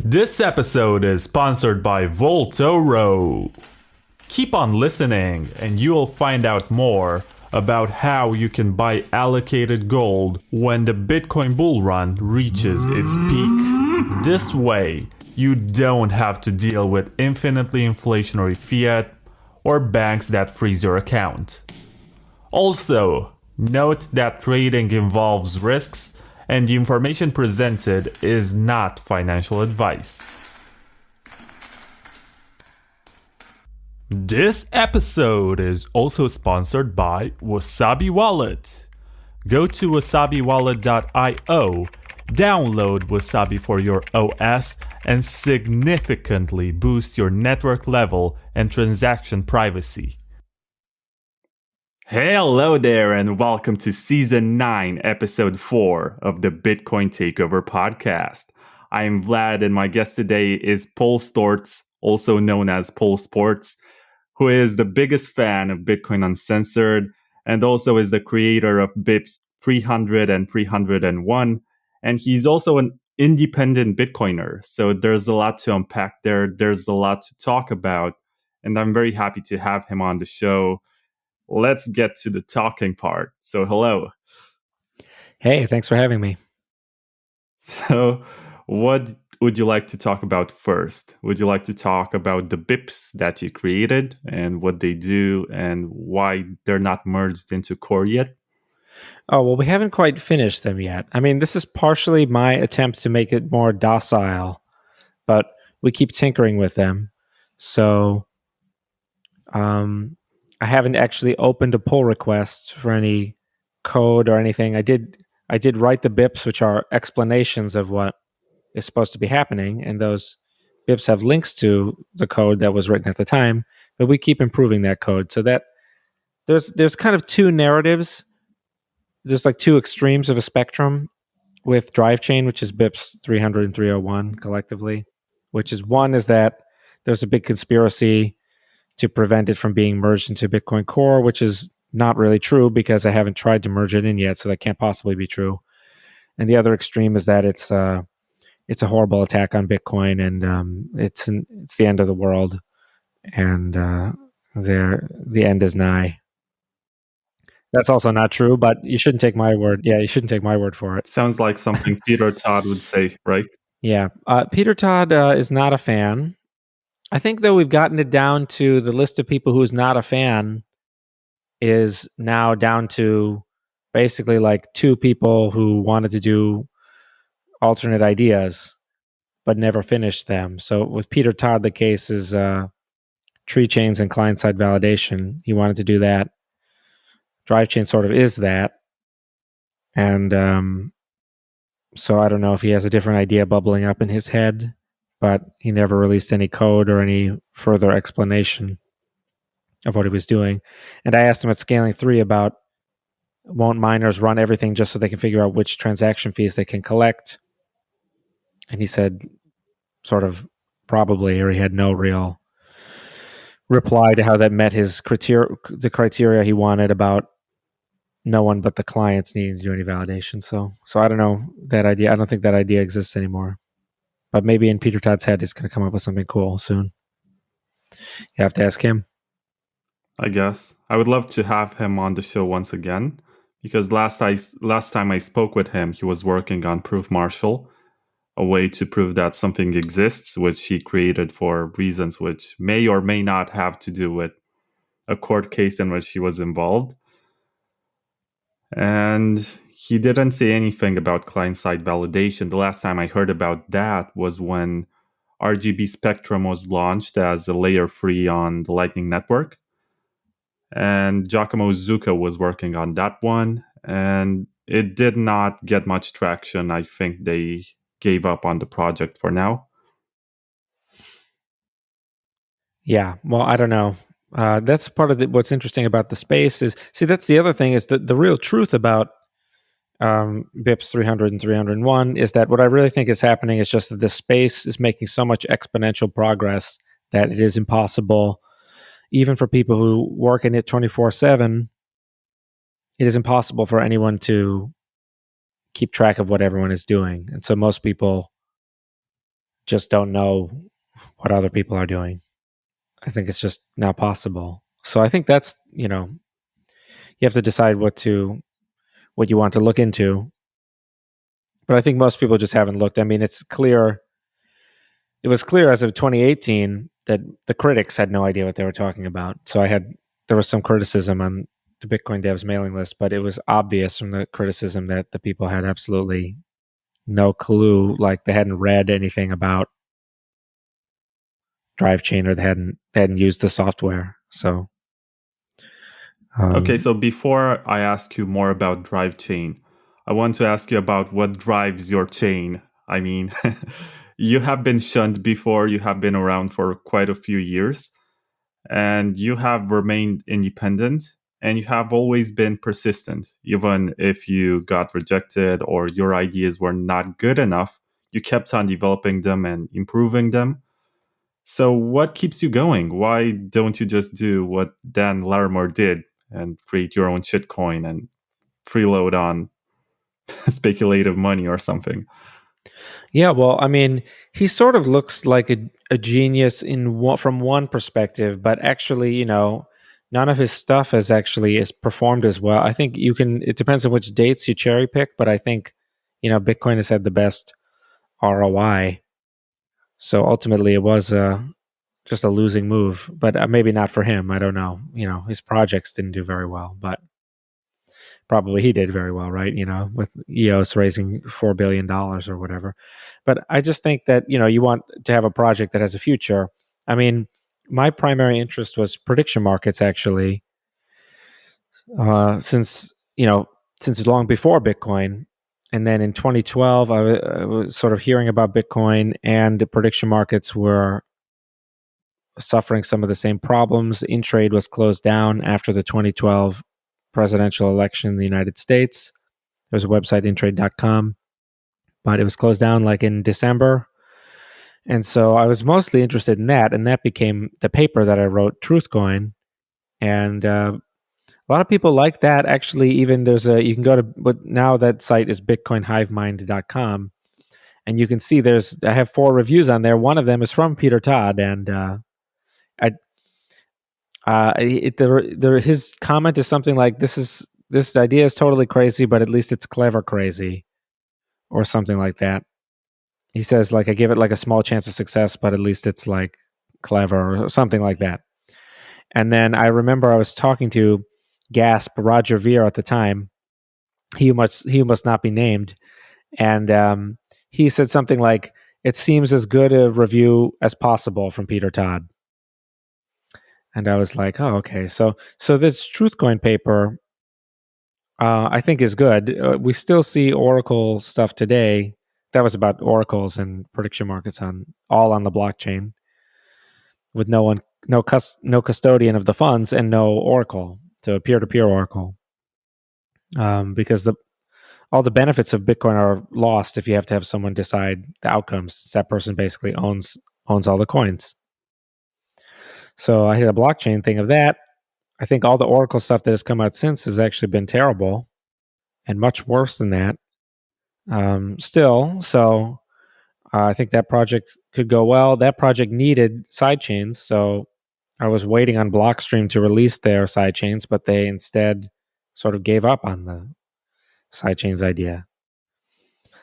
This episode is sponsored by Voltoro. Keep on listening and you'll find out more about how you can buy allocated gold when the Bitcoin bull run reaches its peak. This way, you don't have to deal with infinitely inflationary fiat or banks that freeze your account. Also, note that trading involves risks and the information presented is not financial advice. This episode is also sponsored by Wasabi Wallet. Go to wasabiwallet.io, download Wasabi for your OS, and significantly boost your network level and transaction privacy. Hello there, and welcome to Season 9, Episode 4 of the Bitcoin Takeover Podcast. I am Vlad, and my guest today is Paul Sztorc, also known as Paul Sports, who is the biggest fan of Bitcoin Uncensored, and also is the creator of BIPs 300 and 301, and he's also an independent Bitcoiner. So there's a lot to unpack there, there's a lot to talk about, and I'm very happy to have him on the show. Let's get to the talking part. So, hello. Hey, thanks for having me. So, what would you like to talk about first? Would you like to talk about the BIPs that you created and what they do and why they're not merged into core yet? Oh, well, we haven't quite finished them yet. I mean, this is partially my attempt to make it more docile, but we keep tinkering with them. So, I haven't actually opened a pull request for any code or anything. I did write the BIPs, which are explanations of what is supposed to be happening, and those BIPs have links to the code that was written at the time, but we keep improving that code so that there's kind of two narratives. There's like two extremes of a spectrum with Drivechain, which is BIPs 300 and 301 collectively, which is one is that there's a big conspiracy to prevent it from being merged into Bitcoin Core, which is not really true because I haven't tried to merge it in yet, so that can't possibly be true. And the other extreme is that it's a horrible attack on Bitcoin, and it's the end of the world, and the end is nigh. That's also not true, but you shouldn't take my word. Yeah, you shouldn't take my word for it. Sounds like something Peter Todd would say, right? Yeah, Peter Todd is not a fan. I think, though, we've gotten it down to the list of people who's not a fan is now down to basically like two people who wanted to do alternate ideas but never finished them. So with Peter Todd, the case is tree chains and client-side validation. He wanted to do that. Drivechain sort of is that. And so I don't know if he has a different idea bubbling up in his head, but he never released any code or any further explanation of what he was doing. And I asked him at Scaling 3 about, won't miners run everything just so they can figure out which transaction fees they can collect? And he said sort of probably, or he had no real reply to how that met the criteria he wanted about no one but the clients needing to do any validation. So I don't know that idea. I don't think that idea exists anymore. But maybe in Peter Todd's head, he's going to come up with something cool soon. You have to ask him. I guess. I would love to have him on the show once again, because last time I spoke with him, he was working on Proof Marshall, a way to prove that something exists, which he created for reasons which may or may not have to do with a court case in which he was involved. And he didn't say anything about client-side validation. The last time I heard about that was when RGB Spectrum was launched as a layer 3 on the Lightning Network. And Giacomo Zucca was working on that one, and it did not get much traction. I think they gave up on the project for now. Yeah, well, I don't know. That's part of what's interesting about the space is, that's the other thing is that the real truth about BIPs 300 and 301 is that what I really think is happening is just that the space is making so much exponential progress that it is impossible, even for people who work in it 24/7, it is impossible for anyone to keep track of what everyone is doing. And so most people just don't know what other people are doing. I think it's just not possible. So I think that's, you have to decide what you want to look into. But I think most people just haven't looked. I mean, it was clear as of 2018 that the critics had no idea what they were talking about. So there was some criticism on the Bitcoin devs mailing list, but it was obvious from the criticism that the people had absolutely no clue, like they hadn't read anything about Drivechain or they hadn't used the software. So Okay, so before I ask you more about Drivechain, I want to ask you about what drives your chain. I mean, you have been shunned before, you have been around for quite a few years, and you have remained independent, and you have always been persistent. Even if you got rejected or your ideas were not good enough, you kept on developing them and improving them. So, what keeps you going? Why don't you just do what Dan Larimer did and create your own shitcoin and freeload on speculative money or something? yeah, well, I mean, he sort of looks like a genius from one perspective, but actually, none of his stuff is performed as well. I think it depends on which dates you cherry pick, but I think, Bitcoin has had the best ROI. So ultimately, it was just a losing move, but maybe not for him. I don't know. His projects didn't do very well, but probably he did very well, right? With EOS raising $4 billion or whatever. But I just think that, you want to have a project that has a future. I mean, my primary interest was prediction markets, actually, since, since long before Bitcoin. And then in 2012, I was sort of hearing about Bitcoin, and the prediction markets were suffering some of the same problems. InTrade was closed down after the 2012 presidential election in the United States. There's a website, intrade.com, but it was closed down like in December. And so I was mostly interested in that, and that became the paper that I wrote, Truthcoin. And a lot of people like that. Actually, even you can go to, but now that site is bitcoinhivemind.com, and you can see I have 4 reviews on there. One of them is from Peter Todd, and his comment is something like, this idea is totally crazy, but at least it's clever crazy, or something like that. He says, like, I give it like a small chance of success, but at least it's like clever, or something like that. And then I remember I was talking to Gasp Roger Ver at the time. He must not be named, and he said something like, "It seems as good a review as possible from Peter Todd." And I was like, "Oh, okay." So this Truthcoin paper, I think, is good. We still see Oracle stuff today. That was about oracles and prediction markets all on the blockchain, with no custodian of the funds, and no oracle, so a peer-to-peer oracle, because all the benefits of Bitcoin are lost if you have to have someone decide the outcomes. That person basically owns all the coins. So I had a blockchain thing of that. I think all the oracle stuff that has come out since has actually been terrible and much worse than that. Still, so I think that project could go well. That project needed sidechains, so I was waiting on Blockstream to release their sidechains, but they instead sort of gave up on the sidechains idea.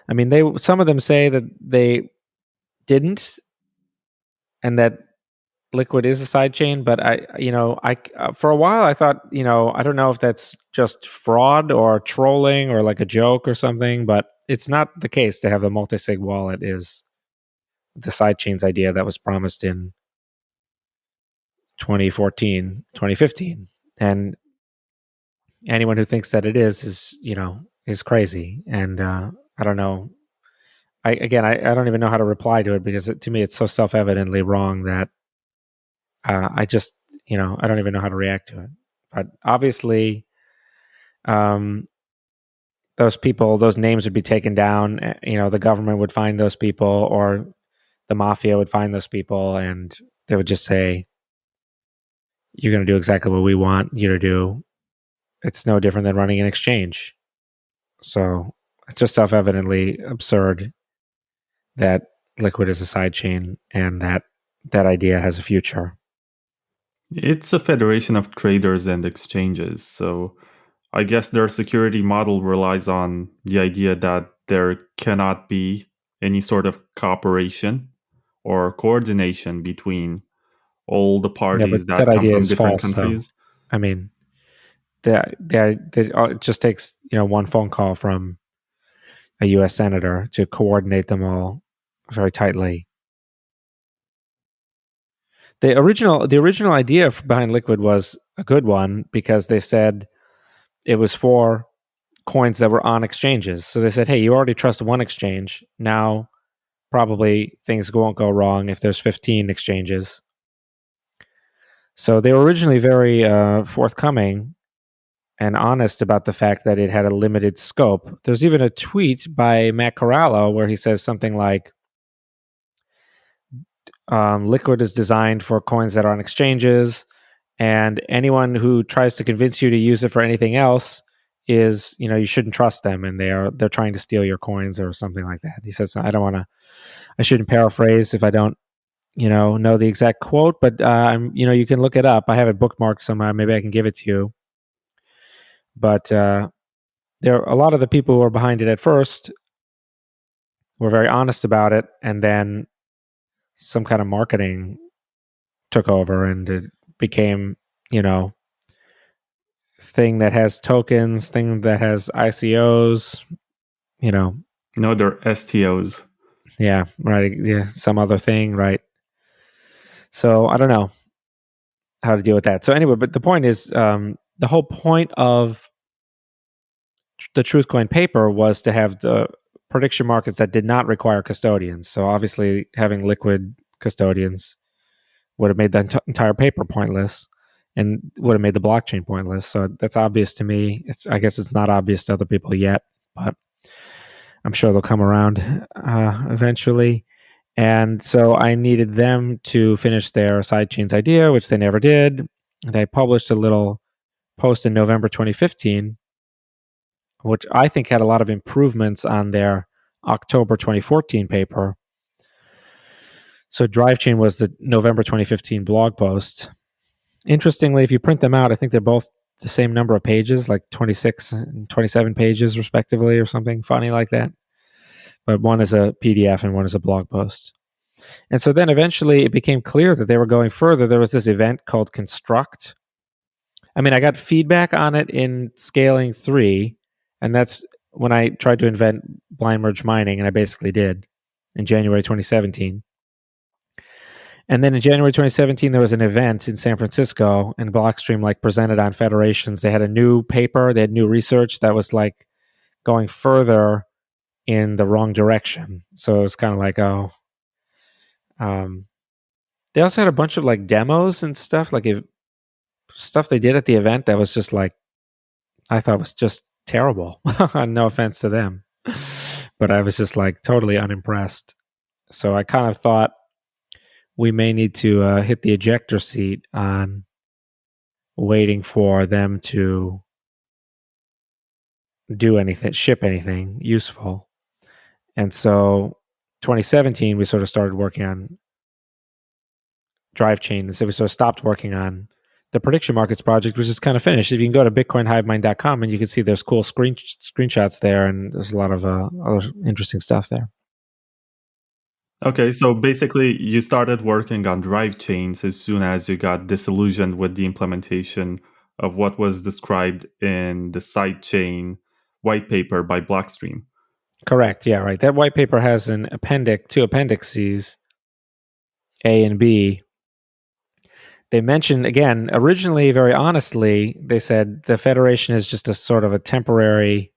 I mean, some of them say that they didn't, and that Liquid is a sidechain, but for a while I thought, I don't know if that's just fraud or trolling or like a joke or something, but it's not the case to have the multi-sig wallet is the sidechains idea that was promised in 2014, 2015. And anyone who thinks that it is crazy. And I don't know. I don't even know how to reply to it, because to me it's so self-evidently wrong that I just, I don't even know how to react to it. But obviously, those names would be taken down. The government would find those people, or the mafia would find those people, and they would just say, "You're going to do exactly what we want you to do." It's no different than running an exchange. So it's just self-evidently absurd that Liquid is a sidechain and that idea has a future. It's a federation of traders and exchanges. So I guess their security model relies on the idea that there cannot be any sort of cooperation or coordination between all the Yeah, but parties that that come idea from is different false, though. countries. I mean, it just takes one phone call from a U.S. senator to coordinate them all very tightly. The original idea behind Liquid was a good one because they said it was for coins that were on exchanges. So they said, hey, you already trust one exchange. Now probably things won't go wrong if there's 15 exchanges. So they were originally very forthcoming and honest about the fact that it had a limited scope. There's even a tweet by Matt Corallo where he says something like, Liquid is designed for coins that are on exchanges, and anyone who tries to convince you to use it for anything else is, you shouldn't trust them, and they're trying to steal your coins or something like that. He says, I shouldn't paraphrase if I don't, know the exact quote, but you can look it up. I have it bookmarked somewhere. Maybe I can give it to you. But there a lot of the people who were behind it at first were very honest about it, and then some kind of marketing took over, and it became, thing that has tokens, thing that has ICOs, No, they're STOs. Yeah, right. Yeah, some other thing, right? So I don't know how to deal with that. So anyway, but the point is, the whole point of the Truthcoin paper was to have the prediction markets that did not require custodians. So obviously, having liquid custodians would have made the entire paper pointless, and would have made the blockchain pointless. So that's obvious to me. I guess it's not obvious to other people yet, but I'm sure they'll come around eventually. And so I needed them to finish their sidechains idea, which they never did. And I published a little post in November 2015, which I think had a lot of improvements on their October 2014 paper. So Drivechain was the November 2015 blog post. Interestingly, if you print them out, I think they're both the same number of pages, like 26 and 27 pages respectively, or something funny like that. But one is a PDF and one is a blog post. And so then eventually it became clear that they were going further. There was this event called Construct. I mean, I got feedback on it in Scaling 3, and that's when I tried to invent blind merge mining, and I basically did in January 2017. And then in January 2017, there was an event in San Francisco, and Blockstream presented on federations. They had a new paper, they had new research that was going further in the wrong direction. So it was kind of like, they also had a bunch of demos and stuff, stuff they did at the event that was just I thought was just terrible. No offense to them, but I was just totally unimpressed. So I kind of thought we may need to hit the ejector seat on waiting for them to do anything, ship anything useful. And so 2017, we sort of started working on Drivechain. And so we sort of stopped working on the prediction markets project, which is kind of finished. If you can go to bitcoinhivemind.com and you can see there's cool screenshots there, and there's a lot of other interesting stuff there. Okay, so basically you started working on Drivechains as soon as you got disillusioned with the implementation of what was described in the Sidechain white paper by Blockstream. Correct. Yeah, right. That white paper has two appendices, A and B. They mentioned, again, originally, very honestly, they said the Federation is just a sort of a temporary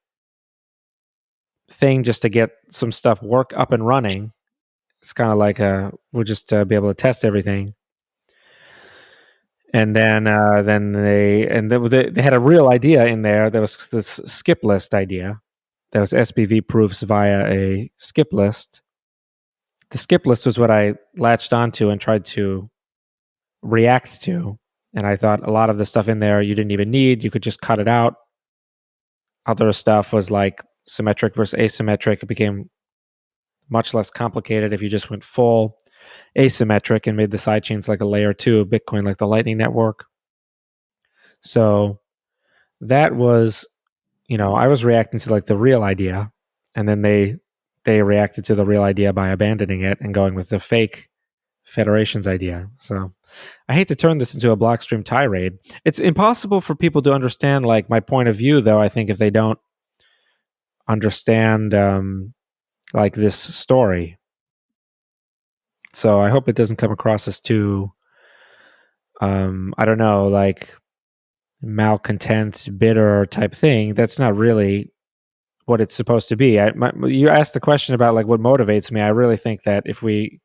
thing just to get some stuff up and running. It's kind of like we'll just be able to test everything. And then they had a real idea in there. There was this skip list idea. There was SPV proofs via a skip list. The skip list was what I latched onto and tried to react to. And I thought a lot of the stuff in there you didn't even need. You could just cut it out. Other stuff was like symmetric versus asymmetric. It became much less complicated if you just went full asymmetric and made the sidechains like a layer 2 of Bitcoin, like the Lightning Network. So that was, I was reacting to like the real idea, and then they reacted to the real idea by abandoning it and going with the fake federations idea. So I hate to turn this into a Blockstream tirade. It's impossible for people to understand like my point of view, though, I think, if they don't understand like this story. So I hope it doesn't come across as too I don't know, like malcontent, bitter type thing. That's not really what it's supposed to be. You asked the question about like what motivates me. I really think that if we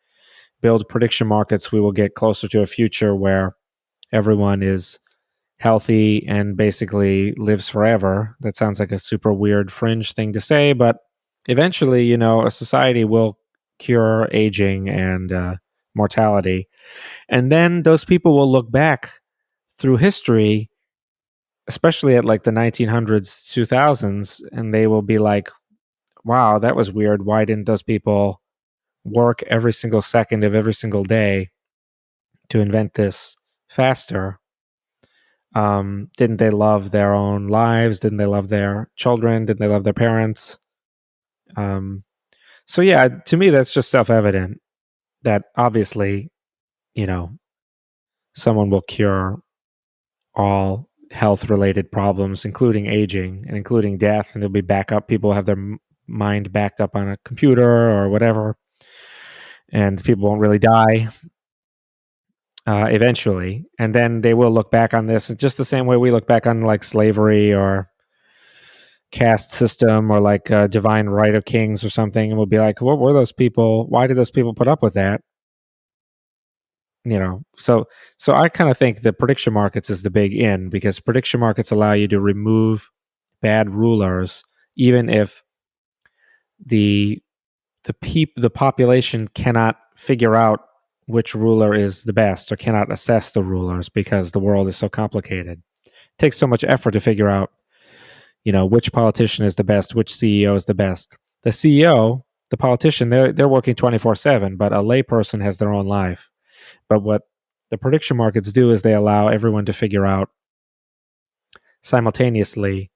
build prediction markets, we will get closer to a future where everyone is healthy and basically lives forever. That sounds like a super weird fringe thing to say, but eventually, a society will cure aging and mortality. And then those people will look back through history, especially at like the 1900s, 2000s, and they will be like, wow, that was weird. Why didn't those people work every single second of every single day to invent this faster? Didn't they love their own lives? Didn't they love their children? Didn't they love their parents? So yeah, to me, that's just self-evident that obviously, someone will cure all health-related problems, including aging and including death, and there'll be backup. People have their mind backed up on a computer or whatever, and people won't really die eventually. And then they will look back on this just the same way we look back on like slavery or caste system or like divine right of kings or something, and we'll be like, what were those people? Why did those people put up with that? So I kind of think the prediction markets is the big in, because prediction markets allow you to remove bad rulers, even if the population cannot figure out which ruler is the best or cannot assess the rulers because the world is so complicated. It takes so much effort to figure out, which politician is the best, which CEO is the best. The CEO, the politician, they're working 24/7, but a layperson has their own life. But what the prediction markets do is they allow everyone to figure out simultaneously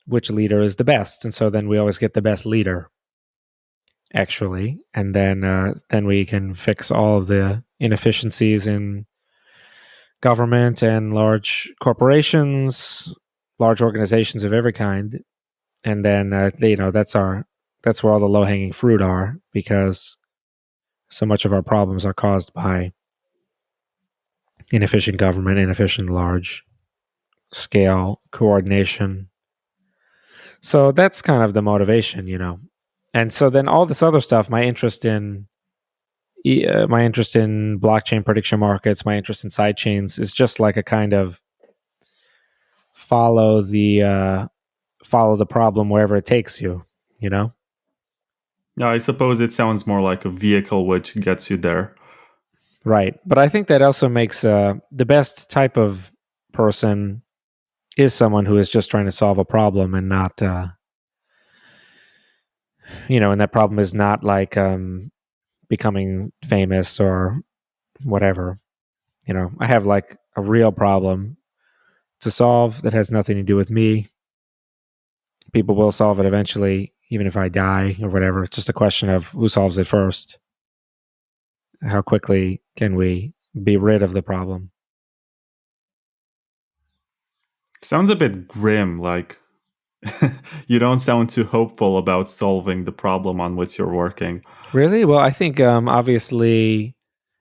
which leader is the best, and so then we always get the best leader, actually, and then we can fix all of the inefficiencies in government and large corporations, large organizations of every kind, and then that's where all the low hanging fruit are, because so much of our problems are caused by inefficient government, inefficient large scale coordination. So that's kind of the motivation, And so then all this other stuff, my interest in blockchain prediction markets, my interest in sidechains is just like a kind of follow the problem wherever it takes you, Yeah, I suppose it sounds more like a vehicle which gets you there. Right. But I think that also makes the best type of person is someone who is just trying to solve a problem and not, and that problem is not like becoming famous or whatever. I have like a real problem to solve that has nothing to do with me. People will solve it eventually, even if I die or whatever. It's just a question of who solves it first. How quickly can we be rid of the problem? Sounds a bit grim, like you don't sound too hopeful about solving the problem on which you're working. Really? Well, I think obviously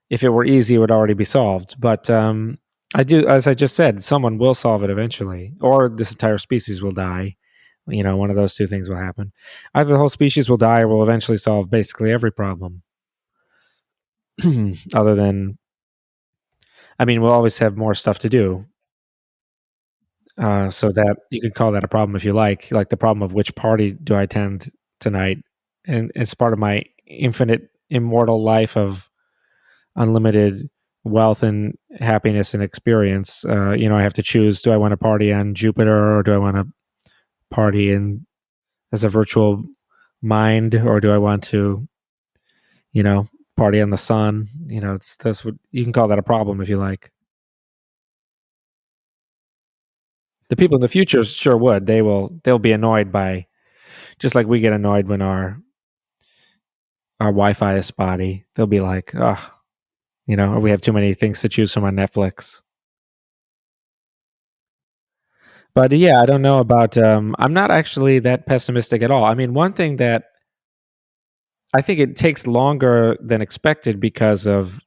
if it were easy, it would already be solved. But I do, as I just said, someone will solve it eventually, or this entire species will die. One of those two things will happen. Either the whole species will die, or we'll eventually solve basically every problem. Other than, we'll always have more stuff to do. So that you could call that a problem if you like the problem of which party do I attend tonight, and it's part of my infinite, immortal life of unlimited wealth and happiness and experience. I have to choose: do I want to party on Jupiter, or do I want to party in as a virtual mind, or do I want to, party in the sun? That's what you can call that a problem if you like. The people in the future sure would. They'll be annoyed by, just like we get annoyed when our Wi-Fi is spotty. They'll be like, oh, or we have too many things to choose from on Netflix. But yeah, I don't know about. I'm not actually that pessimistic at all. I mean, one thing that I think it takes longer than expected because of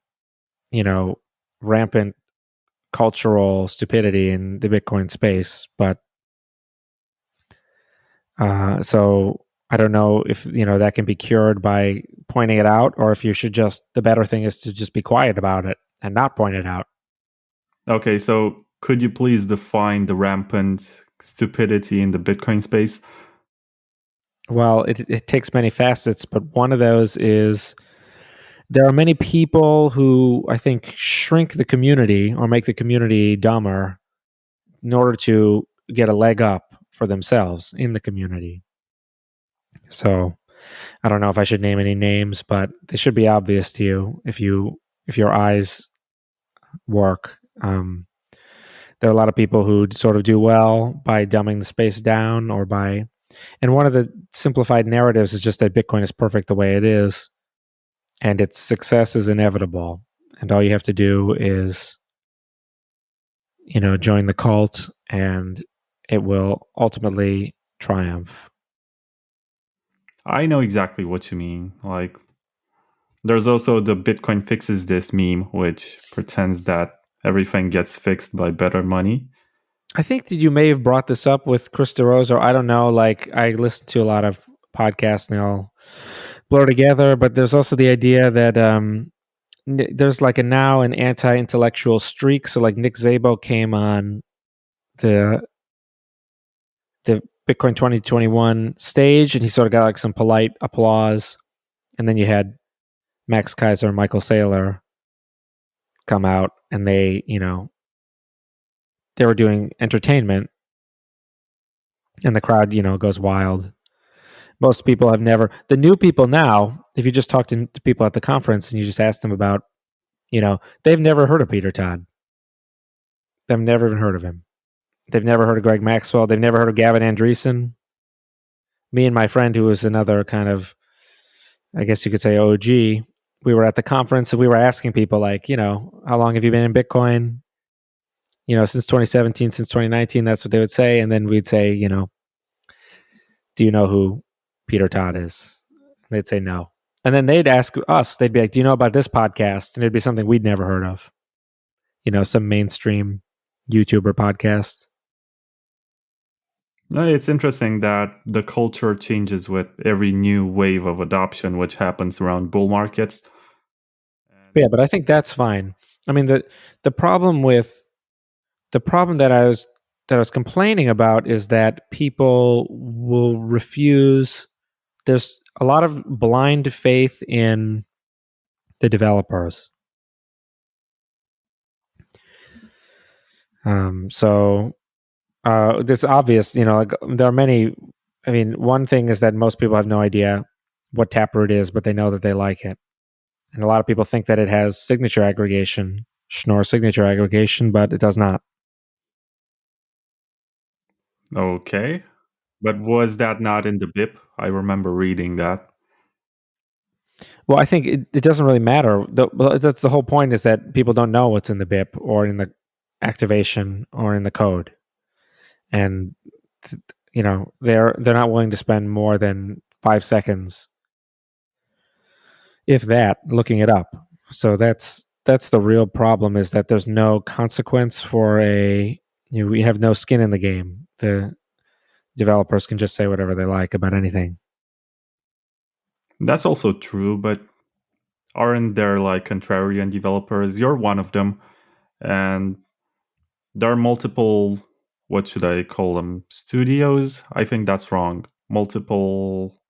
rampant cultural stupidity in the Bitcoin space. But so I don't know if that can be cured by pointing it out, or if you should just, the better thing is to just be quiet about it and not point it out. Okay, so could you please define the rampant stupidity in the Bitcoin space? Well, it takes many facets, but one of those is there are many people who I think shrink the community or make the community dumber in order to get a leg up for themselves in the community. So I don't know if I should name any names, but they should be obvious to you if your eyes work. There are a lot of people who sort of do well by dumbing the space down, and one of the simplified narratives is just that Bitcoin is perfect the way it is, and its success is inevitable, and all you have to do is join the cult, and it will ultimately triumph. I know exactly what you mean. Like, there's also the Bitcoin fixes this meme, which pretends that everything gets fixed by better money. I think that you may have brought this up with Chris DeRose, or I don't know. Like, I listen to a lot of podcasts and they'll blur together, but there's also the idea that there's like an anti-intellectual streak. So like Nick Szabo came on the Bitcoin 2021 stage, and he sort of got like some polite applause, and then you had Max Kaiser and Michael Saylor come out, and they were doing entertainment, and the crowd goes wild. Most people have never. The new people now, if you just talk to people at the conference and you just ask them about, they've never heard of Peter Todd. They've never even heard of him. They've never heard of Greg Maxwell. They've never heard of Gavin Andreessen. Me and my friend, who was another kind of, I guess you could say, OG, we were at the conference and we were asking people like, how long have you been in Bitcoin? Since 2017, since 2019, that's what they would say. And then we'd say, do you know who Peter Todd is? And they'd say no. And then they'd ask us, they'd be like, do you know about this podcast? And it'd be something we'd never heard of. Some mainstream YouTuber podcast. It's interesting that the culture changes with every new wave of adoption, which happens around bull markets. Yeah, but I think that's fine. I mean, the problem that I was complaining about is that people will refuse. There's a lot of blind faith in the developers. So it's obvious, like there are many. I mean, one thing is that most people have no idea what Taproot is, but they know that they like it. And a lot of people think that it has signature aggregation, Schnorr signature aggregation, but it does not. Okay. But was that not in the BIP? I remember reading that. Well, I think it doesn't really matter. That's the whole point, is that people don't know what's in the BIP or in the activation or in the code. And they're not willing to spend more than 5 seconds, if that, looking it up. So that's the real problem, is that there's no consequence for we have no skin in the game. The developers can just say whatever they like about anything. That's also true, but aren't there like contrarian developers? You're one of them. And there are multiple, what should I call them? Studios? I think that's wrong. Multiple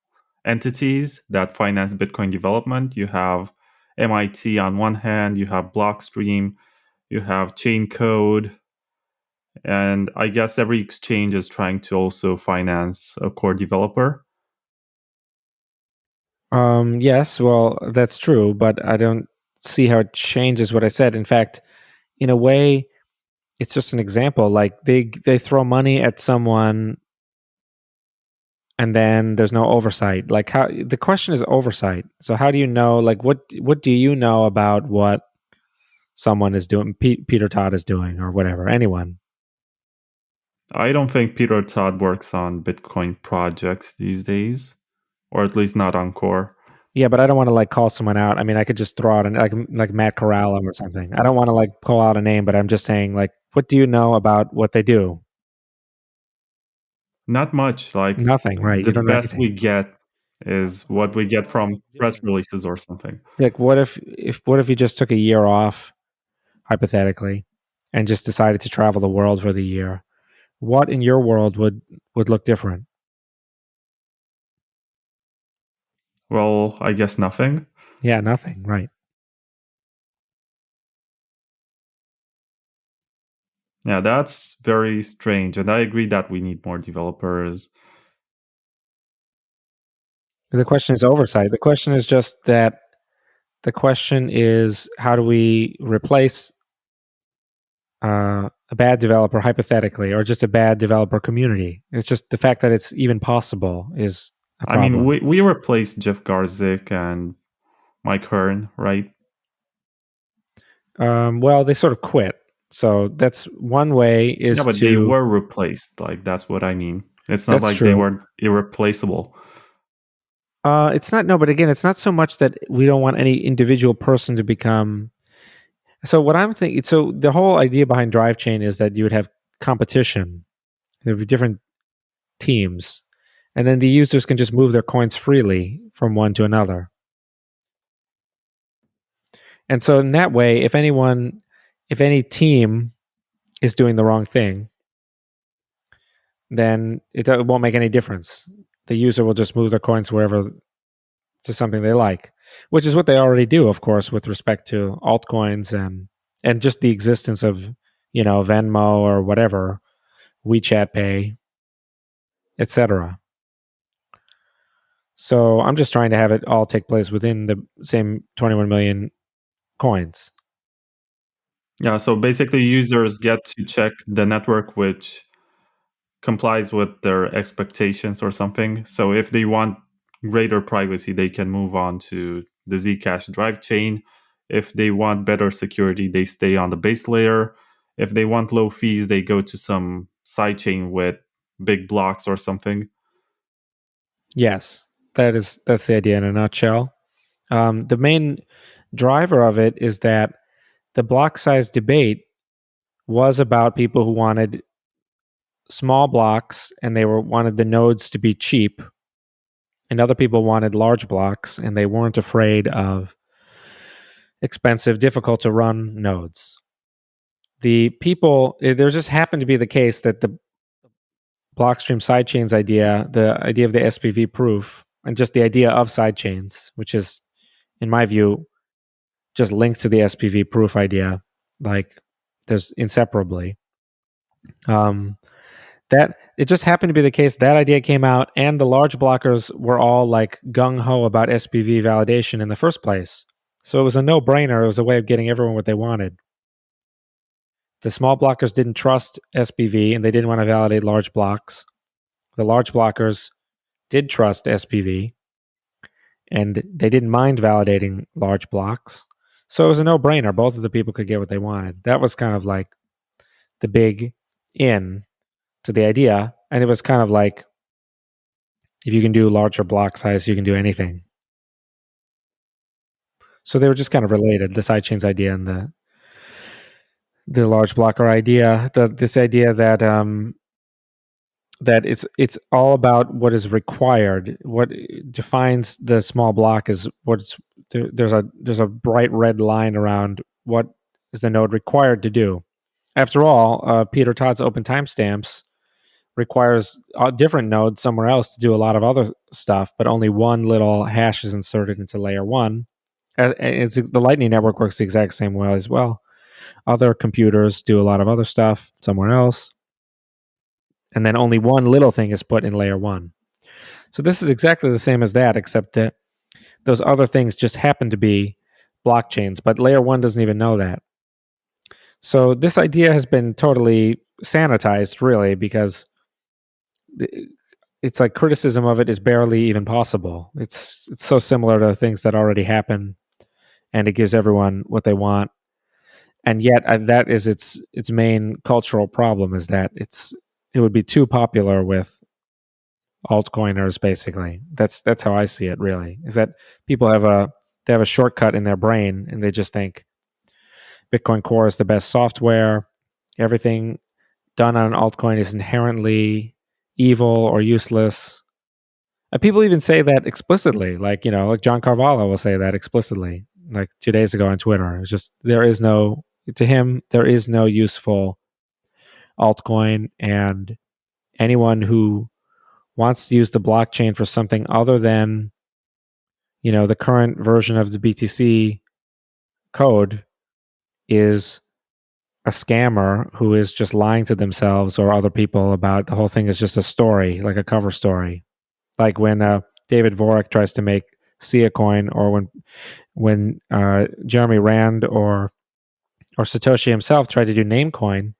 entities that finance Bitcoin development. You have MIT on one hand, you have Blockstream, you have Chain Code, and I guess every exchange is trying to also finance a core developer. Yes, well, that's true, but I don't see how it changes what I said. In fact, in a way, it's just an example. Like they throw money at someone and then there's no oversight. Like how the question is oversight. So how do you know like what do you know about what someone is doing Peter Todd is doing or whatever, anyone? I don't think Peter Todd works on Bitcoin projects these days, or at least not on core. Yeah, but I don't want to like call someone out. I mean, I could just throw out like Matt Corral or something. I don't want to like call out a name, but I'm just saying like what do you know about what they do? Not much. Like Nothing, right? the You don't know best we anything. get is what we get from press releases or something. Like what if you just took a year off hypothetically and just decided to travel the world for the year? What in your world would look different? Well, I guess nothing. Yeah, nothing, right? Yeah, that's very strange. And I agree that we need more developers. The question is oversight. The question is just that the question is how do we replace a bad developer hypothetically or just a bad developer community? It's just the fact that it's even possible is a I mean, problem. we replaced Jeff Garzik and Mike Hearn, right? Well, they sort of quit. So that's one way Yeah, is but they to were replaced. Like, that's what I mean. It's not that's like they true. were irreplaceable. It's not no, but again, it's not so much that we don't want any individual person to become. So what I'm thinking, so the whole idea behind Drivechain is that you would have competition. There would be different teams, and then the users can just move their coins freely from one to another. And so in that way, if any team is doing the wrong thing, then it won't make any difference. The user will just move their coins wherever to something they like, which is what they already do, of course, with respect to altcoins and just the existence of Venmo or whatever, WeChat Pay, etc. So I'm just trying to have it all take place within the same 21 million coins. Yeah, so basically, users get to check the network which complies with their expectations or something. So if they want greater privacy, they can move on to the Zcash drive chain. If they want better security, they stay on the base layer. If they want low fees, they go to some sidechain with big blocks or something. Yes, that's the idea in a nutshell. The main driver of it is that the block size debate was about people who wanted small blocks and they wanted the nodes to be cheap, and other people wanted large blocks and they weren't afraid of expensive, difficult to run nodes. The people there just happened to be the case that the Blockstream sidechains idea, the idea of the SPV proof, and just the idea of sidechains, which is, in my view, just linked to the SPV proof idea, like there's inseparably. That it just happened to be the case that idea came out, and the large blockers were all like gung ho about SPV validation in the first place. So it was a no brainer. It was a way of getting everyone what they wanted. The small blockers didn't trust SPV and they didn't want to validate large blocks. The large blockers did trust SPV and they didn't mind validating large blocks. So it was a no brainer. Both of the people could get what they wanted. That was kind of like the big in to the idea. And it was kind of like if you can do larger block size, you can do anything. So they were just kind of related, the sidechains idea and the large blocker idea. This idea that that it's all about what is required. What defines the small block is what's there's a bright red line around what is the node required to do. After all, Peter Todd's open timestamps requires a different node somewhere else to do a lot of other stuff, but only one little hash is inserted into layer one. The Lightning Network works the exact same way as well. Other computers do a lot of other stuff somewhere else, and then only one little thing is put in layer one. So this is exactly the same as that, except that Those other things just happen to be blockchains, but layer 1 doesn't even know that. So this idea has been totally sanitized, really, because it's like criticism of it is barely even possible. It's so similar to things that already happen, and it gives everyone what they want. And yet, that is its main cultural problem, is that it would be too popular with altcoiners. Basically, that's how I see it. Really, is that people have a shortcut in their brain, and they just think Bitcoin Core is the best software. Everything done on an altcoin is inherently evil or useless. And people even say that explicitly, like John Carvalho will say that explicitly, like 2 days ago on Twitter. It's just to him there is no useful altcoin, and anyone who wants to use the blockchain for something other than the current version of the BTC code is a scammer who is just lying to themselves or other people about the whole thing is just a story, like a cover story. Like when David Vorik tries to make Siacoin, or when Jeremy Rand or Satoshi himself tried to do Namecoin.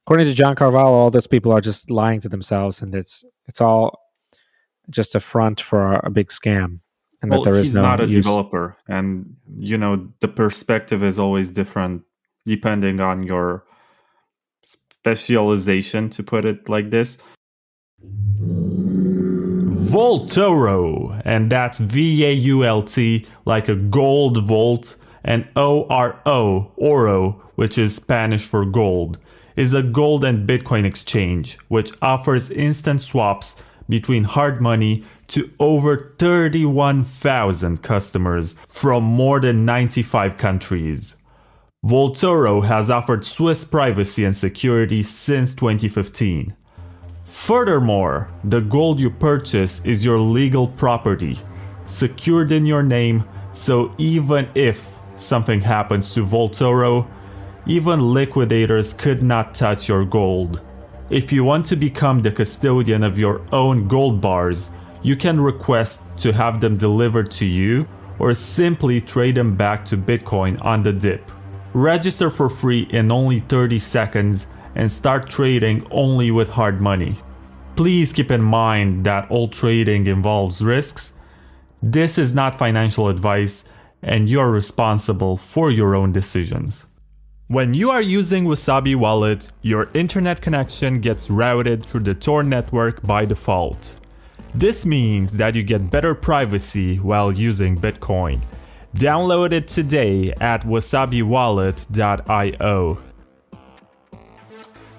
According to John Carvalho, all those people are just lying to themselves, and it's all just a front for a big scam, and Well, that there is he's no not a use. developer, and the perspective is always different depending on your specialization, to put it like this. Vaultoro, and that's VAULT, like a gold vault, and Oro, which is Spanish for gold, is a gold and Bitcoin exchange, which offers instant swaps between hard money to over 31,000 customers from more than 95 countries. Vaultoro has offered Swiss privacy and security since 2015. Furthermore, the gold you purchase is your legal property, secured in your name, so even if something happens to Vaultoro, even liquidators could not touch your gold. If you want to become the custodian of your own gold bars, you can request to have them delivered to you, or simply trade them back to Bitcoin on the dip. Register for free in only 30 seconds and start trading only with hard money. Please keep in mind that all trading involves risks. This is not financial advice, and you are responsible for your own decisions. When you are using Wasabi Wallet, your internet connection gets routed through the Tor network by default. This means that you get better privacy while using Bitcoin. Download it today at wasabiwallet.io.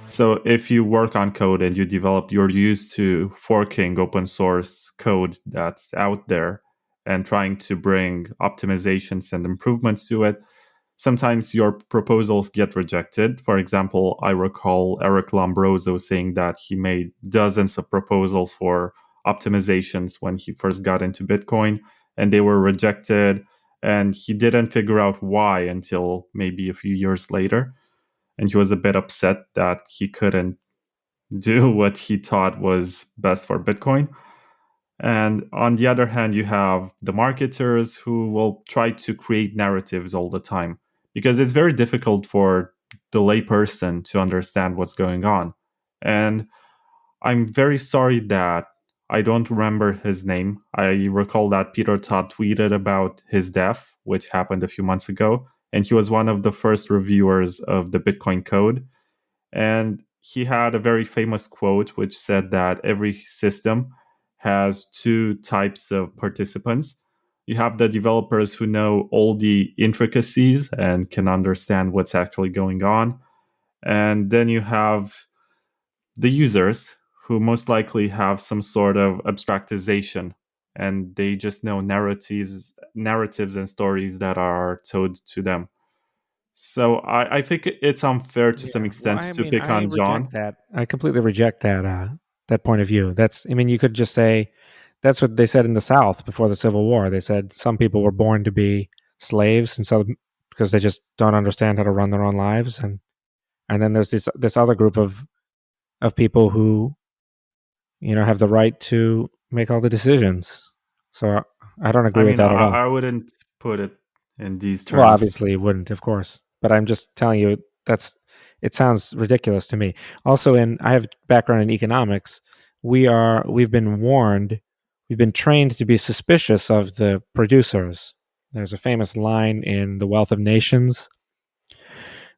So if you work on code and you develop, you're used to forking open source code that's out there and trying to bring optimizations and improvements to it, sometimes your proposals get rejected. For example, I recall Eric Lombroso saying that he made dozens of proposals for optimizations when he first got into Bitcoin, and they were rejected, and he didn't figure out why until maybe a few years later. And he was a bit upset that he couldn't do what he thought was best for Bitcoin. And on the other hand, you have the marketers who will try to create narratives all the time, because it's very difficult for the layperson to understand what's going on. And I'm very sorry that I don't remember his name. I recall that Peter Todd tweeted about his death, which happened a few months ago. And he was one of the first reviewers of the Bitcoin code. And he had a very famous quote, which said that every system has two types of participants. You have the developers who know all the intricacies and can understand what's actually going on. And then you have the users who most likely have some sort of abstractization, and they just know narratives and stories that are told to them. So I think it's unfair to some extent to pick on John. I completely reject that point of view. You could just say that's what they said in the South before the Civil War. They said some people were born to be slaves, and so because they just don't understand how to run their own lives, and then there's this other group of people who have the right to make all the decisions. So I don't agree I with mean, that at all. I wouldn't put it in these Well, terms. obviously, it wouldn't, of course. But I'm just telling you it sounds ridiculous to me. Also, I have background in economics. We've been warned, we've been trained to be suspicious of the producers. There's a famous line in The Wealth of Nations,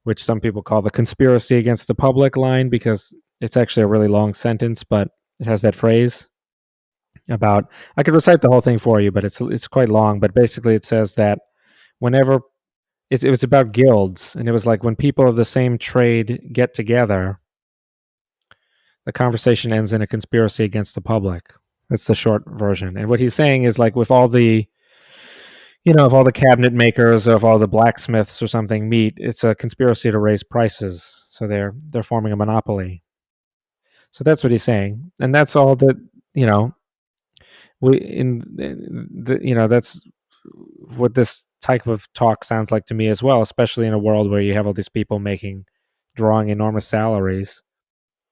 which some people call the conspiracy against the public line because it's actually a really long sentence, but it has that phrase about, I could recite the whole thing for you, but it's quite long. But basically, it says that whenever it was about guilds, and it was like when people of the same trade get together, the conversation ends in a conspiracy against the public. That's the short version. And what he's saying is like with all the, if all the cabinet makers or if all the blacksmiths or something meet, it's a conspiracy to raise prices. So they're forming a monopoly. So that's what he's saying, and that's all that you know. We in the that's what this type of talk sounds like to me as well, especially in a world where you have all these people drawing enormous salaries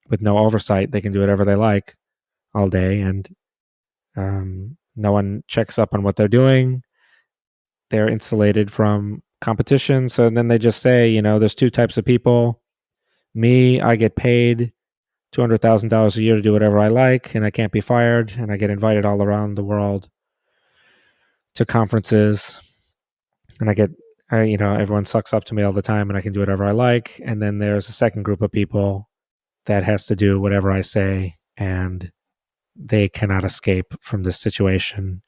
with no oversight. They can do whatever they like all day, and no one checks up on what they're doing. They're insulated from competition. So then they just say, there's two types of people. Me, I get paid $200,000 a year to do whatever I like, and I can't be fired, and I get invited all around the world to conferences, and everyone sucks up to me all the time, and I can do whatever I like. And then there's a second group of people that has to do whatever I say, and they cannot escape from this situation,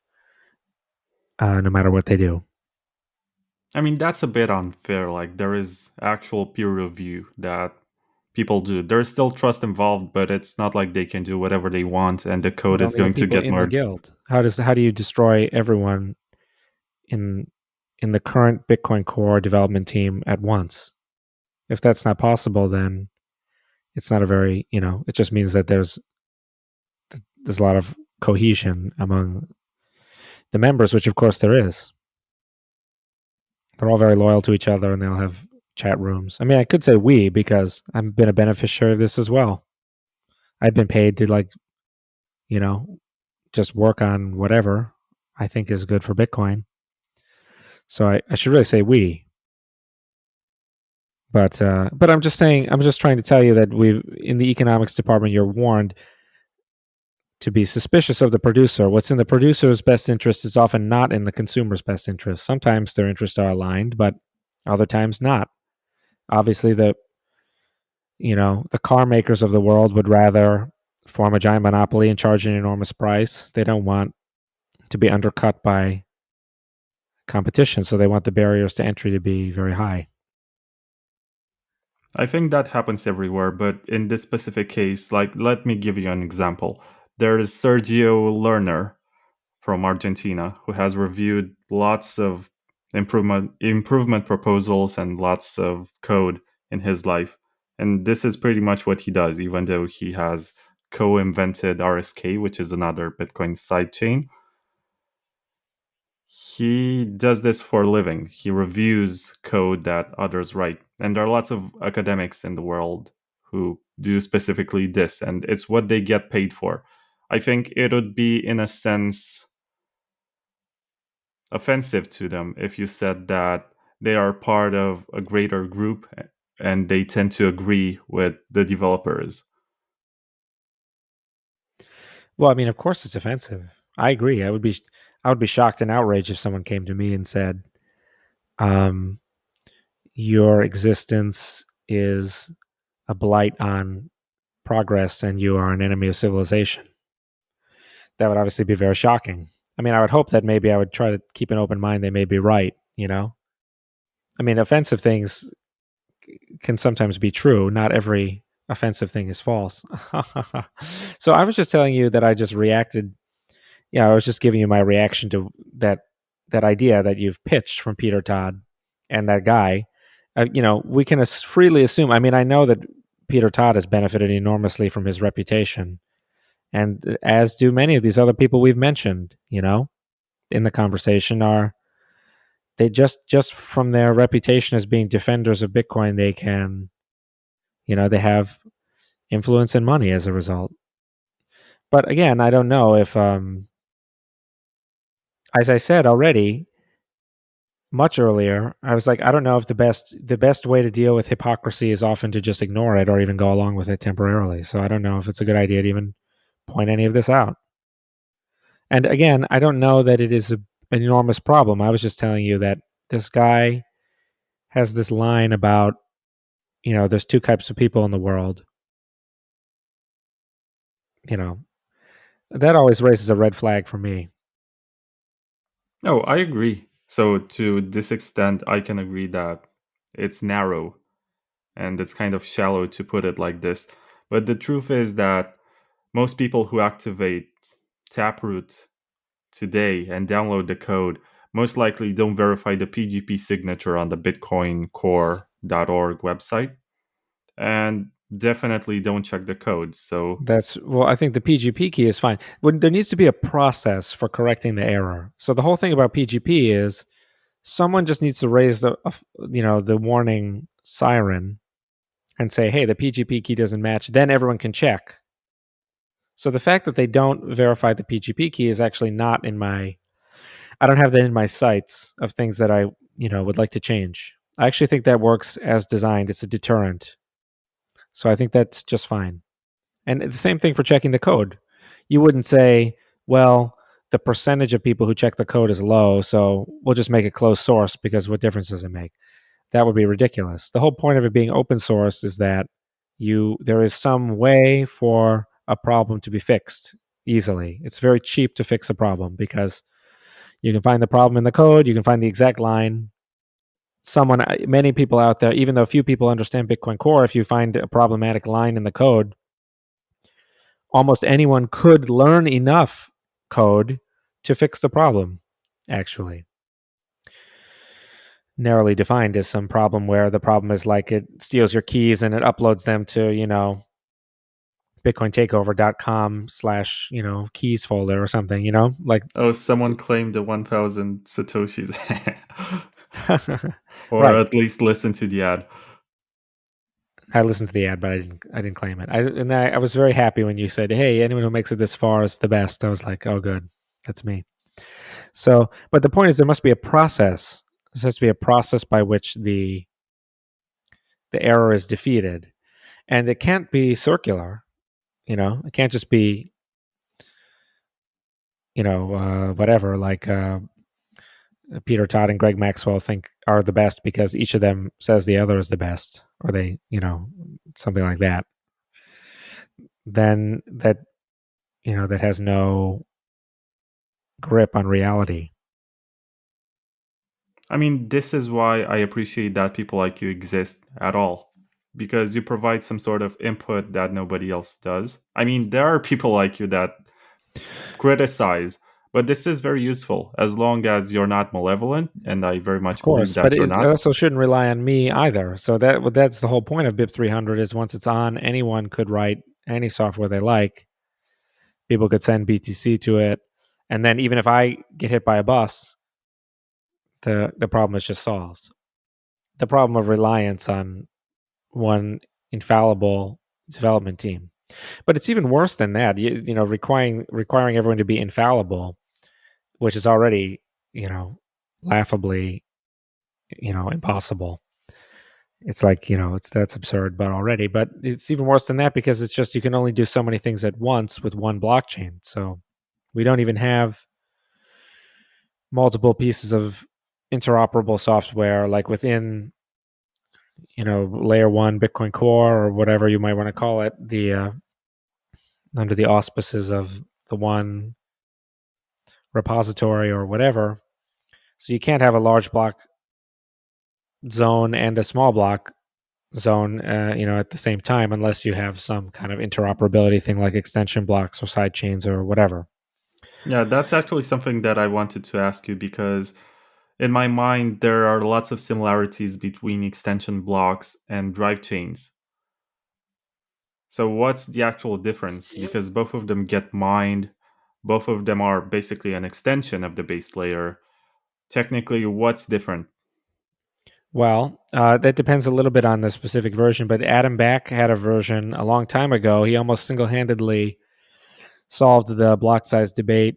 no matter what they do. I mean, that's a bit unfair. Like, there is actual peer review that people do. There's still trust involved, but it's not like they can do whatever they want and the code But is only the going to people get in the merged. guild. How do you destroy everyone in in the current Bitcoin core development team at once? If that's not possible, then it's not a very it just means that there's a lot of cohesion among the members, which of course there is. They're all very loyal to each other, and they'll have chat rooms. I mean, I could say we because I've been a beneficiary of this as well. I've been paid to you know just work on whatever I think is good for Bitcoin. So I should really say we. But I'm just saying, I'm just trying to tell you that we've in the economics department, you're warned to be suspicious of the producer. What's in the producer's best interest is often not in the consumer's best interest. Sometimes their interests are aligned, but other times not. Obviously, the car makers of the world would rather form a giant monopoly and charge an enormous price. They don't want to be undercut by competition, so they want the barriers to entry to be very high. I think that happens everywhere, but in this specific case, like, let me give you an example. There is Sergio Lerner from Argentina who has reviewed lots of improvement proposals and lots of code in his life. And this is pretty much what he does, even though he has co-invented RSK, which is another Bitcoin sidechain. He does this for a living. He reviews code that others write. And there are lots of academics in the world who do specifically this, and it's what they get paid for. I think it would be, in a sense, offensive to them if you said that they are part of a greater group and they tend to agree with the developers. Well, I mean, of course, it's offensive. I agree. I would be shocked and outraged if someone came to me and said, um, "Your existence is a blight on progress, and you are an enemy of civilization." That would obviously be very shocking. I mean, I would hope that maybe I would try to keep an open mind. They may be right. I mean, offensive things can sometimes be true. Not every offensive thing is false. So I was just telling you that I just reacted. Yeah, I was just giving you my reaction to that idea that you've pitched from Peter Todd and that guy. We can freely assume. I mean, I know that Peter Todd has benefited enormously from his reputation, and as do many of these other people we've mentioned. In the conversation, are they just from their reputation as being defenders of Bitcoin, they have influence and money as a result. But again, I don't know if as I said already, much earlier, I was like, I don't know if the best way to deal with hypocrisy is often to just ignore it or even go along with it temporarily. So I don't know if it's a good idea to even point any of this out. And again, I don't know that it is an enormous problem. I was just telling you that this guy has this line about, there's two types of people in the world. That always raises a red flag for me. Oh, I agree. So to this extent, I can agree that it's narrow and it's kind of shallow to put it like this. But the truth is that most people who activate Taproot today and download the code most likely don't verify the PGP signature on the bitcoincore.org website and definitely don't check the code. So I think the PGP key is fine. There needs to be a process for correcting the error. So the whole thing about PGP is someone just needs to raise the warning siren and say, hey, the PGP key doesn't match. Then everyone can check. So the fact that they don't verify the PGP key is actually not I don't have that in my sights of things that I, would like to change. I actually think that works as designed. It's a deterrent. So I think that's just fine. And it's the same thing for checking the code. You wouldn't say, well, the percentage of people who check the code is low, so we'll just make it closed source because what difference does it make? That would be ridiculous. The whole point of it being open source is that there is some way for a problem to be fixed easily. It's very cheap to fix a problem because you can find the problem in the code, you can find the exact line. Many people out there, even though few people understand Bitcoin Core, if you find a problematic line in the code, almost anyone could learn enough code to fix the problem, actually. Narrowly defined as some problem where the problem is like it steals your keys and it uploads them to, bitcointakeover.com/keys folder or something, like. oh, someone claimed the 1000 satoshis. Or Right. at least listen to the ad. I listened to the ad, but I didn't claim it. I was very happy when you said, hey, anyone who makes it this far is the best. I was like, oh, good, that's me. So, but the point is, there must be a process. There has to be a process by which the error is defeated, and it can't be circular. It can't just be, whatever. Like Peter Todd and Greg Maxwell think are the best because each of them says the other is the best, or they, something like that. Then that has no grip on reality. I mean, this is why I appreciate that people like you exist at all. Because you provide some sort of input that nobody else does. I mean, there are people like you that criticize, but this is very useful as long as you're not malevolent, and I very Of much believe course, but that you're it not. also shouldn't rely on me either. So that's the whole point of BIP 300 is once it's on, anyone could write any software they like. People could send BTC to it, and then even if I get hit by a bus, the problem is just solved. The problem of reliance on one infallible development team. But it's even worse than that. Requiring everyone to be infallible, which is already, laughably, impossible. It's like, that's absurd, but it's even worse than that because it's just you can only do so many things at once with one blockchain. So we don't even have multiple pieces of interoperable software like within, layer one Bitcoin Core or whatever you might want to call it, the under the auspices of the one repository or whatever. So you can't have a large block zone and a small block zone, at the same time, unless you have some kind of interoperability thing like extension blocks or sidechains or whatever. Yeah, that's actually something that I wanted to ask you because in my mind, there are lots of similarities between extension blocks and drive chains. So, what's the actual difference? Because both of them get mined, both of them are basically an extension of the base layer. Technically, what's different? Well, that depends a little bit on the specific version, but Adam Back had a version a long time ago. He almost single handedly solved the block size debate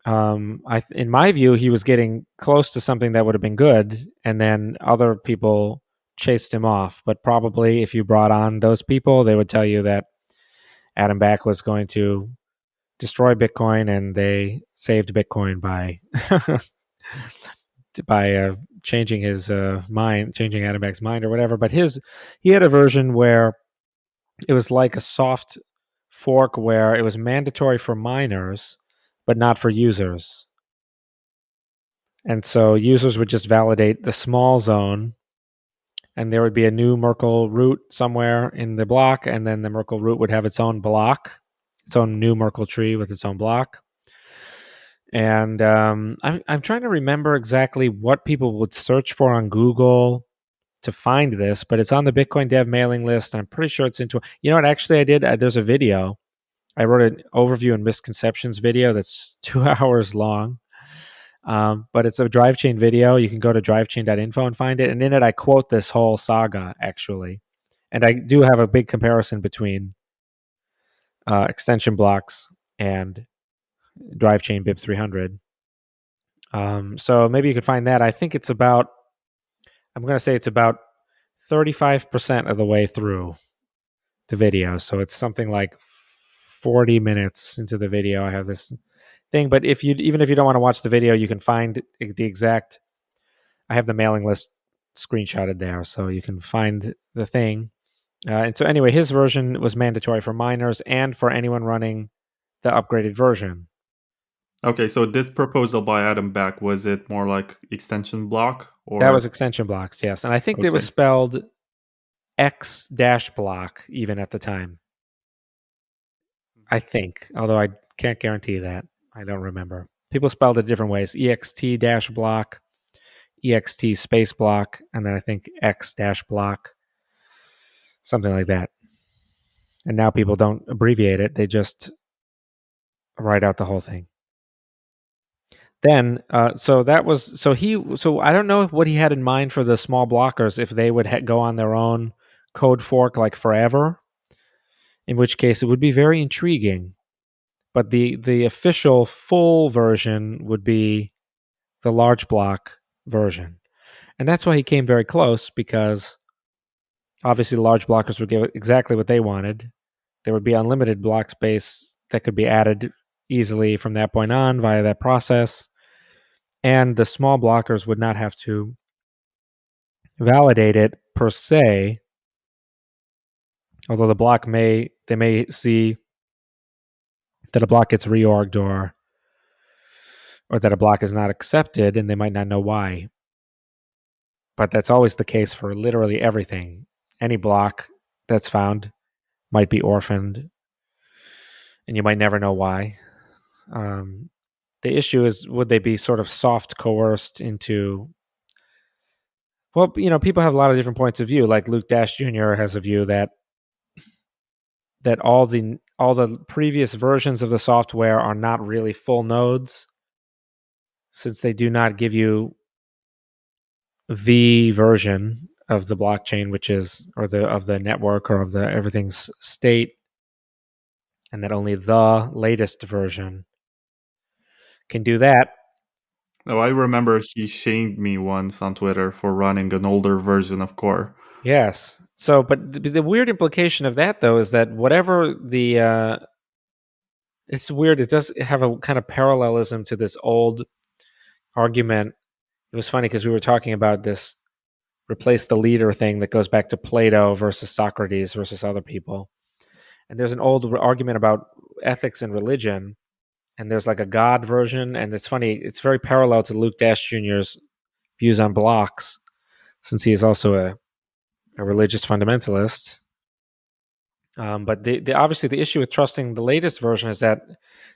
In my view, he was getting close to something that would have been good, and then other people chased him off. But probably, if you brought on those people, they would tell you that Adam Back was going to destroy Bitcoin, and they saved Bitcoin by changing his mind, changing Adam Back's mind or whatever. But he had a version where it was like a soft fork where it was mandatory for miners, but not for users. And so users would just validate the small zone, and there would be a new Merkle root somewhere in the block, and then the Merkle root would have its own block, its own new Merkle tree with its own block. And I'm trying to remember exactly what people would search for on Google to find this, but it's on the Bitcoin Dev mailing list, and I'm pretty sure it's into. You know what? Actually, I did. There's a video. I wrote an overview and misconceptions video that's 2 hours long. But it's a Drivechain video. You can go to drivechain.info and find it. And in it, I quote this whole saga, actually. And I do have a big comparison between extension blocks and Drivechain BIP 300. So maybe you could find that. I think it's about, I'm going to say it's about 35% of the way through the video. So it's something like 40 minutes into the video. I have this thing. But even if you don't want to watch the video, you can find the exact. I have the mailing list screenshotted there, so you can find the thing. And so anyway, his version was mandatory for miners and for anyone running the upgraded version. Okay, so this proposal by Adam Back, was it more like extension block or That was extension blocks, yes. And I think it was okay. spelled X dash block even at the time. I think, although I can't guarantee that. I don't remember. People spelled it different ways. EXT dash block, EXT space block, and then I think X dash block, something like that. And now people don't abbreviate it; they just write out the whole thing. Then, so that was so I don't know what he had in mind for the small blockers if they would go on their own code fork like forever. In which case, it would be very intriguing. But the official full version would be the large block version, and that's why he came very close because obviously the large blockers would give exactly what they wanted. There would be unlimited block space that could be added easily from that point on via that process. And the small blockers would not have to validate it per se, although they may see that a block gets reorged or that a block is not accepted and they might not know why. But that's always the case for literally everything. Any block that's found might be orphaned and you might never know why. The issue is, would they be sort of soft coerced into? Well, people have a lot of different points of view. Like Luke Dash Jr. has a view that all the previous versions of the software are not really full nodes, since they do not give you the version of the blockchain, which is of the network or of the everything's state, and that only the latest version can do that. Oh, I remember he shamed me once on Twitter for running an older version of Core. Yes. So, but the weird implication of that, though, is that whatever it's weird. It does have a kind of parallelism to this old argument. It was funny because we were talking about this replace the leader thing that goes back to Plato versus Socrates versus other people. And there's an old argument about ethics and religion, and there's like a God version. And it's funny, it's very parallel to Luke Dash Jr.'s views on blocks, since he is also a religious fundamentalist. But obviously the issue with trusting the latest version is that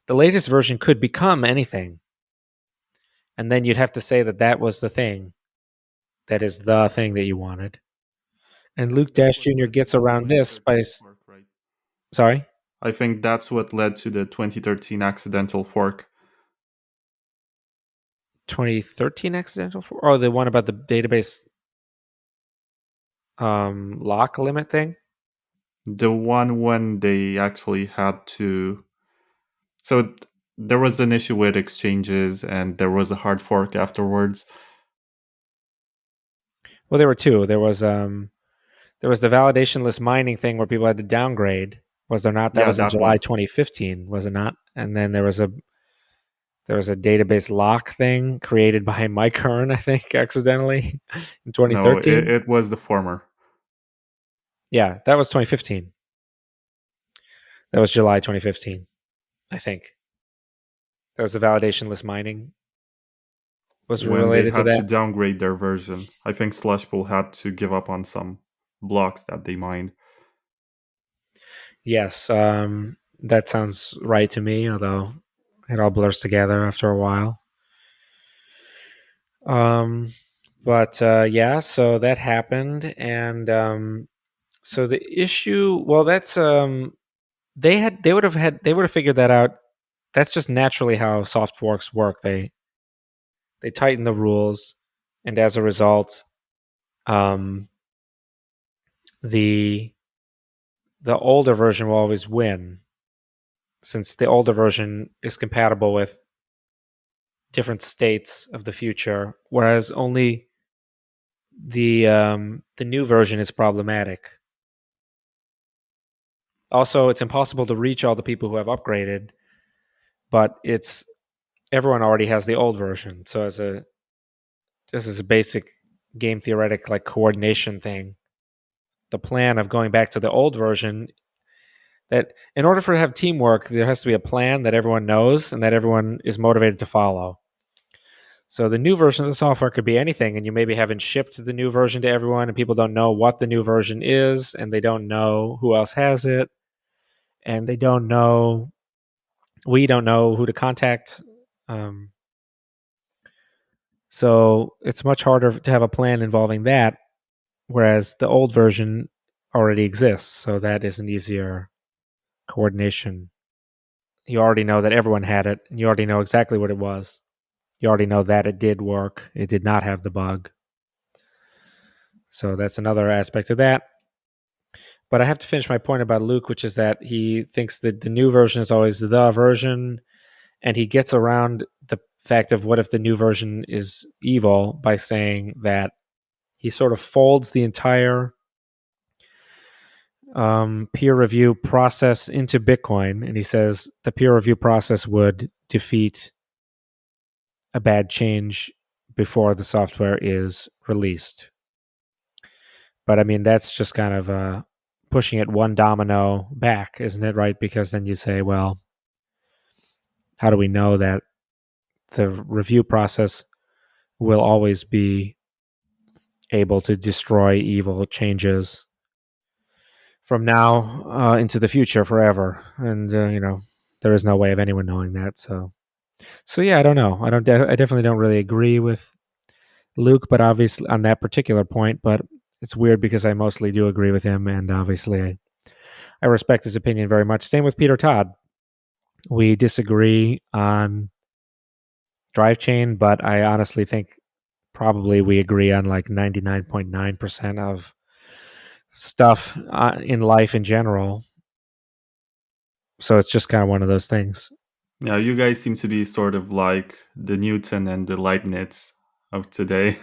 the latest version could become anything, and then you'd have to say that was the thing, that is the thing that you wanted. And Luke Dash Jr. gets around this by Right? sorry, I think that's what led to the 2013 accidental fork. 2013 accidental or the one about the database lock limit thing. The one when they actually had to. So there was an issue with exchanges, and there was a hard fork afterwards. Well, there were two. There was the validationless mining thing where people had to downgrade. Was there not? That Yeah, was in that July one. 2015, was it not? And then there was a database lock thing created by Mike Hearn, I think, accidentally in No, 2013. it was the former. Yeah, that was 2015. That was July 2015, I think. That was the validationless mining. Was When they related to had to that. downgrade their version. I think Slushpool had to give up on some blocks that they mined. Yes, that sounds right to me, although it all blurs together after a while. But yeah, so that happened, and so the issue, well, that's they would have figured that out. That's just naturally how soft forks work. They tighten the rules, and as a result, um, the older version will always win, since the older version is compatible with different states of the future, whereas only the new version is problematic. Also, it's impossible to reach all the people who have upgraded, but it's everyone already has the old version. So this is a basic game theoretic like coordination thing. The plan of going back to the old version, that in order for it to have teamwork, there has to be a plan that everyone knows and that everyone is motivated to follow. So the new version of the software could be anything, and you maybe haven't shipped the new version to everyone, and people don't know what the new version is, and they don't know who else has it, and we don't know who to contact. Um, so it's much harder to have a plan involving that, whereas the old version already exists, so that is an easier coordination. You already know that everyone had it, and you already know exactly what it was. You already know that it did work. It did not have the bug. So that's another aspect of that. But I have to finish my point about Luke, which is that he thinks that the new version is always the version, and he gets around the fact of what if the new version is evil by saying that he sort of folds the entire peer review process into Bitcoin, and he says the peer review process would defeat a bad change before the software is released. But I mean, that's just kind of pushing it one domino back, isn't it? Right? Because then you say, well, how do we know that the review process will always be able to destroy evil changes from now into the future forever? And there is no way of anyone knowing that. So yeah, I don't know. I definitely don't really agree with Luke, but obviously on that particular point. But it's weird because I mostly do agree with him, and obviously I respect his opinion very much. Same with Peter Todd. We disagree on Drivechain, but I honestly think probably we agree on like 99.9% of stuff in life in general. So it's just kind of one of those things. Yeah, you guys seem to be sort of like the Newton and the Leibniz of today.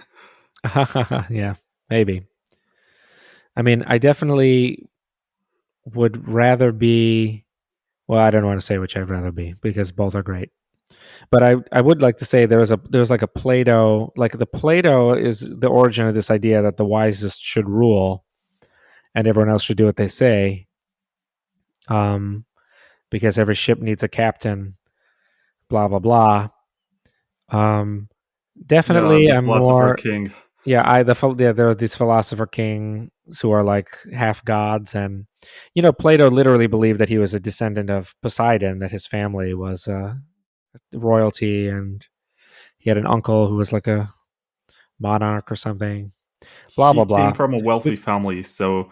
Yeah, maybe. I mean, I definitely would rather be. Well, I don't want to say which I'd rather be because both are great. But I would like to say there's like a Plato, like the Plato is the origin of this idea that the wisest should rule and everyone else should do what they say. Because every ship needs a captain, blah blah blah. Um, Yeah, definitely the I'm philosopher more. king. Yeah, there are these philosopher kings who are like half gods, and Plato literally believed that he was a descendant of Poseidon, that his family was royalty, and he had an uncle who was like a monarch or something. Blah He blah came blah. from a wealthy We- family, so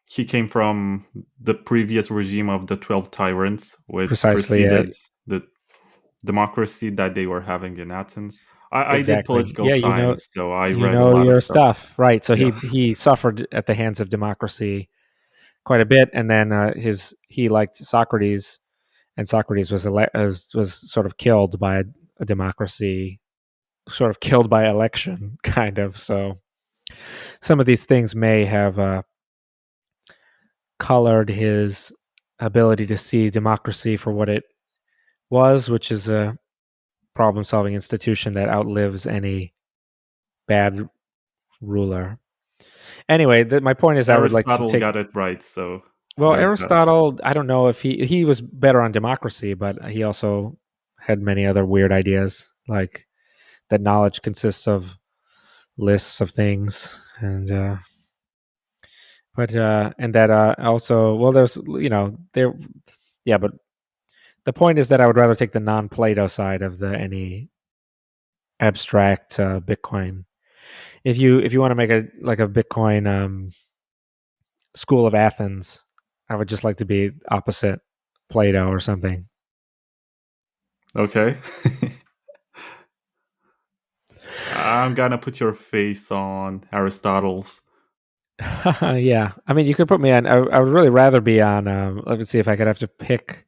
he came from the previous regime of the 12 tyrants, which Precisely it. preceded the democracy that they were having in Athens. I did Exactly. political Yeah, science, so I you read a know lot of your stuff. stuff, right? So Yeah. he suffered at the hands of democracy quite a bit, and then he liked Socrates, and Socrates was sort of killed by a democracy, sort of killed by election, kind of. So some of these things may have colored his ability to see democracy for what it was, which is a problem-solving institution that outlives any bad ruler. Anyway, my point is, I would like to Aristotle take. got it right, so Well, there's that. Aristotle, I don't know if he was better on democracy, but he also had many other weird ideas, like that knowledge consists of lists of things, and that also, well, there's there, yeah, but the point is that I would rather take the non-Plato side of any abstract Bitcoin. If you want to make a Bitcoin school of Athens, I would just like to be opposite Plato or something. Okay. I'm gonna put your face on Aristotle's. Yeah, I mean, you could put me on. I would really rather be on. Let's see if I could have to pick.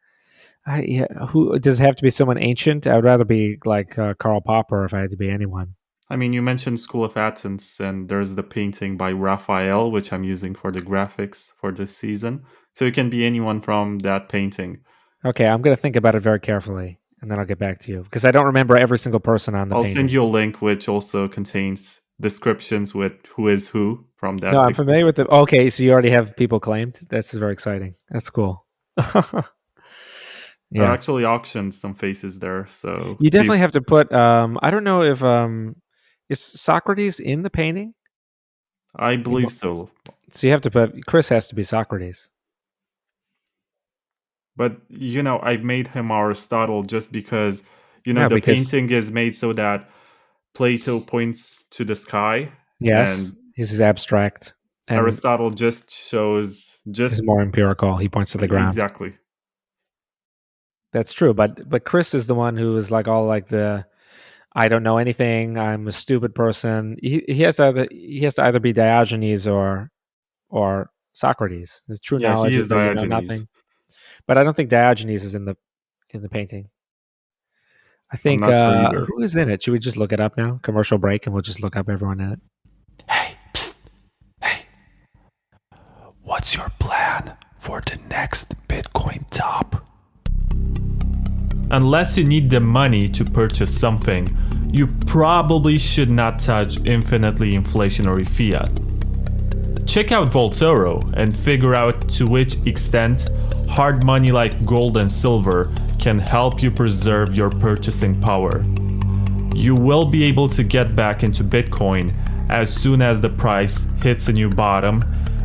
Who does it have to be? Someone ancient? I would rather be like Karl Popper if I had to be anyone. I mean, you mentioned School of Athens, and there's the painting by Raphael, which I'm using for the graphics for this season. So it can be anyone from that painting. Okay, I'm gonna think about it very carefully, and then I'll get back to you because I don't remember every single person on the I'll painting. send you a link, which also contains descriptions with who is who from that. No, I'm familiar with the. Okay, so you already have people claimed. This is very exciting. That's cool. Yeah, actually auctioned some faces there, so you definitely have to put. I don't know if is Socrates in the painting. I believe so. So you have to put Chris has to be Socrates. But I've made him Aristotle just because Yeah, the because painting is made so that Plato points to the sky. yes, And this is abstract, and Aristotle just shows is more empirical. He points to the ground. Exactly. That's true, but Chris is the one who is like all like the I don't know anything. I'm a stupid person. He has to either be Diogenes or Socrates. His true Yeah, he knowledge is is that you know Diogenes. nothing. But I don't think Diogenes is in the painting. I I'm think not sure either. who is in it? Should we just look it up now? Commercial break, and we'll just look up everyone in it. Hey, psst. Hey, what's your plan for the next Bitcoin top? Unless you need the money to purchase something, you probably should not touch infinitely inflationary fiat. Check out Voltoro and figure out to which extent hard money like gold and silver can help you preserve your purchasing power. You will be able to get back into Bitcoin as soon as the price hits a new bottom,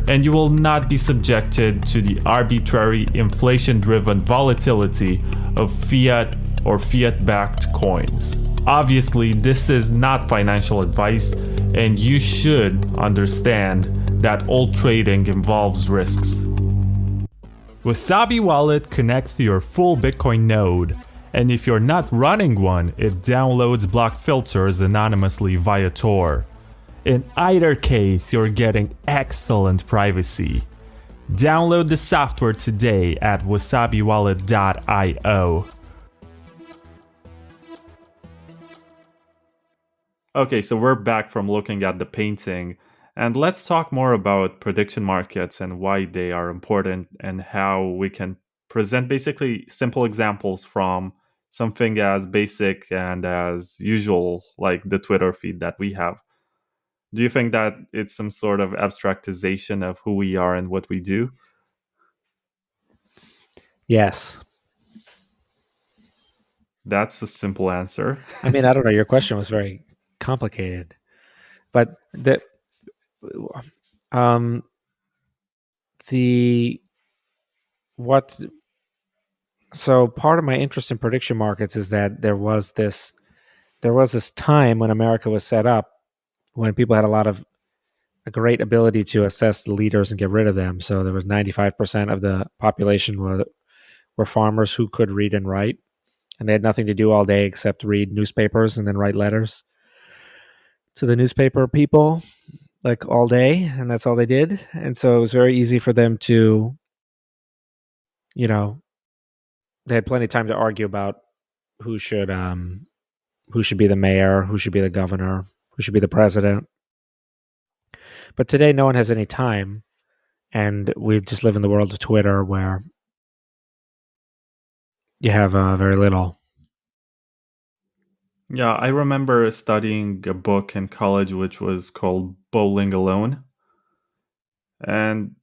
and you will not be subjected to the arbitrary inflation-driven volatility of fiat or fiat-backed coins. Obviously, this is not financial advice, and you should understand that all trading involves risks. Wasabi Wallet connects to your full Bitcoin node, and if you're not running one, it downloads block filters anonymously via Tor. In either case, you're getting excellent privacy. Download the software today at wasabiwallet.io. Okay, so we're back from looking at the painting, and let's talk more about prediction markets and why they are important and how we can present basically simple examples from something as basic and as usual, like the Twitter feed that we have. Do you think that it's some sort of abstractization of who we are and what we do? Yes. That's a simple answer. I mean, I don't know. Your question was very complicated, but the what so part of my interest in prediction markets is that there was this time when America was set up when people had a great ability to assess the leaders and get rid of them. So there was 95% of the population were farmers who could read and write, and they had nothing to do all day except read newspapers and then write letters to the newspaper people like all day, and that's all they did. And so it was very easy for them to they had plenty of time to argue about who should be the mayor, who should be the governor, who should be the president. But today, no one has any time, and we just live in the world of Twitter where you have very little. Yeah, I remember studying a book in college which was called Bowling Alone. And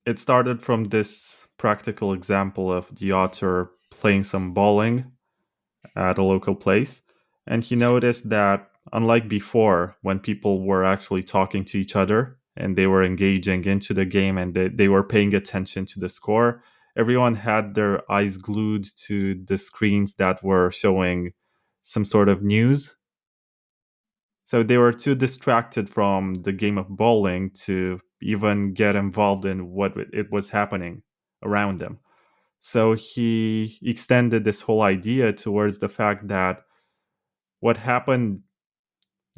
it started from this practical example of the author playing some bowling at a local place. And he noticed that, unlike before, when people were actually talking to each other and they were engaging into the game and they were paying attention to the score, everyone had their eyes glued to the screens that were showing some sort of news. So they were too distracted from the game of bowling to even get involved in what it was happening around them. So he extended this whole idea towards the fact that what happened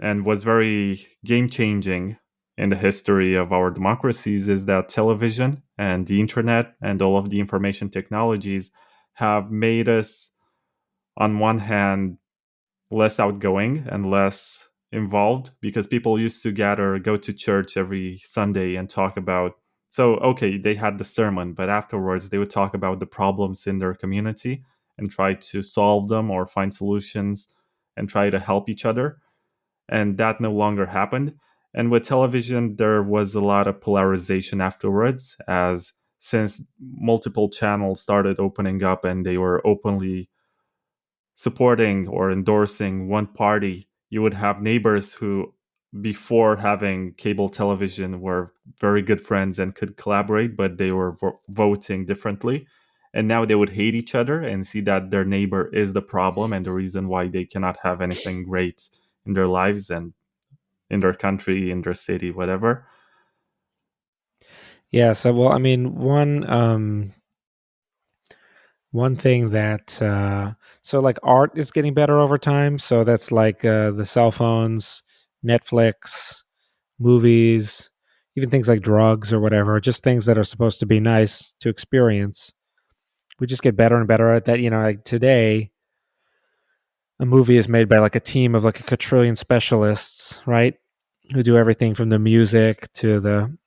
and was very game changing in the history of our democracies is that television and the internet and all of the information technologies have made us, on one hand, less outgoing and less involved, because people used to go to church every Sunday and talk about, so okay, they had the sermon, but afterwards they would talk about the problems in their community and try to solve them or find solutions and try to help each other. And that no longer happened. And with television, there was a lot of polarization afterwards, as since multiple channels started opening up and they were openly supporting or endorsing one party, you would have neighbors who, before having cable television, were very good friends and could collaborate, but they were voting differently. And now they would hate each other and see that their neighbor is the problem and the reason why they cannot have anything great in their lives and in their country, in their city, whatever. Yeah. So, well, I mean, one thing that so like art is getting better over time. So that's like the cell phones, Netflix, movies, even things like drugs or whatever, just things that are supposed to be nice to experience. We just get better and better at that. Like today, a movie is made by like a team of like a quadrillion specialists, right? Who do everything from the music to the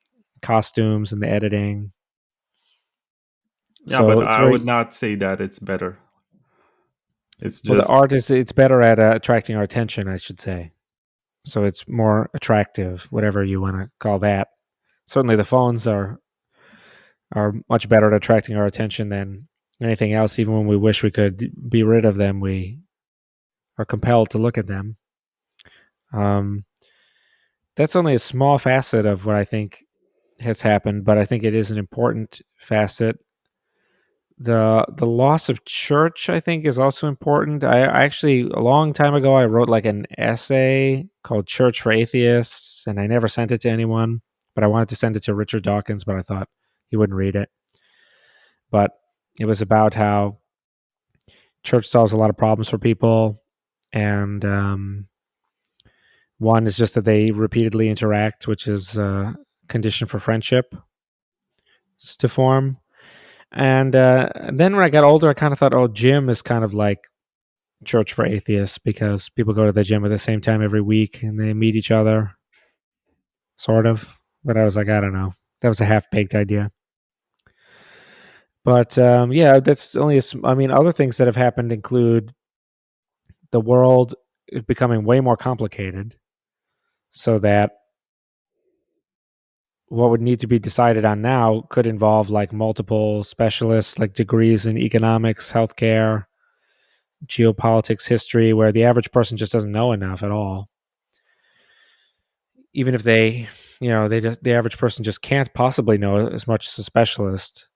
costumes and the editing. Yeah, So but it's I would very not say that it's better. It's well. The just, art it's better at attracting our attention, I should say. So it's more attractive, whatever you want to call that. Certainly, the phones are much better at attracting our attention than anything else. Even when we wish we could be rid of them, we are compelled to look at them. Um, that's only a small facet of what I think has happened, but I think it is an important facet. The loss of church, I think, is also important. I actually, a long time ago, I wrote like an essay called "Church for Atheists," and I never sent it to anyone. But I wanted to send it to Richard Dawkins, but I thought he wouldn't read it. But it was about how church solves a lot of problems for people, and one is just that they repeatedly interact, which is a condition for friendship to form. And then when I got older, I kind of thought, oh, gym is kind of like church for atheists because people go to the gym at the same time every week and they meet each other, sort of. But I was like, I don't know. That was a half-baked idea. But yeah, that's only. I mean, other things that have happened include the world is becoming way more complicated, so that what would need to be decided on now could involve like multiple specialists, like degrees in economics, healthcare, geopolitics, history, where the average person just doesn't know enough at all. Even if the average person just can't possibly know as much as a specialist,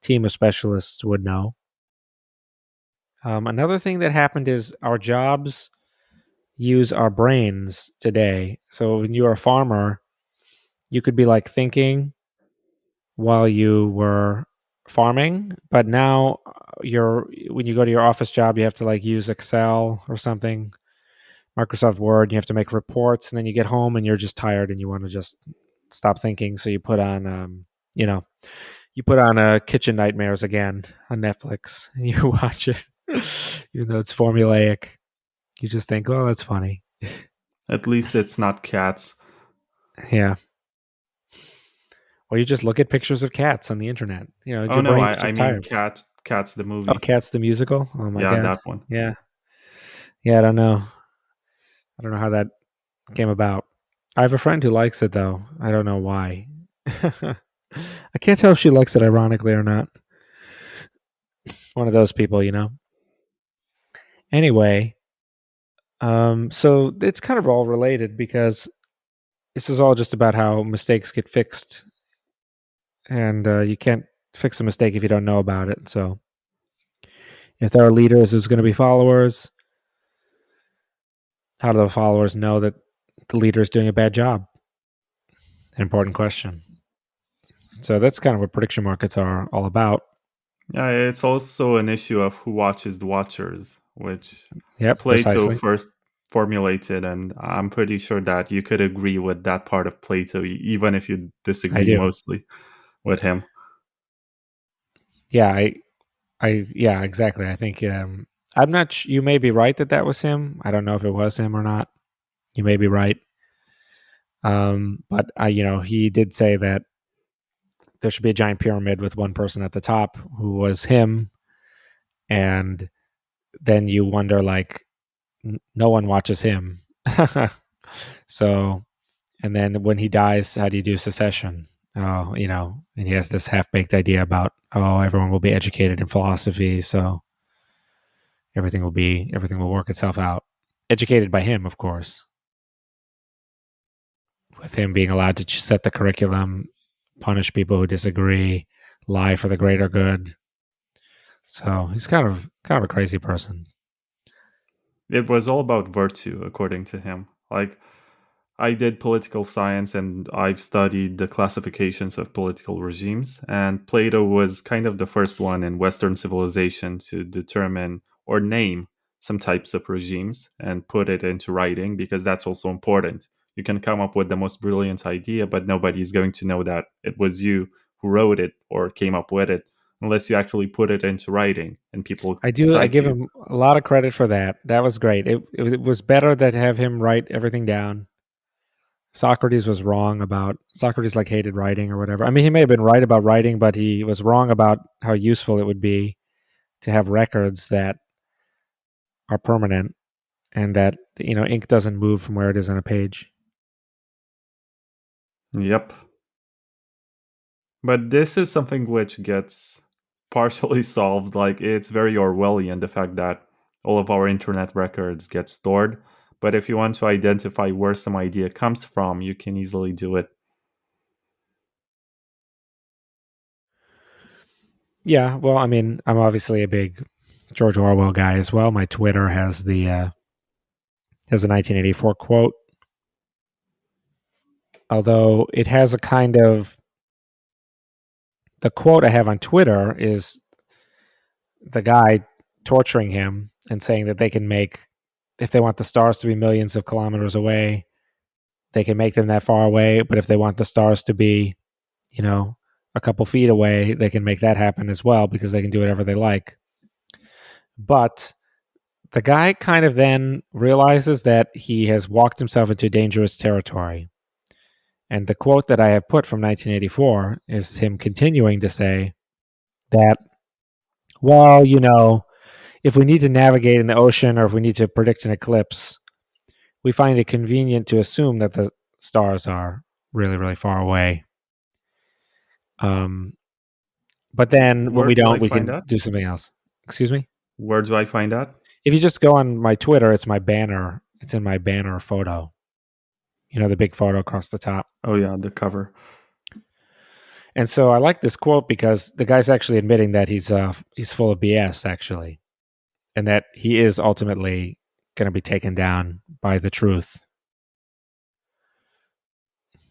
team of specialists would know. Another thing that happened is our jobs use our brains today. So when you're a farmer, you could be like thinking while you were farming, but now when you go to your office job, you have to like use Excel or something, Microsoft Word. You have to make reports, and then you get home and you're just tired and you want to just stop thinking. So you put on, you put on Kitchen Nightmares again on Netflix and you watch it, even though it's formulaic. You just think, "Oh, that's funny." At least it's not cats. Yeah. Or you just look at pictures of cats on the internet. Oh your no, brain's I just mean tired. Cats the Oh, movie. Cats the musical? Oh my Yeah, god. that one. Yeah. Yeah, I don't know. I don't know how that came about. I have a friend who likes it though. I don't know why. I can't tell if she likes it ironically or not. One of those people. Anyway, so it's kind of all related because this is all just about how mistakes get fixed, and you can't fix a mistake if you don't know about it. So, if there are leaders, there's going to be followers. How do the followers know that the leader is doing a bad job? An important question. So that's kind of what prediction markets are all about. Yeah, it's also an issue of who watches the watchers, which Yep, Plato precisely. first formulated, and I'm pretty sure that you could agree with that part of Plato, even if you disagree do. mostly with him. Yeah, yeah, exactly. I think I'm not. You may be right that was him. I don't know if it was him or not. You may be right. But he did say that there should be a giant pyramid with one person at the top who was him, and then you wonder like, no one watches him. So, and then when he dies, how do you do secession? Oh, and he has this half-baked idea about, everyone will be educated in philosophy, so everything will work itself out. Educated by him, of course, with him being allowed to set the curriculum, punish people who disagree, lie for the greater good. So he's kind of a crazy person. It was all about virtue, according to him. Like, I did political science and I've studied the classifications of political regimes, and Plato was kind of the first one in Western civilization to determine or name some types of regimes and put it into writing, because that's also important. You can come up with the most brilliant idea, but nobody's going to know that it was you who wrote it or came up with it unless you actually put it into writing and people I cite give you. him a lot of credit for that. That was great. It was better to have him write everything down. Socrates was wrong about Socrates hated writing or whatever. I mean, he may have been right about writing, but he was wrong about how useful it would be to have records that are permanent and that ink doesn't move from where it is on a page. Yep. But this is something which gets partially solved. Like, it's very Orwellian, the fact that all of our internet records get stored. But if you want to identify where some idea comes from, you can easily do it. Yeah, well, I mean, I'm obviously a big George Orwell guy as well. My Twitter has a 1984 quote, although it has a kind of the quote I have on Twitter is the guy torturing him and saying that they can make, if they want the stars to be millions of kilometers away, they can make them that far away. But if they want the stars to be, a couple feet away, they can make that happen as well because they can do whatever they like. But the guy kind of then realizes that he has walked himself into dangerous territory. And the quote that I have put from 1984 is him continuing to say that, well, if we need to navigate in the ocean or if we need to predict an eclipse, we find it convenient to assume that the stars are really, really far away. But then when Where we do don't, I we find can that? do something else. Excuse me? Where do I find that? If you just go on my Twitter, it's my banner. It's in my banner photo. The big photo across the top. Oh, yeah, the cover. And so I like this quote because the guy's actually admitting that he's full of BS, actually, and that he is ultimately going to be taken down by the truth.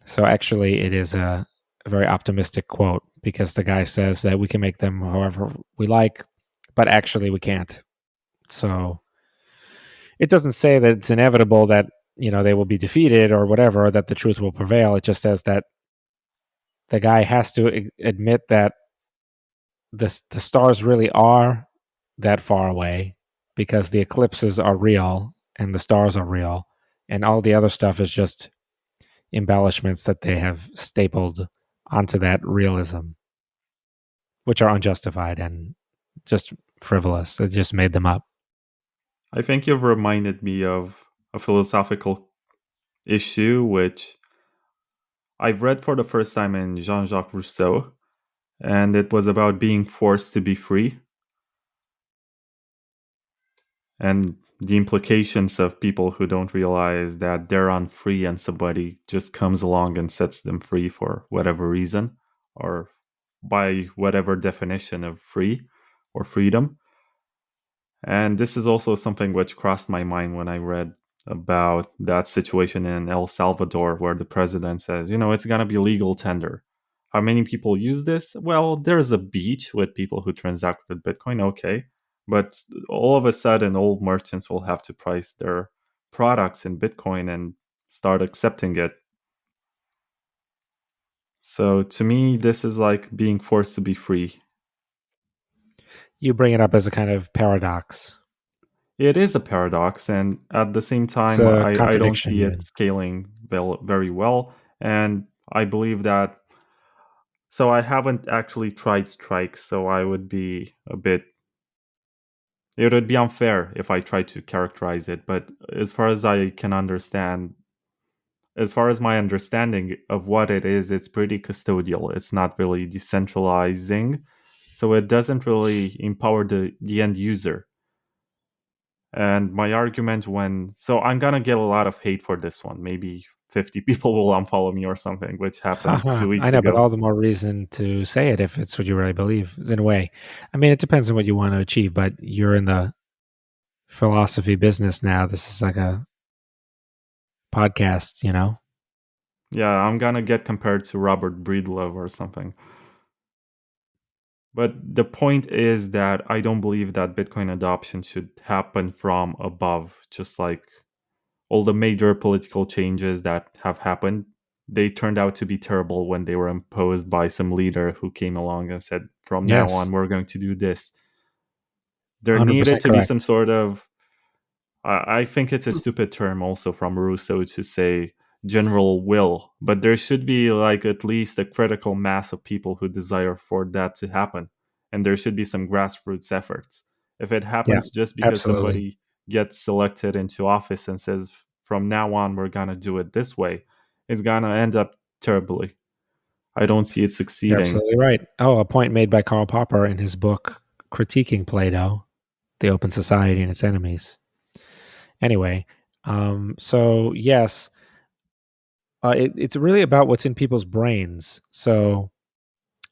So actually, it is a very optimistic quote because the guy says that we can make them however we like, but actually we can't. So it doesn't say that it's inevitable that they will be defeated or whatever, or that the truth will prevail. It just says that the guy has to admit that the stars really are that far away, because the eclipses are real and the stars are real, and all the other stuff is just embellishments that they have stapled onto that realism, which are unjustified and just frivolous. They just made them up. I think you've reminded me of a philosophical issue which I've read for the first time in Jean-Jacques Rousseau, and it was about being forced to be free and the implications of people who don't realize that they're unfree and somebody just comes along and sets them free for whatever reason or by whatever definition of free or freedom. And this is also something which crossed my mind when I read about that situation in El Salvador where the president says, it's going to be legal tender. How many people use this? Well, there's a beach with people who transact with Bitcoin, okay. But all of a sudden, all merchants will have to price their products in Bitcoin and start accepting it. So to me, this is like being forced to be free. You bring it up as a kind of paradox. It is a paradox, and at the same It's time, a I don't contradiction, see even. it scaling very well. And I believe that. So I haven't actually tried Strike, so I would be a bit. It would be unfair if I tried to characterize it, but as far as I can understand, as far as my understanding of what it is, it's pretty custodial. It's not really decentralizing, so it doesn't really empower the end user. And my argument so I'm gonna get a lot of hate for this one. Maybe 50 people will unfollow me or something, which happened 2 I weeks know, but ago. all the more reason to say it if it's what you really believe, in a way. I mean, it depends on what you want to achieve, but you're in the philosophy business now. This is like a podcast, Yeah, I'm gonna get compared to Robert Breedlove or something. But the point is that I don't believe that Bitcoin adoption should happen from above, just like all the major political changes that have happened. They turned out to be terrible when they were imposed by some leader who came along and said, from now Yes, on, we're going to do this. There needed 100% to be some correct. sort of, I think it's a stupid term also from Rousseau to say general will, but there should be like at least a critical mass of people who desire for that to happen. And there should be some grassroots efforts. If it Yeah, happens just because absolutely. somebody gets selected into office and says, from now on, we're going to do it this way, it's going to end up terribly. I don't see it You're succeeding. absolutely right. Oh, a point made by Karl Popper in his book critiquing Plato, The Open Society and Its Enemies. Anyway, so yes, it's really about what's in people's brains. So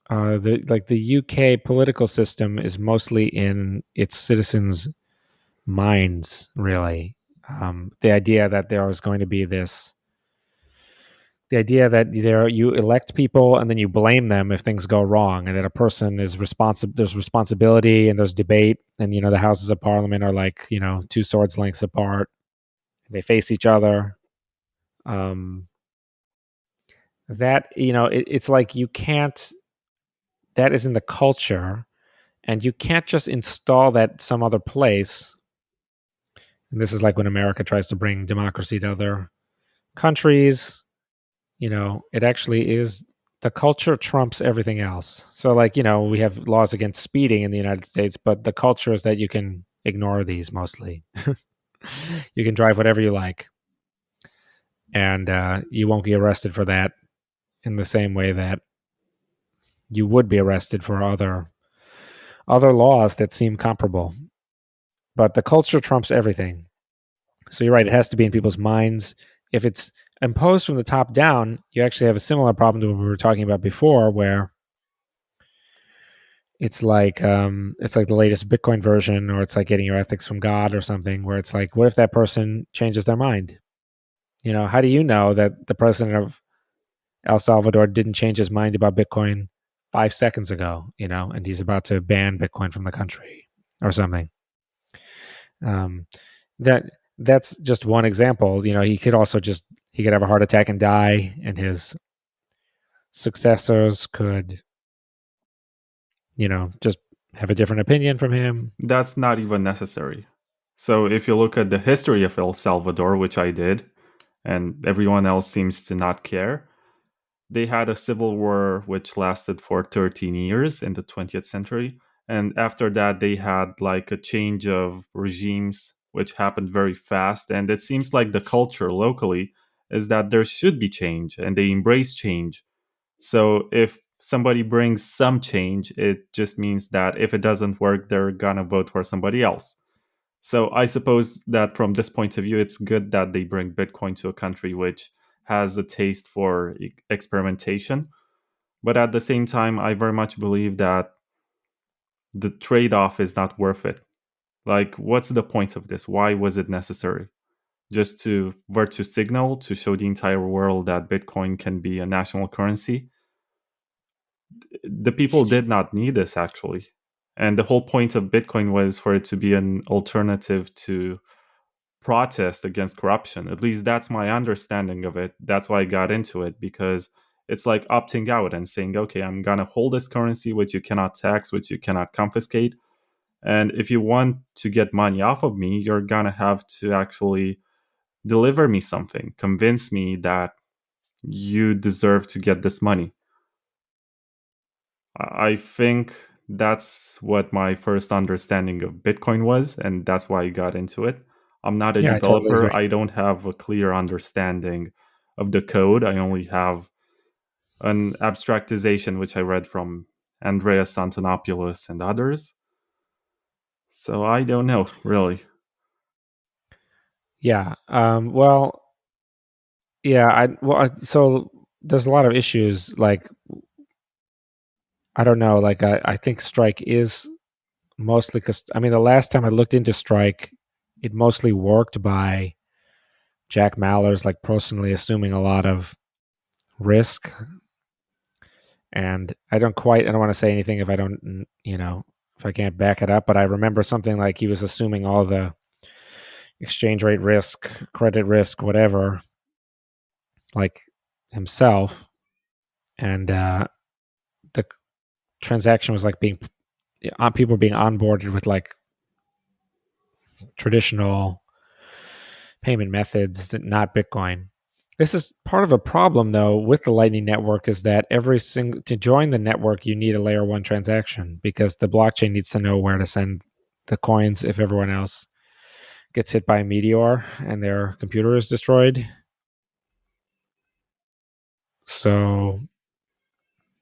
the UK political system is mostly in its citizens' minds, really. The idea that there is going to be the idea that you elect people and then you blame them if things go wrong, and that a person is responsible. There's responsibility and there's debate, and the houses of parliament are like two swords lengths apart. They face each other. Um, that it's like you can't. That is in the culture, and you can't just install that some other place. And this is like when America tries to bring democracy to other countries. It actually is, the culture trumps everything else. So like, we have laws against speeding in the United States, but the culture is that you can ignore these mostly. You can drive whatever you like, and you won't be arrested for that in the same way that you would be arrested for other laws that seem comparable. But the culture trumps everything. So you're right, it has to be in people's minds. If it's imposed from the top down, you actually have a similar problem to what we were talking about before, where it's like the latest Bitcoin version, or it's like getting your ethics from God or something, where it's like, what if that person changes their mind? How do you know that the president of El Salvador didn't change his mind about Bitcoin 5 seconds ago, and he's about to ban Bitcoin from the country or something? Um, that that's just one example. He could also he could have a heart attack and die, and his successors could, just have a different opinion from him? That's not even necessary. So if you look at the history of El Salvador, which I did, and everyone else seems to not care, they had a civil war which lasted for 13 years in the 20th century. And after that, they had like a change of regimes, which happened very fast. And it seems like the culture locally is that there should be change and they embrace change. So if somebody brings some change, it just means that if it doesn't work, they're gonna vote for somebody else. So I suppose that from this point of view, it's good that they bring Bitcoin to a country which has a taste for experimentation. But at the same time, I very much believe that the trade off is not worth it. Like, what's the point of this? Why was it necessary? Just to virtue signal to show the entire world that Bitcoin can be a national currency? The people did not need this actually. And the whole point of Bitcoin was for it to be an alternative to protest against corruption. At least that's my understanding of it. That's why I got into it, because it's like opting out and saying, okay, I'm going to hold this currency, which you cannot tax, which you cannot confiscate. And if you want to get money off of me, you're going to have to actually deliver me something, convince me that you deserve to get this money. I think that's what my first understanding of Bitcoin was, and that's why I got into it. I'm not a Yeah, I totally developer. agree. I don't have a clear understanding of the code. I only have an abstractization, which I read from Andreas Antonopoulos and others. So I don't know, really. Yeah. Well, yeah. So there's a lot of issues. Like, I don't know. Like, I think Strike is mostly because I mean, the last time I looked into Strike, it mostly worked by Jack Mallers, like personally assuming a lot of risk. And I don't want to say anything if I don't, if I can't back it up. But I remember something like he was assuming all the exchange rate risk, credit risk, whatever, like himself. And the transaction was like people being onboarded with like traditional payment methods, not Bitcoin. This is part of a problem, though, with the Lightning Network is that to join the network, you need a layer 1 transaction because the blockchain needs to know where to send the coins if everyone else gets hit by a meteor and their computer is destroyed. So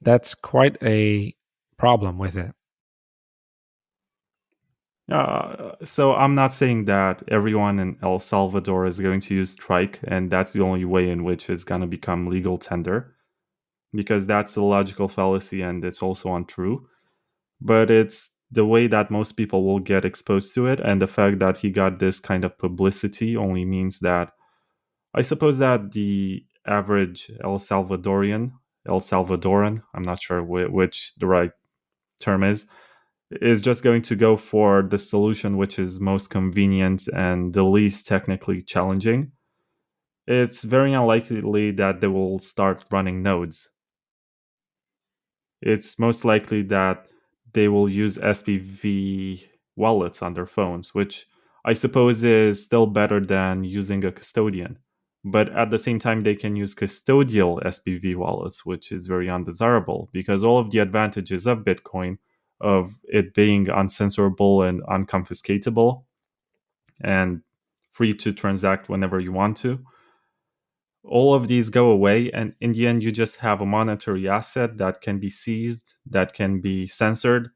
that's quite a problem with it. So I'm not saying that everyone in El Salvador is going to use Strike, and that's the only way in which it's going to become legal tender, because that's a logical fallacy and it's also untrue. But it's the way that most people will get exposed to it, and the fact that he got this kind of publicity only means that I suppose that the average El Salvadoran, I'm not sure which the right term is just going to go for the solution which is most convenient and the least technically challenging. It's very unlikely that they will start running nodes. It's most likely that they will use SPV wallets on their phones, which I suppose is still better than using a custodian. But at the same time, they can use custodial SPV wallets, which is very undesirable because all of the advantages of Bitcoin, of it being uncensorable and unconfiscatable and free to transact whenever you want to, all of these go away, and in the end you just have a monetary asset that can be seized, that can be censored,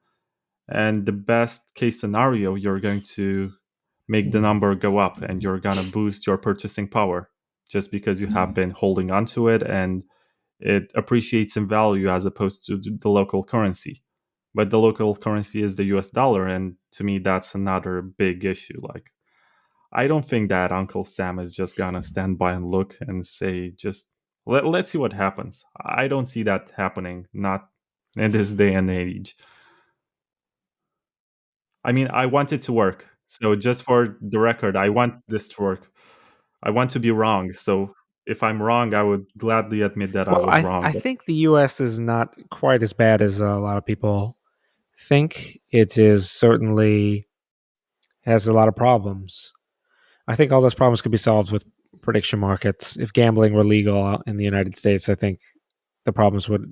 and the best case scenario, you're going to make the number go up and you're going to boost your purchasing power just because you have been holding onto it and it appreciates in value as opposed to the local currency. But the local currency is the US dollar, and to me that's another big issue. Like, I don't think that Uncle Sam is just gonna stand by and look and say, just let's see what happens. I don't see that happening, not in this day and age. I mean, I want it to work. So just for the record, I want this to work. I want to be wrong. So if I'm wrong, I would gladly admit that I Well, was I wrong. I But think the U.S. is not quite as bad as a lot of people think it is certainly has a lot of problems. I think all those problems could be solved with prediction markets. If gambling were legal in the United States, I think the problems would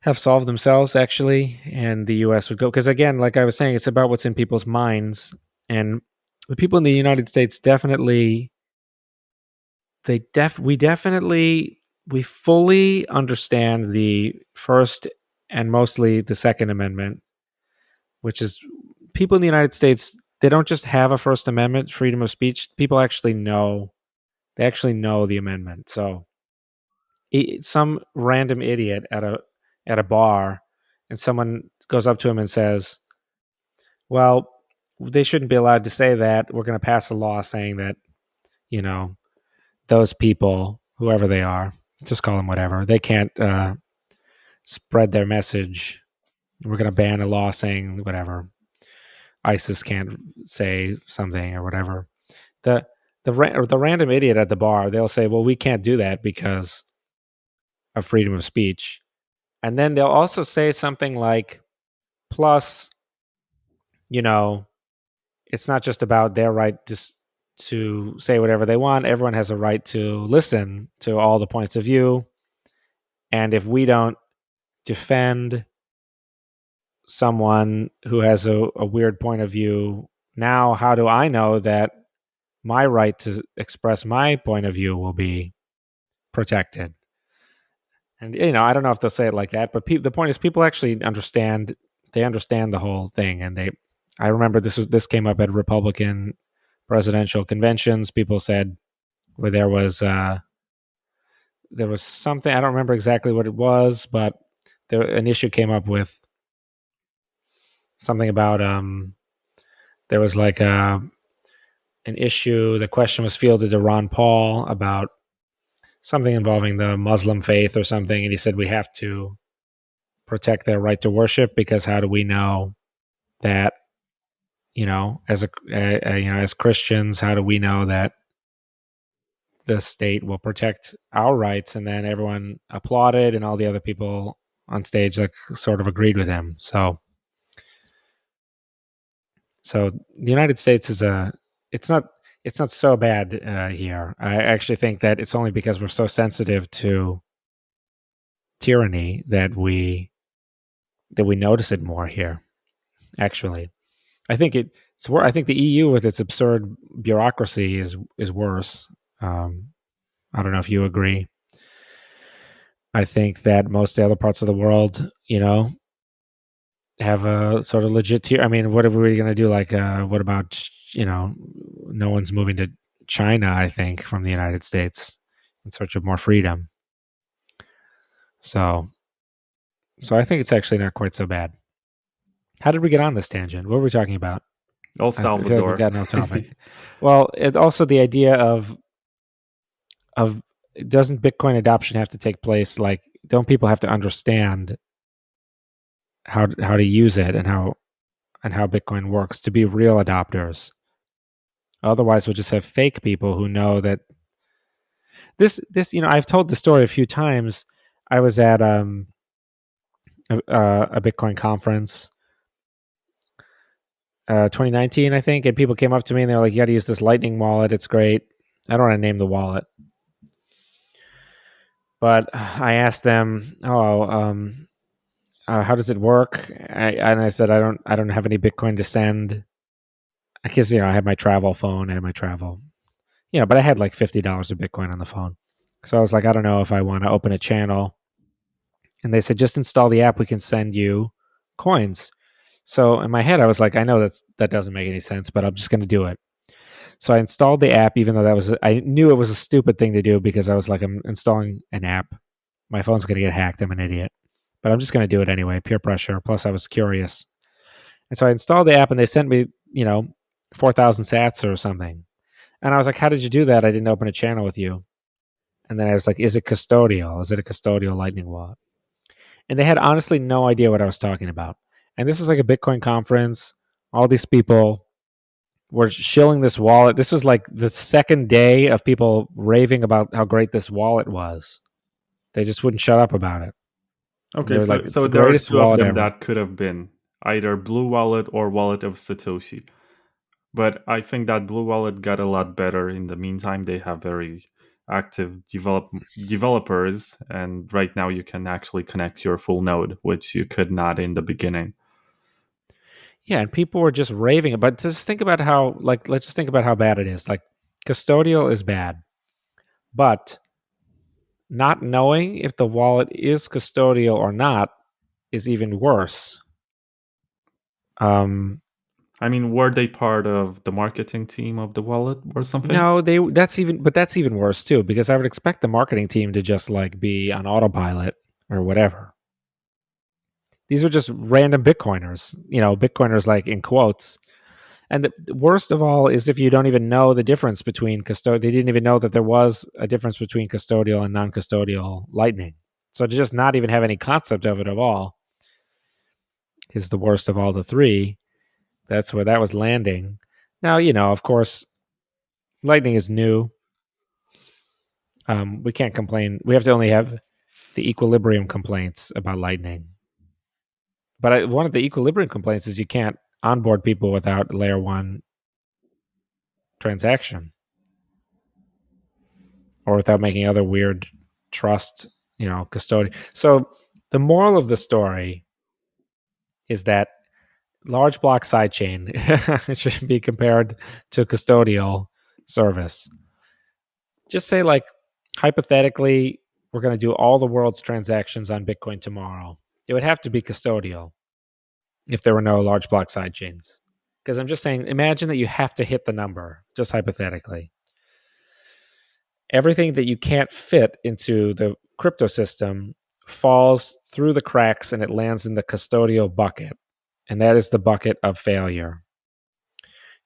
have solved themselves actually, and the US would go, because again, like I was saying, it's about what's in people's minds, and the people in the United States definitely we fully understand the First and mostly the Second Amendment, which is people in the United States, they don't just have a First Amendment, freedom of speech. People actually know, they actually know the amendment. So some random idiot at a bar, and someone goes up to him and says, well, they shouldn't be allowed to say that. We're going to pass a law saying that, you know, those people, whoever they are, just call them whatever, they can't spread their message. We're going to ban a law saying whatever. ISIS can't say something or whatever. The random idiot at the bar, they'll say, well, we can't do that because of freedom of speech. And then they'll also say something like, plus, you know, it's not just about their right to say whatever they want. Everyone has a right to listen to all the points of view. And if we don't defend someone who has a weird point of view, now how do I know that my right to express my point of view will be protected? And, you know, I don't know if they'll say it like that, but the point is people actually understand. They understand the whole thing. And I remember this came up at Republican presidential conventions. People said where there was something, I don't remember exactly what it was, but an issue came up with something about there was like an issue. The question was fielded to Ron Paul about something involving the Muslim faith or something, and he said we have to protect their right to worship, because how do we know that, you know, as as Christians, how do we know that the state will protect our rights? And then everyone applauded, and all the other people on stage like sort of agreed with him. So the United States is it's not so bad here. I actually think that it's only because we're so sensitive to tyranny that we notice it more here. Actually, I think I think the EU with its absurd bureaucracy is worse. I don't know if you agree. I think that most of the other parts of the world, you know, have a sort of legit I mean, what are we going to do? Like, what about, you know, no one's moving to China, I think, from the United States in search of more freedom. So I think it's actually not quite so bad. How did we get on this tangent? What were we talking about? El Salvador. I feel like we got no topic. Well, also the idea of doesn't Bitcoin adoption have to take place? Like, don't people have to understand how to use it and how Bitcoin works to be real adopters? Otherwise, we'll just have fake people who know that this. You know, I've told the story a few times. I was at a Bitcoin conference, 2019, I think, and people came up to me and they were like, "You got to use this Lightning wallet. It's great." I don't want to name the wallet, but I asked them, how does it work? And I said, I don't have any Bitcoin to send. I guess, you know, I had my travel phone and my travel, you know, but I had like $50 of Bitcoin on the phone. So I was like, I don't know if I want to open a channel. And they said, just install the app. We can send you coins. So in my head, I was like, I know that doesn't make any sense, but I'm just going to do it. So I installed the app, even though I knew it was a stupid thing to do, because I was like, I'm installing an app. My phone's going to get hacked. I'm an idiot. But I'm just going to do it anyway, peer pressure. Plus, I was curious. And so I installed the app, and they sent me, you know, 4,000 sats or something. And I was like, how did you do that? I didn't open a channel with you. And then I was like, is it custodial? Is it a custodial Lightning wallet? And they had honestly no idea what I was talking about. And this was like a Bitcoin conference. All these people were shilling this wallet. This was like the second day of people raving about how great this wallet was. They just wouldn't shut up about it. Okay, They're like, it's so the there are greatest two of wallet them ever. that could have been either Blue Wallet or Wallet of Satoshi. But I think that Blue Wallet got a lot better in the meantime. They have very active developers, and right now you can actually connect your full node, which you could not in the beginning. Yeah, and people were just raving. But just think about how, like, let's just think about how bad it is. Like, custodial is bad, but not knowing if the wallet is custodial or not is even worse. I mean, were they part of the marketing team of the wallet or something? No, that's even worse too, because I would expect the marketing team to just like be on autopilot or whatever. These are just random Bitcoiners, Bitcoiners like in quotes. And the worst of all is if you don't even know the difference between custodial. They didn't even know that there was a difference between custodial and non-custodial Lightning. So to just not even have any concept of it at all is the worst of all the three. That's where that was landing. Now, of course, Lightning is new. We can't complain. We have to only have the equilibrium complaints about Lightning. But one of the equilibrium complaints is you can't onboard people without layer one transaction or without making other weird trust, custodian. So the moral of the story is that large block sidechain should be compared to custodial service. Just say, like, hypothetically, we're going to do all the world's transactions on Bitcoin tomorrow. It would have to be custodial if there were no large block sidechains. Because I'm just saying, imagine that you have to hit the number, just hypothetically. Everything that you can't fit into the crypto system falls through the cracks and it lands in the custodial bucket. And that is the bucket of failure.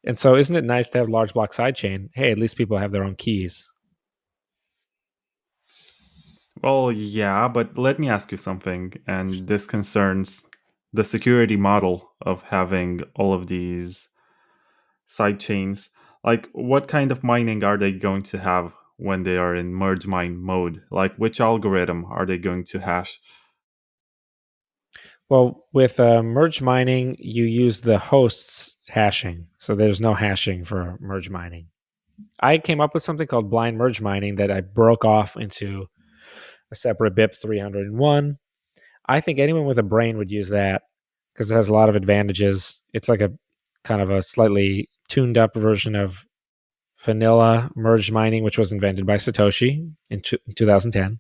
And so isn't it nice to have large block sidechain? Hey, at least people have their own keys. Well, yeah, but let me ask you something, and this concerns the security model of having all of these side chains. Like, what kind of mining are they going to have when they are in merge mine mode? Like, which algorithm are they going to hash? Well, with merge mining, you use the host's hashing. So there's no hashing for merge mining. I came up with something called blind merge mining that I broke off into a separate BIP 301. I think anyone with a brain would use that because it has a lot of advantages. It's like a kind of a slightly tuned up version of vanilla merge mining, which was invented by Satoshi in 2010.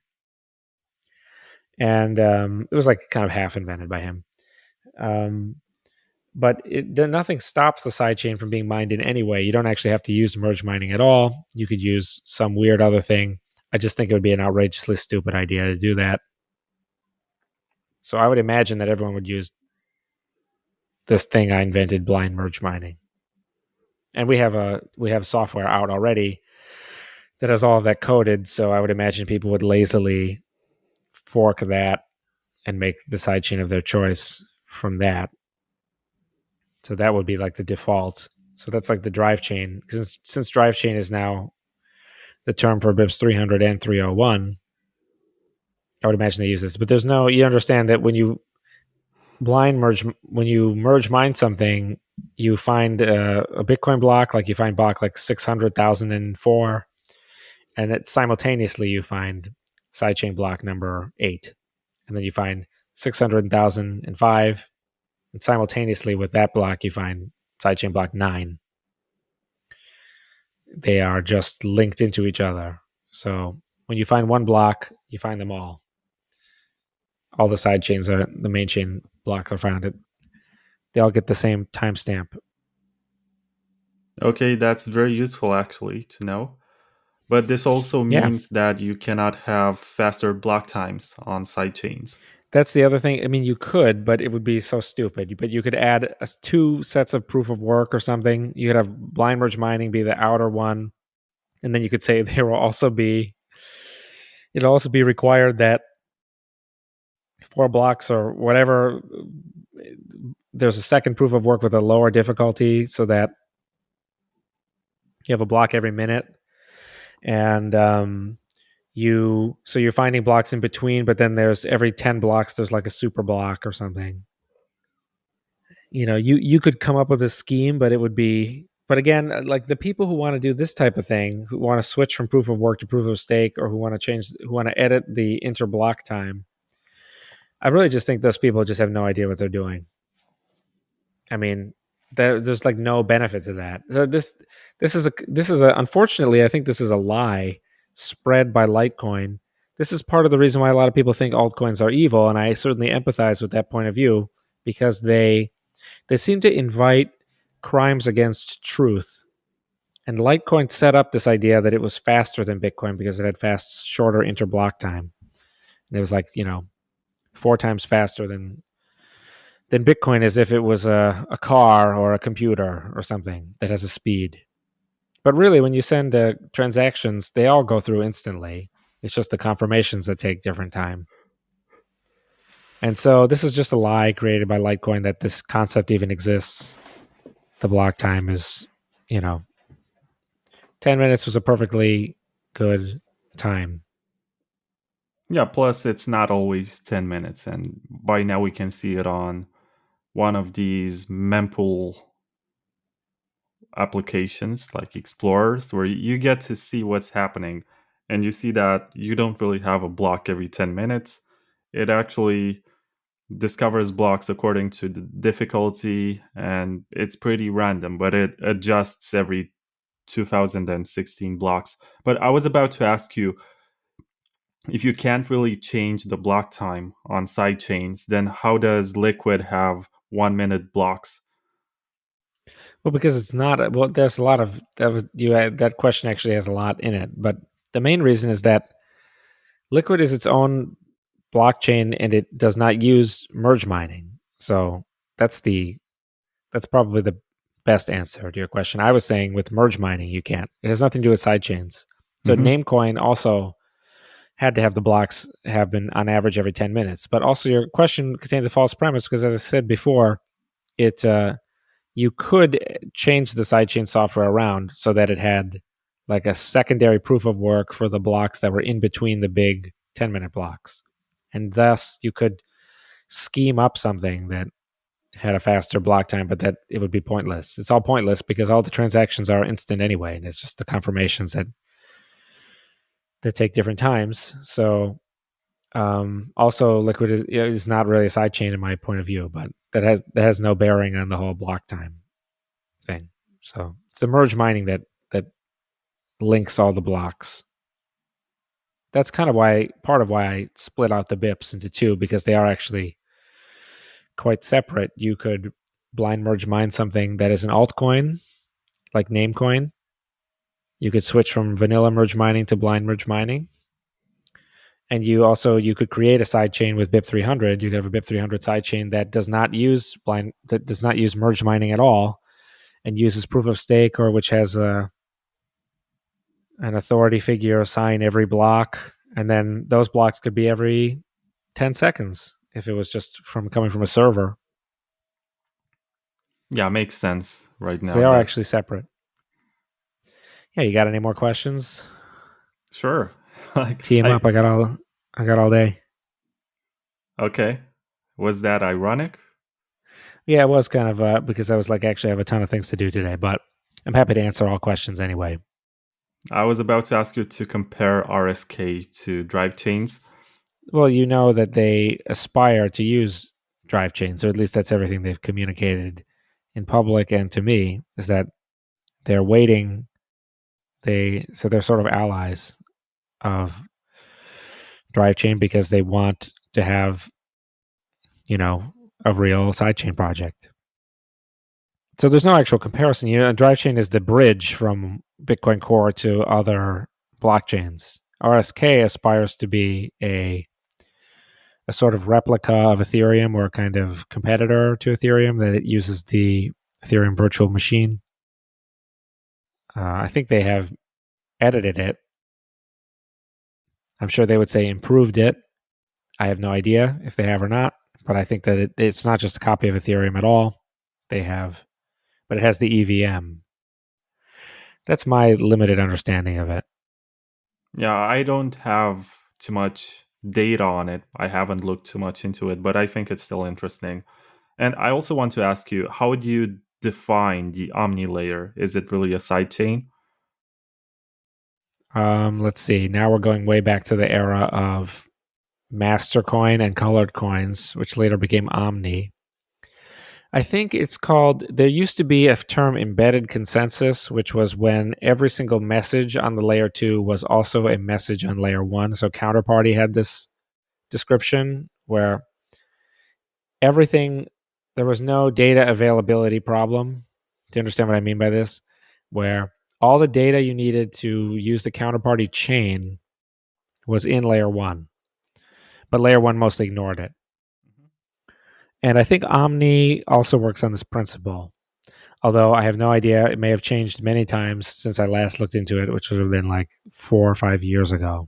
And it was like kind of half invented by him. But nothing stops the sidechain from being mined in any way. You don't actually have to use merge mining at all. You could use some weird other thing. I just think it would be an outrageously stupid idea to do that. So I would imagine that everyone would use this thing I invented, blind merge mining. And we have software out already that has all of that coded. So I would imagine people would lazily fork that and make the sidechain of their choice from that. So that would be like the default. So that's like the Drivechain. Since Drivechain is now the term for BIPs 300 and 301, I would imagine they use this. But you understand that when you merge mine something, you find a Bitcoin block, like you find block like 600,004, and it simultaneously you find sidechain block number 8, and then you find 600,005, and simultaneously with that block you find sidechain block 9. They are just linked into each other. So when you find one block, you find them all. All the side chains are the main chain blocks are found. They all get the same timestamp. Okay, that's very useful actually to know. But this also means that you cannot have faster block times on sidechains. That's the other thing. I mean, you could, but it would be so stupid. But you could add 2 sets of proof of work or something. You could have blind merge mining be the outer one, and then you could say it'll also be required that 4 blocks or whatever. There's a second proof of work with a lower difficulty, so that you have a block every minute, and you're finding blocks in between, but then there's every 10 blocks there's like a super block or something. You could come up with a scheme, but again, like the people who want to do this type of thing, who want to switch from proof of work to proof of stake, or who want to edit the interblock time, I really just think those people just have no idea what they're doing. I mean, there's like no benefit to that. So this is unfortunately, I think this is a lie spread by Litecoin. This is part of the reason why a lot of people think altcoins are evil, and I certainly empathize with that point of view, because they seem to invite crimes against truth. And Litecoin set up this idea that it was faster than Bitcoin because it had shorter interblock time. And it was like, 4 times faster than Bitcoin, as if it was a car or a computer or something that has a speed. But really, when you send transactions, they all go through instantly. It's just the confirmations that take different time. And so this is just a lie created by Litecoin that this concept even exists. The block time is, 10 minutes was a perfectly good time. Yeah, plus it's not always 10 minutes. And by now we can see it on one of these mempool applications like Explorers, where you get to see what's happening. And you see that you don't really have a block every 10 minutes. It actually discovers blocks according to the difficulty, and it's pretty random, but it adjusts every 2016 blocks. But I was about to ask you, if you can't really change the block time on sidechains, then how does Liquid have 1 minute blocks? Well, because it's not. Well, there's a lot of that question actually has a lot in it, but the main reason is that Liquid is its own blockchain and it does not use merge mining. So that's probably the best answer to your question. I was saying with merge mining, you can't. It has nothing to do with sidechains. So Namecoin also had to have the blocks happen on average every 10 minutes. But also your question contains a false premise because, as I said before, you could change the sidechain software around so that it had like a secondary proof of work for the blocks that were in between the big 10-minute blocks. And thus you could scheme up something that had a faster block time, but that it would be pointless. It's all pointless because all the transactions are instant anyway, and it's just the confirmations that take different times. So also Liquid is not really a sidechain in my point of view, but that has no bearing on the whole block time thing. So it's the merge mining that links all the blocks. That's kind of part of why I split out the BIPs into two, because they are actually quite separate. You could blind merge mine something that is an altcoin, like Namecoin. You could switch from vanilla merge mining to blind merge mining. And you could create a sidechain with BIP 300. You could have a BIP 300 sidechain that does not use merge mining at all, and uses proof of stake, or which has an authority figure sign every block, and then those blocks could be every 10 seconds if it was just coming from a server. Yeah, makes sense right now. So they are actually separate. Yeah, you got any more questions? Sure. Tee them up. I got all day. Okay. Was that ironic? Yeah, it was kind of because I was like, actually, I have a ton of things to do today, but I'm happy to answer all questions anyway. I was about to ask you to compare RSK to Drivechains. Well, you know that they aspire to use Drivechains, or at least that's everything they've communicated in public and to me, is that they're waiting. So they're sort of allies of Drivechain because they want to have, a real sidechain project. So there's no actual comparison. Drivechain is the bridge from Bitcoin Core to other blockchains. RSK aspires to be a sort of replica of Ethereum, or a kind of competitor to Ethereum, that it uses the Ethereum virtual machine. I think they have edited it. I'm sure they would say improved it. I have no idea if they have or not, but I think that it's not just a copy of Ethereum at all. But it has the EVM. That's my limited understanding of it. Yeah, I don't have too much data on it. I haven't looked too much into it, but I think it's still interesting. And I also want to ask you, how do you define the omni layer? Is it really a sidechain? Let's see. Now we're going way back to the era of Mastercoin and colored coins, which later became Omni. I think it's called, there used to be a term embedded consensus, which was when every single message on the layer 2 was also a message on layer 1. So Counterparty had this description where everything, there was no data availability problem. Do you understand what I mean by this? Where all the data you needed to use the Counterparty chain was in layer 1, but layer 1 mostly ignored it. And I think Omni also works on this principle. Although I have no idea, it may have changed many times since I last looked into it, which would have been like 4 or 5 years ago.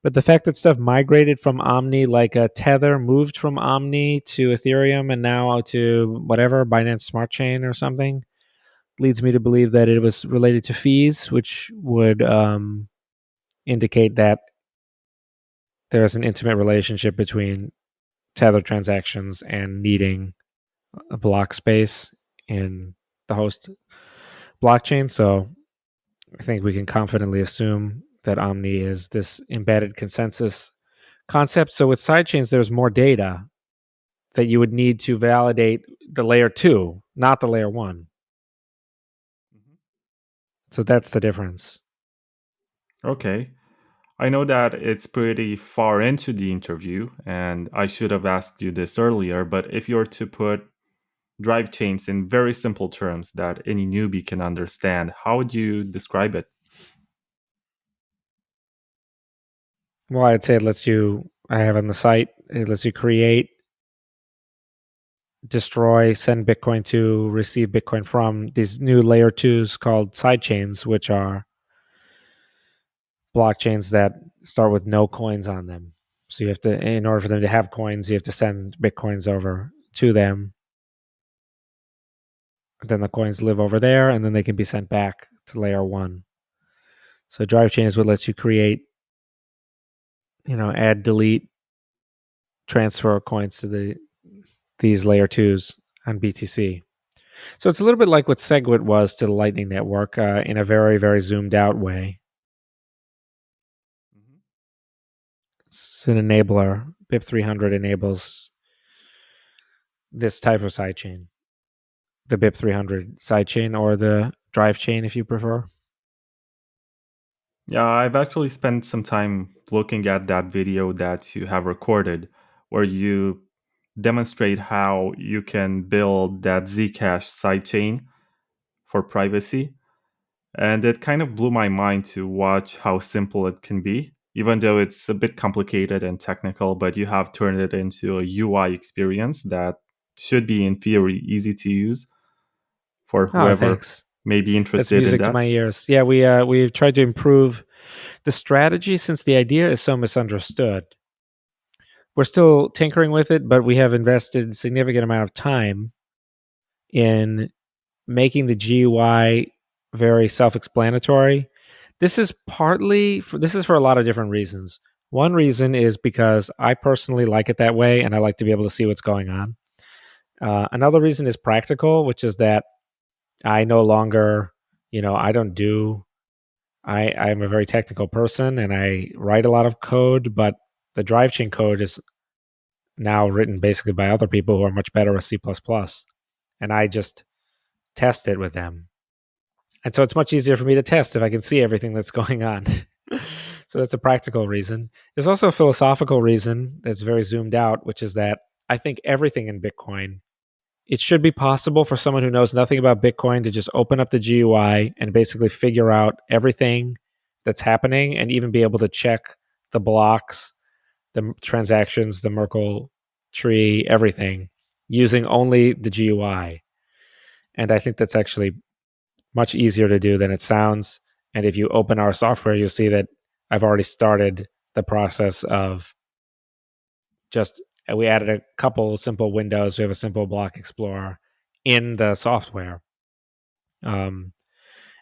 But the fact that stuff migrated from Omni, like a Tether moved from Omni to Ethereum and now to whatever, Binance Smart Chain or something, leads me to believe that it was related to fees, which would indicate that there is an intimate relationship between Tether transactions and needing a block space in the host blockchain. So I think we can confidently assume that Omni is this embedded consensus concept. So with sidechains, there's more data that you would need to validate the layer 2, not the layer 1. So that's the difference. Okay. I know that it's pretty far into the interview, and I should have asked you this earlier, but if you were to put drive chains in very simple terms that any newbie can understand, how would you describe it? Well, I'd say it lets you, I have on the site, it lets you create, destroy, send Bitcoin to, receive Bitcoin from these new layer 2s called sidechains, which are blockchains that start with no coins on them. So you have to, in order for them to have coins, you have to send Bitcoins over to them. Then the coins live over there, and then they can be sent back to layer 1. So Drivechain is what lets you create, add, delete, transfer coins to these layer 2s on BTC. So it's a little bit like what SegWit was to the Lightning Network in a very, very zoomed out way. It's an enabler. BIP 300 enables this type of sidechain. The BIP 300 sidechain or the Drivechain, if you prefer. Yeah, I've actually spent some time looking at that video that you have recorded where you demonstrate how you can build that Zcash sidechain for privacy. And it kind of blew my mind to watch how simple it can be, even though it's a bit complicated and technical, but you have turned it into a UI experience that should be, in theory, easy to use for Oh, whoever thanks. may be That's interested in music to that. my ears. Yeah, we've tried to improve the strategy since the idea is so misunderstood. We're still tinkering with it, but we have invested a significant amount of time in making the GUI very self-explanatory. This is for a lot of different reasons. One reason is because I personally like it that way, and I like to be able to see what's going on. Another reason is practical, which is that I no longer, I don't do. I'm a very technical person, and I write a lot of code, but the Drivechain code is now written basically by other people who are much better with C++, and I just test it with them. And so it's much easier for me to test if I can see everything that's going on. So that's a practical reason. There's also a philosophical reason that's very zoomed out, which is that I think everything in Bitcoin, it should be possible for someone who knows nothing about Bitcoin to just open up the GUI and basically figure out everything that's happening and even be able to check the blocks, the transactions, the Merkle tree, everything using only the GUI. And I think that's actually much easier to do than it sounds. And if you open our software, you'll see that I've already started the process of just, we added a couple simple windows. We have a simple block explorer in the software.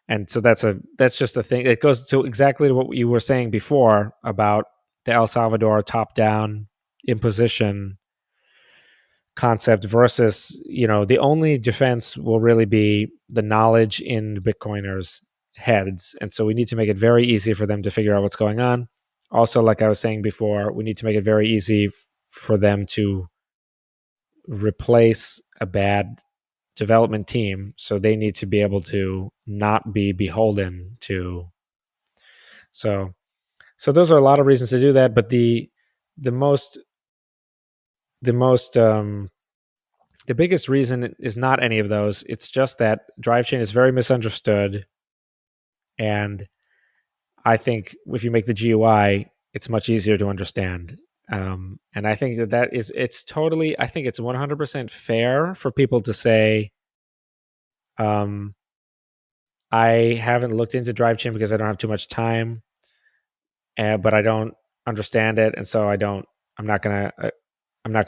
And so that's just the thing. It goes to exactly what you were saying before about the El Salvador top-down imposition concept versus, the only defense will really be the knowledge in Bitcoiners' heads. And so we need to make it very easy for them to figure out what's going on. Also, like I was saying before, we need to make it very easy for them to replace a bad development team. So they need to be able to not be beholden to. So those are a lot of reasons to do that. But the most the biggest reason is not any of those. It's just that Drivechain is very misunderstood, and I think if you make the GUI, it's much easier to understand. And I think it's totally. I think it's 100% fair for people to say, I haven't looked into Drivechain because I don't have too much time, but I don't understand it, and so I'm not gonna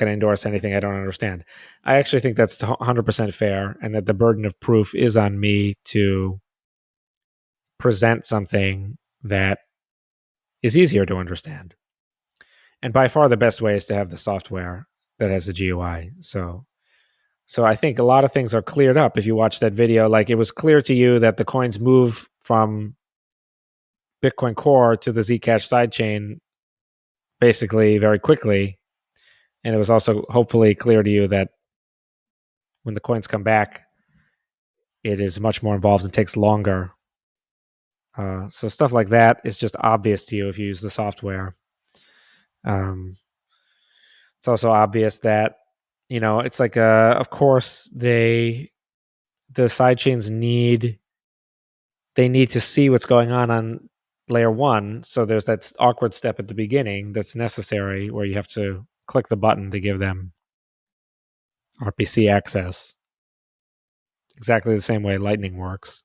endorse anything I don't understand. I actually think that's 100% fair, and that the burden of proof is on me to present something that is easier to understand. And by far the best way is to have the software that has the GUI. So I think a lot of things are cleared up if you watch that video. Like, it was clear to you that the coins move from Bitcoin Core to the Zcash sidechain basically very quickly. And it was also hopefully clear to you that when the coins come back, it is much more involved and takes longer. So stuff like that is just obvious to you if you use the software. It's also obvious that, it's like, of course, the sidechains need to see what's going on layer one. So there's that awkward step at the beginning that's necessary where you have to click the button to give them RPC access. Exactly the same way Lightning works.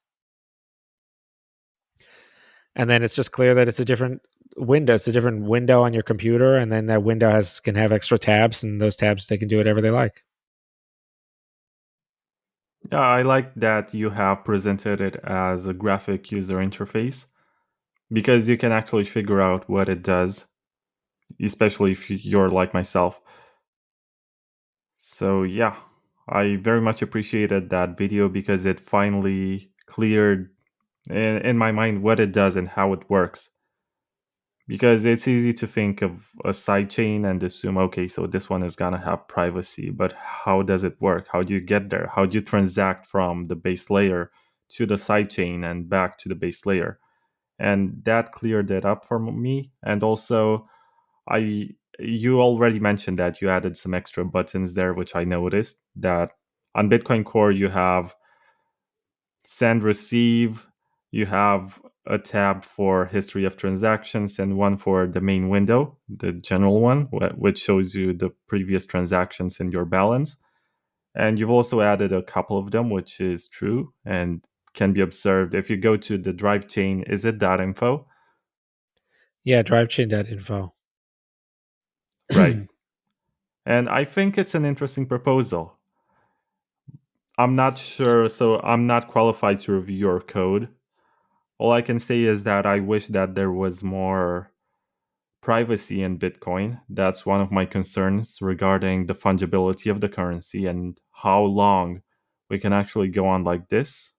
And then it's just clear that it's a different window. It's a different window on your computer, and then that window can have extra tabs, and those tabs, they can do whatever they like. Yeah, I like that you have presented it as a graphic user interface, because you can actually figure out what it does, especially if you're like myself. So yeah, I very much appreciated that video because it finally cleared in my mind what it does and how it works. Because it's easy to think of a sidechain and assume, okay, so this one is gonna have privacy, but how does it work? How do you get there? How do you transact from the base layer to the sidechain and back to the base layer? And that cleared it up for me. And also, you already mentioned that you added some extra buttons there, which I noticed that on Bitcoin Core you have send, receive, you have a tab for history of transactions and one for the main window, the general one, which shows you the previous transactions in your balance. And you've also added a couple of them, which is true and can be observed if you go to the Drivechain. Is it .info? Yeah, drivechain.info. Right. And I think it's an interesting proposal. I'm not sure, so I'm not qualified to review your code. All I can say is that I wish that there was more privacy in Bitcoin. That's one of my concerns regarding the fungibility of the currency and how long we can actually go on like this.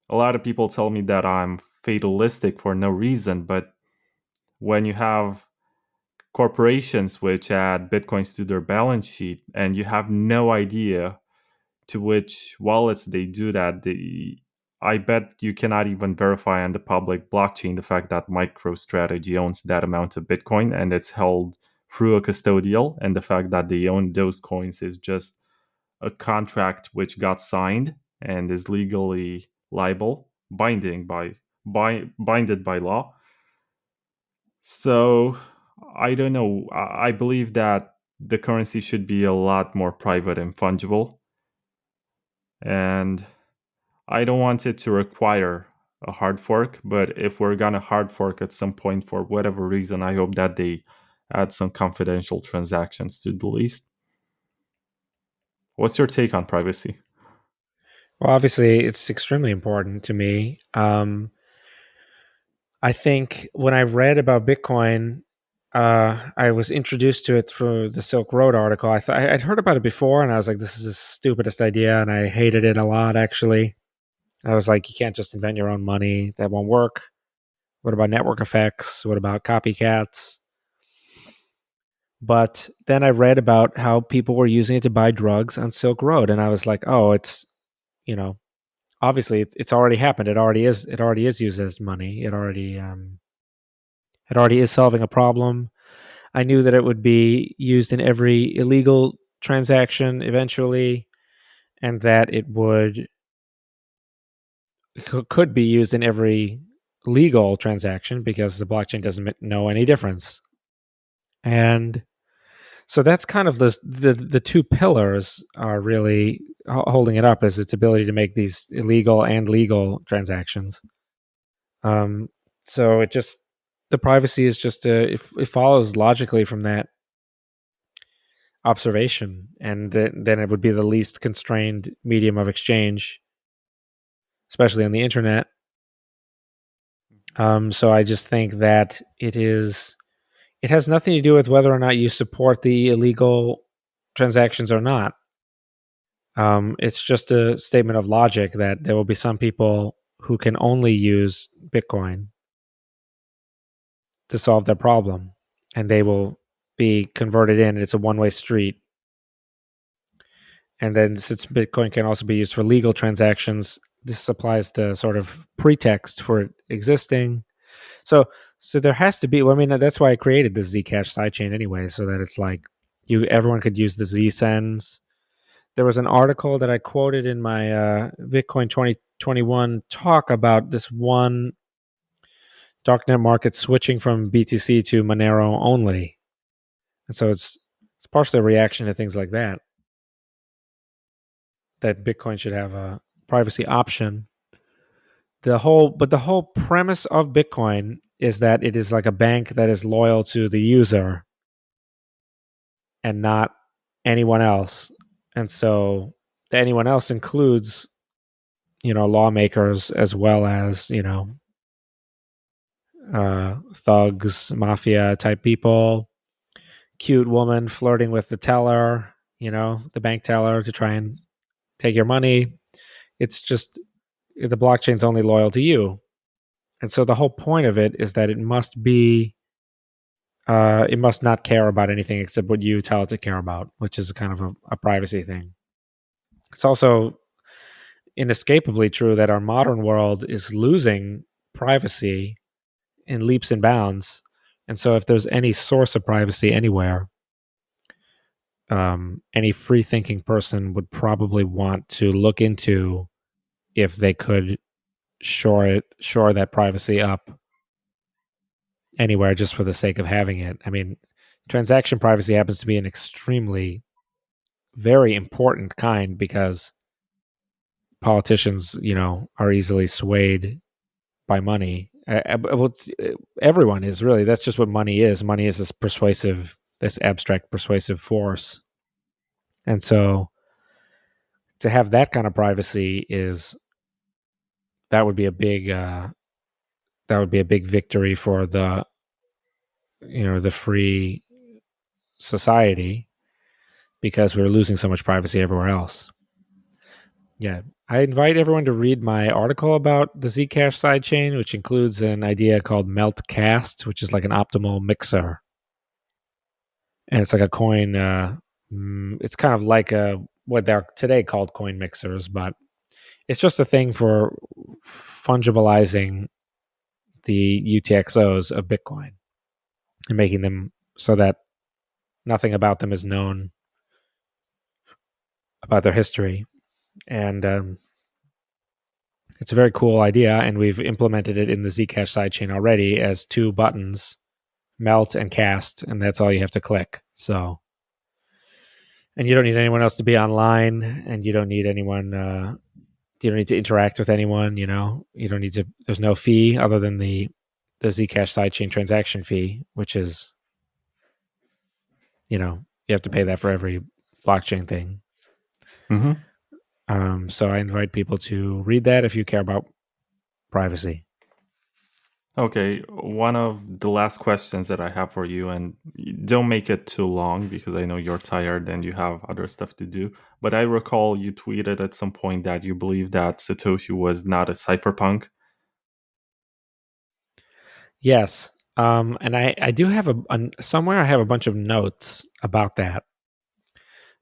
A lot of people tell me that I'm fatalistic for no reason, but when you have corporations which add Bitcoins to their balance sheet and you have no idea to which wallets they do that, I bet you cannot even verify on the public blockchain the fact that MicroStrategy owns that amount of Bitcoin and it's held through a custodial, and the fact that they own those coins is just a contract which got signed and is legally liable, binded by law. So I don't know. I believe that the currency should be a lot more private and fungible. And I don't want it to require a hard fork, but if we're gonna hard fork at some point for whatever reason, I hope that they add some confidential transactions to the least. What's your take on privacy? Well, obviously, it's extremely important to me. I think when I read about Bitcoin, I was introduced to it through the Silk Road article. I'd heard about it before, and I was like, "This is the stupidest idea," and I hated it a lot. Actually, I was like, "You can't just invent your own money; that won't work." What about network effects? What about copycats? But then I read about how people were using it to buy drugs on Silk Road, and I was like, "Oh, it's you know, obviously it's already happened. It already is. It already is used as money. It already is solving a problem." I knew that it would be used in every illegal transaction eventually, and that it could be used in every legal transaction because the blockchain doesn't know any difference. And so that's kind of the two pillars are really holding it up, is its ability to make these illegal and legal transactions. So the privacy is just it follows logically from that observation, and then it would be the least constrained medium of exchange, especially on the internet. So I just think that it has nothing to do with whether or not you support the illegal transactions or not. It's just a statement of logic that there will be some people who can only use Bitcoin to solve their problem, and they will be converted in. It's a one-way street. And then since Bitcoin can also be used for legal transactions, this supplies the sort of pretext for it existing. So there has to be. Well, I mean, that's why I created the Zcash sidechain anyway, so that it's like everyone could use the Z-Sends. There was an article that I quoted in my Bitcoin 2021 talk about this one darknet market switching from BTC to Monero only, and so it's partially a reaction to things like that. That Bitcoin should have a privacy option. The whole premise of Bitcoin is that it is like a bank that is loyal to the user and not anyone else. And so the anyone else includes, lawmakers as well as, thugs, mafia type people, cute woman flirting with the teller, the bank teller to try and take your money. It's just the blockchain's only loyal to you. And so the whole point of it is that it must not care about anything except what you tell it to care about, which is kind of a privacy thing. It's also inescapably true that our modern world is losing privacy in leaps and bounds. And so if there's any source of privacy anywhere, any free thinking person would probably want to look into if they could shore that privacy up anywhere just for the sake of having it. I mean, transaction privacy happens to be an extremely very important kind because politicians, are easily swayed by money. Everyone is really. That's just what money is. Money is this abstract persuasive force, and so to have that kind of privacy would be a big victory for the free society, because we're losing so much privacy everywhere else. Yeah, I invite everyone to read my article about the Zcash sidechain, which includes an idea called Meltcast, which is like an optimal mixer. And it's like a coin. It's kind of like what they're today called coin mixers, but it's just a thing for fungibilizing the UTXOs of Bitcoin and making them so that nothing about them is known about their history. And it's a very cool idea, and we've implemented it in the Zcash sidechain already as two buttons, melt and cast, and that's all you have to click. So, and you don't need anyone else to be online, and you don't need anyone. You don't need to interact with anyone. You don't need to. There's no fee other than the Zcash sidechain transaction fee, which is, you have to pay that for every blockchain thing. Mm-hmm. So I invite people to read that if you care about privacy. Okay, one of the last questions that I have for you, and don't make it too long because I know you're tired and you have other stuff to do. But I recall you tweeted at some point that you believe that Satoshi was not a cypherpunk. Yes. And I do have somewhere I have a bunch of notes about that,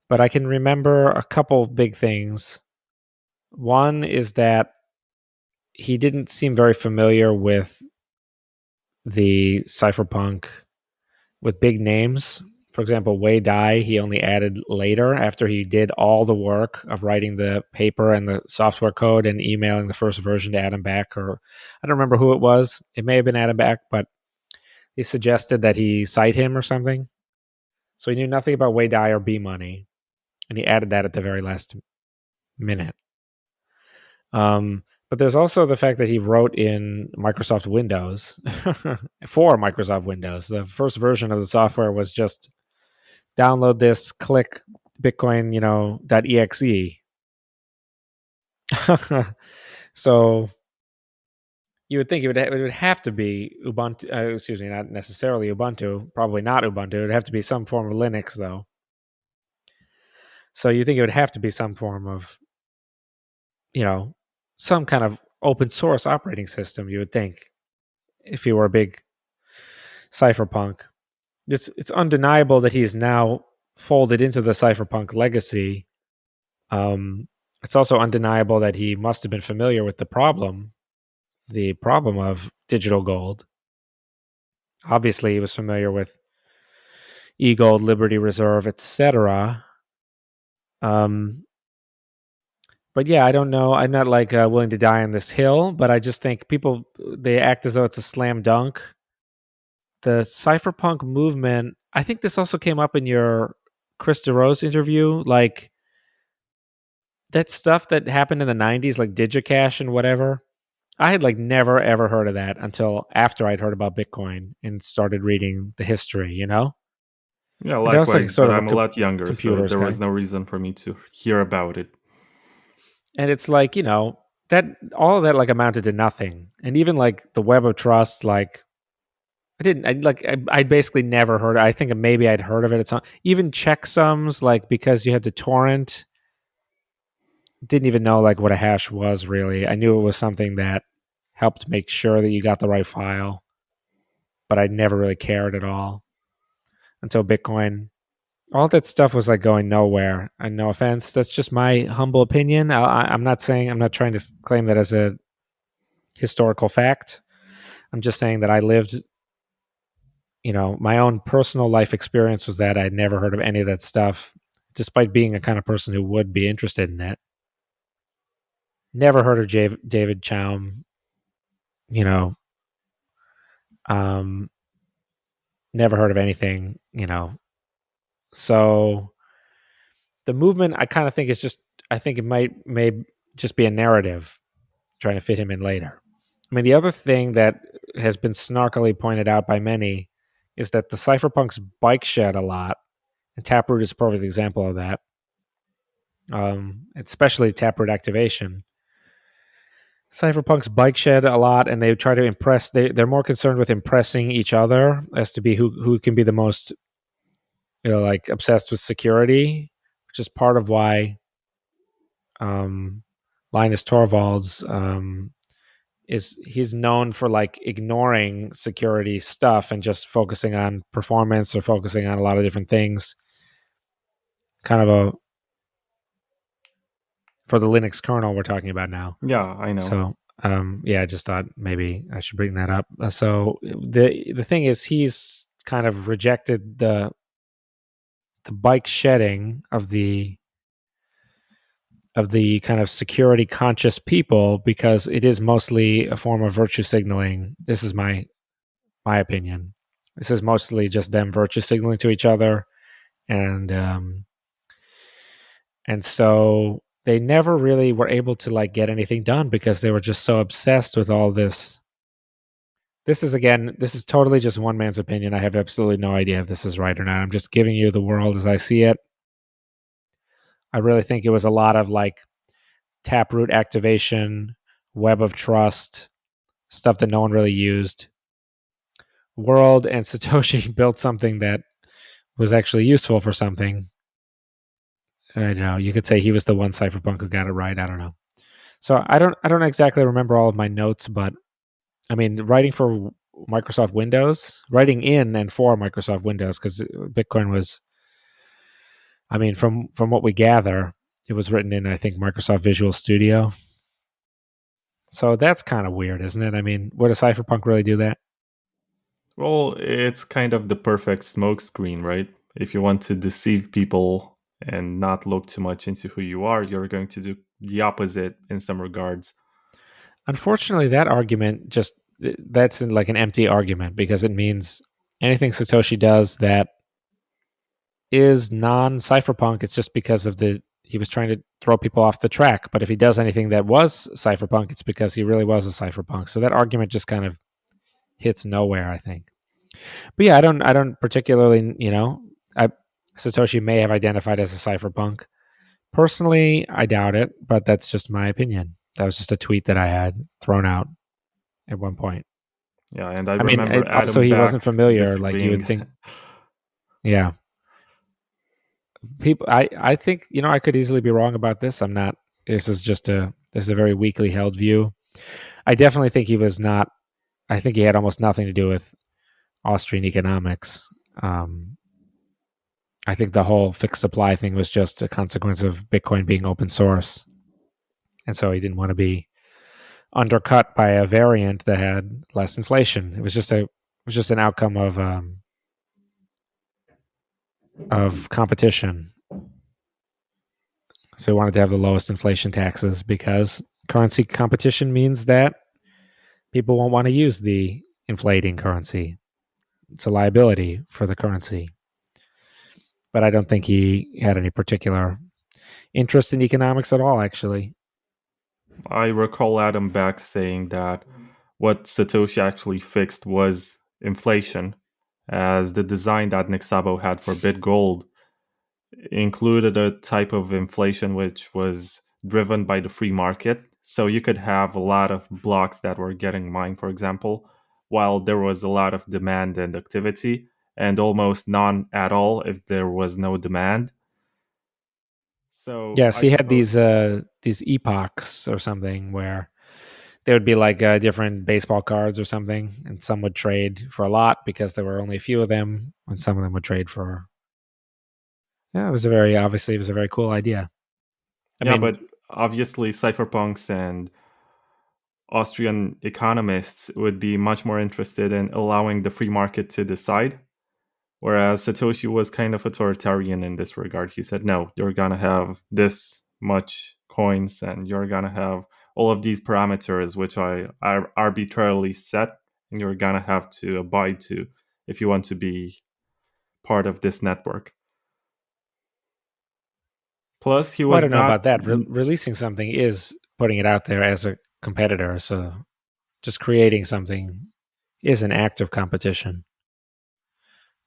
but I can remember a couple big things. One is that he didn't seem very familiar with the cypherpunk with big names. For example, Wei Dai, he only added later after he did all the work of writing the paper and the software code and emailing the first version to Adam Back, or I don't remember who it was. It may have been Adam Back, but he suggested that he cite him or something. So he knew nothing about Wei Dai or B Money, and he added that at the very last minute. But there's also the fact that he wrote in Microsoft Windows for Microsoft Windows. The first version of the software was just download this, click Bitcoin, .exe. So you would think it would have to be Ubuntu. Excuse me, not necessarily Ubuntu. Probably not Ubuntu. It would have to be some form of Linux, though. So you think it would have to be some form of, some kind of open source operating system. You would think, if you were a big cypherpunk. It's undeniable that he's now folded into the cypherpunk legacy. It's also undeniable that he must have been familiar with the problem of digital gold. Obviously, he was familiar with e-gold, Liberty Reserve, etc. But yeah, I don't know. I'm not willing to die on this hill, but I just think people, they act as though it's a slam dunk. The cypherpunk movement, I think this also came up in your Chris DeRose interview, like that stuff that happened in the 90s, like Digicash and whatever. I had never ever heard of that until after I'd heard about Bitcoin and started reading the history, Yeah, And I was likewise, sort but of I'm a lot younger, so computers there guy. was no reason for me to hear about it. And it's that all of that amounted to nothing. And even the Web of Trust, I basically never heard. I think maybe I'd heard of it at some. Even checksums, because you had to torrent. Didn't even know what a hash was really. I knew it was something that helped make sure that you got the right file, but I never really cared at all until Bitcoin. All that stuff was going nowhere. And no offense, that's just my humble opinion. I'm not trying to claim that as a historical fact. I'm just saying that I lived, my own personal life experience was that I'd never heard of any of that stuff, despite being a kind of person who would be interested in it. Never heard of David Chaum, never heard of anything, So the movement, I kind of think I think it may just be a narrative trying to fit him in later. I mean, the other thing that has been snarkily pointed out by many is that the cypherpunks bike shed a lot, and Taproot is a perfect example of that. Especially Taproot activation. Cypherpunks bike shed a lot, and they try to impress. They're more concerned with impressing each other as to be who can be the most, obsessed with security, which is part of why Linus Torvalds he's known for ignoring security stuff and just focusing on performance or focusing on a lot of different things. Kind of for the Linux kernel we're talking about now. Yeah, I know. So I just thought maybe I should bring that up. So the thing is, he's kind of rejected the bike shedding of the kind of security conscious people because it is mostly a form of virtue signaling. This is my opinion. This is mostly just them virtue signaling to each other, and so they never really were able to get anything done because they were just so obsessed with all this. This is totally just one man's opinion. I have absolutely no idea if this is right or not. I'm just giving you the world as I see it. I really think it was a lot of taproot activation, web of trust, stuff that no one really used. World and Satoshi built something that was actually useful for something. I don't know. You could say he was the one cypherpunk who got it right. I don't know. So I don't exactly remember all of my notes, but I mean, writing for Microsoft Windows, writing in and for Microsoft Windows, because Bitcoin was, I mean, from what we gather, it was written in, I think, Microsoft Visual Studio. So that's kind of weird, isn't it? I mean, would a cypherpunk really do that? Well, it's kind of the perfect smokescreen, right? If you want to deceive people and not look too much into who you are, you're going to do the opposite in some regards. Unfortunately, that argument that's like an empty argument, because it means anything Satoshi does that is non-cypherpunk, it's just because of he was trying to throw people off the track. But if he does anything that was cypherpunk, it's because he really was a cypherpunk. So that argument just kind of hits nowhere, I think. But yeah, I don't particularly, Satoshi may have identified as a cypherpunk. Personally, I doubt it, but that's just my opinion. That was just a tweet that I had thrown out at one point. Yeah, and I remember mean, Adam also he Back wasn't familiar. disagreeing. Like you would think, yeah. People, I think I could easily be wrong about this. I'm not. This is a very weakly held view. I definitely think he was not. I think he had almost nothing to do with Austrian economics. I think the whole fixed supply thing was just a consequence of Bitcoin being open source, and so he didn't want to be undercut by a variant that had less inflation. It was just an outcome of competition. So he wanted to have the lowest inflation taxes because currency competition means that people won't want to use the inflating currency. It's a liability for the currency. But I don't think he had any particular interest in economics at all, actually. I recall Adam Back saying that what Satoshi actually fixed was inflation, as the design that Nick Szabo had for BitGold included a type of inflation which was driven by the free market. So you could have a lot of blocks that were getting mined, for example, while there was a lot of demand and activity, and almost none at all if there was no demand. So Yes, I he had suppose these epochs or something where there would be like different baseball cards or something, and some would trade for a lot because there were only a few of them, and some of them would trade for. Yeah, it was a very cool idea. but obviously cypherpunks and Austrian economists would be much more interested in allowing the free market to decide. Whereas Satoshi was kind of authoritarian in this regard. He said, no, you're going to have this much coins and you're going to have all of these parameters, which I are arbitrarily set, and you're going to have to abide to if you want to be part of this network. Plus, he was I don't know not. about that. Releasing something is putting it out there as a competitor. So just creating something is an act of competition.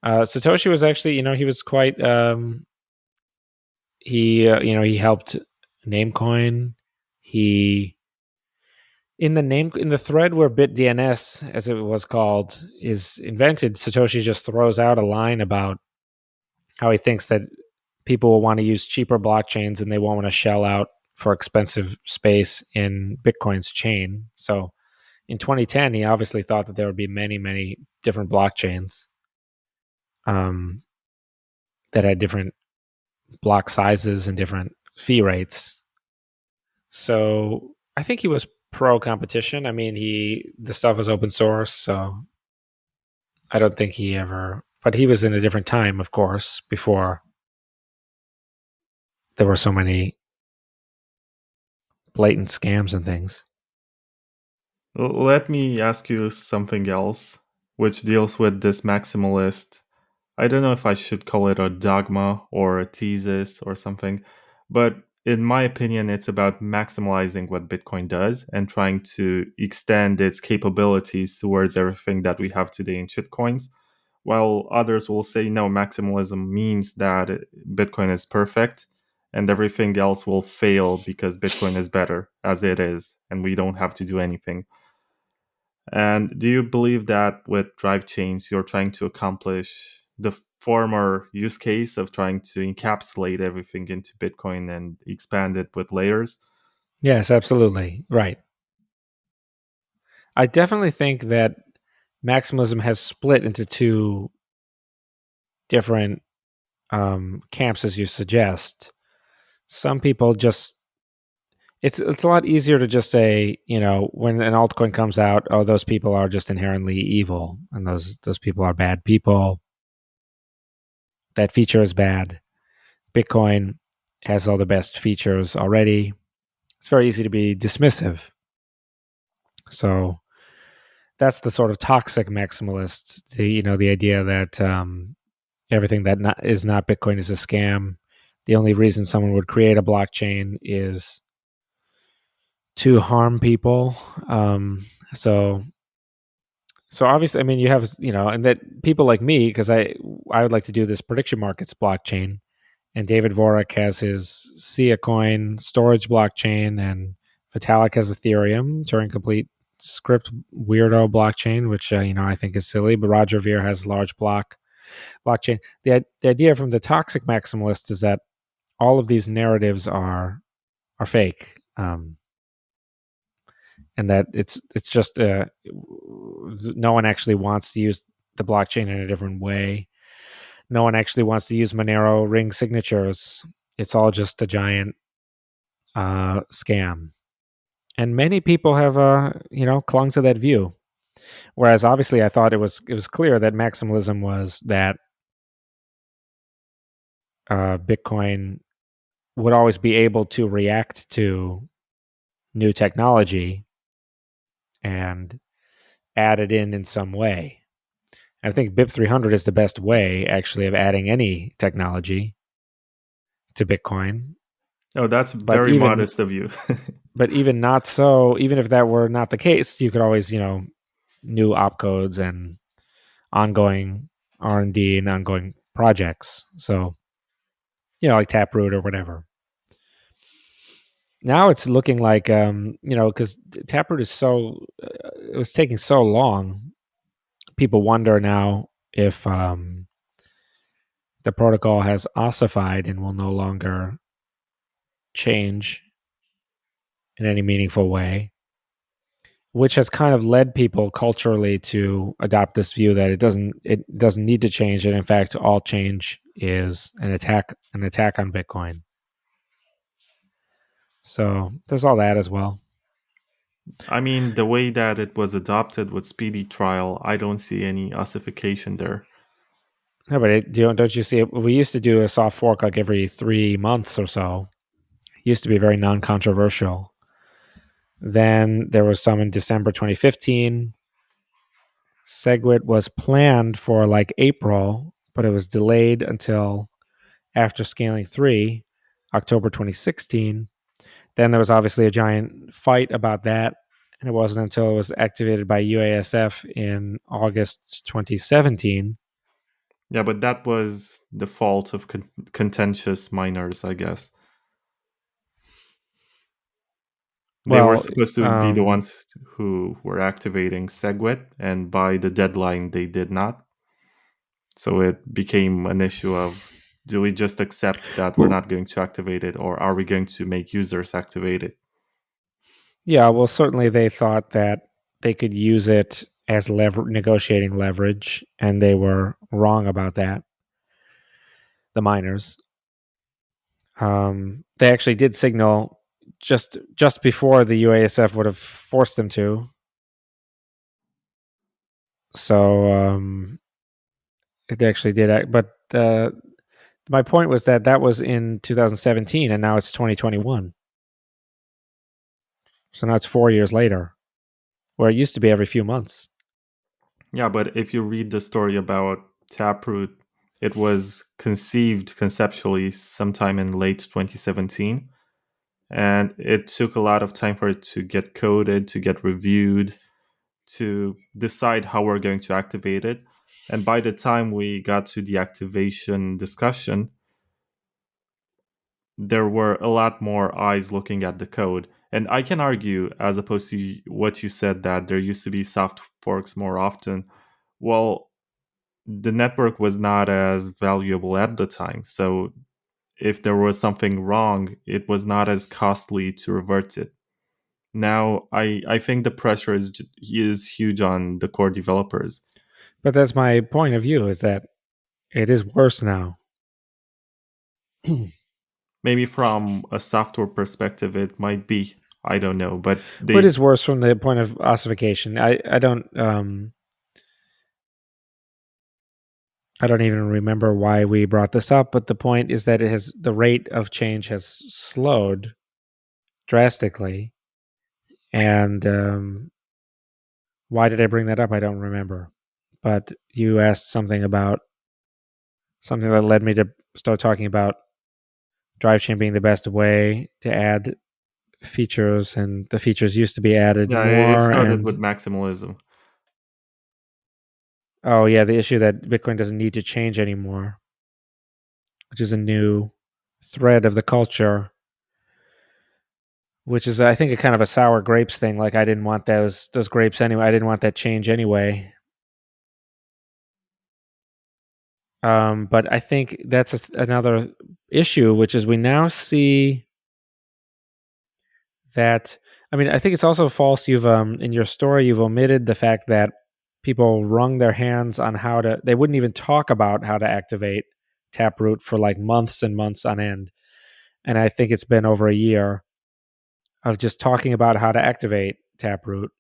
Satoshi was actually, he was quite. He helped Namecoin. He in the thread where BitDNS, as it was called, is invented. Satoshi just throws out a line about how he thinks that people will want to use cheaper blockchains and they won't want to shell out for expensive space in Bitcoin's chain. So in 2010, he obviously thought that there would be many, many different blockchains that had different block sizes and different fee rates. So I think he was pro competition. I mean, the stuff was open source, so I don't think he ever. But he was in a different time, of course, before there were so many blatant scams and things. Let me ask you something else, which deals with this maximalist. I don't know if I should call it a dogma or a thesis or something, but in my opinion, it's about maximalizing what Bitcoin does and trying to extend its capabilities towards everything that we have today in shitcoins. While others will say, no, maximalism means that Bitcoin is perfect and everything else will fail because Bitcoin is better as it is, and we don't have to do anything. And do you believe that with Drivechains, you're trying to accomplish the former use case of trying to encapsulate everything into Bitcoin and expand it with layers? Yes, absolutely. Right. I definitely think that maximalism has split into two different camps, as you suggest. Some people just it's a lot easier to just say, when an altcoin comes out, oh, those people are just inherently evil, and those people are bad people. That feature is bad. Bitcoin has all the best features already. It's very easy to be dismissive. So that's the sort of toxic maximalist. The idea that everything that is not Bitcoin is a scam. The only reason someone would create a blockchain is to harm people. So obviously, I mean, you have, and that people like me, because I would like to do this prediction markets blockchain, and David Vorak has his Sia coin storage blockchain, and Vitalik has Ethereum, Turing complete script weirdo blockchain, which I think is silly. But Roger Ver has large blockchain. The idea from the toxic maximalist is that all of these narratives are fake, and that it's just no one actually wants to use the blockchain in a different way. No one actually wants to use Monero ring signatures. It's all just a giant scam, and many people have clung to that view. Whereas obviously, I thought it was clear that maximalism was that Bitcoin would always be able to react to new technology and add it in some way. And I think BIP 300 is the best way, actually, of adding any technology to Bitcoin. Oh, that's very modest of you. But even not so, even if that were not the case, you could always, new opcodes and ongoing R&D and ongoing projects. So, like Taproot or whatever. Now it's looking like, because Taproot is it was taking so long. People wonder now if the protocol has ossified and will no longer change in any meaningful way, which has kind of led people culturally to adopt this view that it doesn't need to change, and in fact, all change is an attack on Bitcoin. So there's all that as well. I mean, the way that it was adopted with speedy trial, I don't see any ossification there. No, but don't you see it? We used to do a soft fork like every 3 months or so. It used to be very non-controversial. Then there was some in December 2015. SegWit was planned for like April, but it was delayed until after scaling 3, October 2016. Then there was obviously a giant fight about that, and it wasn't until it was activated by UASF in August 2017. Yeah, but that was the fault of contentious miners, I guess. They were supposed to be the ones who were activating SegWit, and by the deadline, they did not. So it became an issue of, do we just accept that we're not going to activate it, or are we going to make users activate it? Yeah, well, certainly they thought that they could use it as negotiating leverage, and they were wrong about that. The miners, they actually did signal just before the UASF would have forced them to. So they actually did, but my point was that was in 2017, and now it's 2021. So now it's 4 years later, where it used to be every few months. Yeah, but if you read the story about Taproot, it was conceived conceptually sometime in late 2017. And it took a lot of time for it to get coded, to get reviewed, to decide how we're going to activate it. And by the time we got to the activation discussion, there were a lot more eyes looking at the code. And I can argue, as opposed to what you said, that there used to be soft forks more often. Well, the network was not as valuable at the time. So if there was something wrong, it was not as costly to revert it. Now, I think the pressure is huge on the core developers. But that's my point of view, is that it is worse now. Maybe from a software perspective, it might be. I don't know, but It is worse from the point of ossification. I don't I don't even remember why we brought this up, but the point is that the rate of change has slowed drastically. And why did I bring that up? I don't remember. But you asked something about something that led me to start talking about Drivechain being the best way to add features, and the features used to be added yeah, more. it started and with maximalism. Oh yeah, the issue that Bitcoin doesn't need to change anymore, which is a new thread of the culture, which is, I think, a kind of a sour grapes thing. Like, I didn't want those grapes anyway. I didn't want that change anyway. But I think that's another issue, which is we now see that. I mean, I think it's also false. You've in your story, you've omitted the fact that people wrung their hands on how to. They wouldn't even talk about how to activate Taproot for like months and months on end. And I think it's been over a year of just talking about how to activate Taproot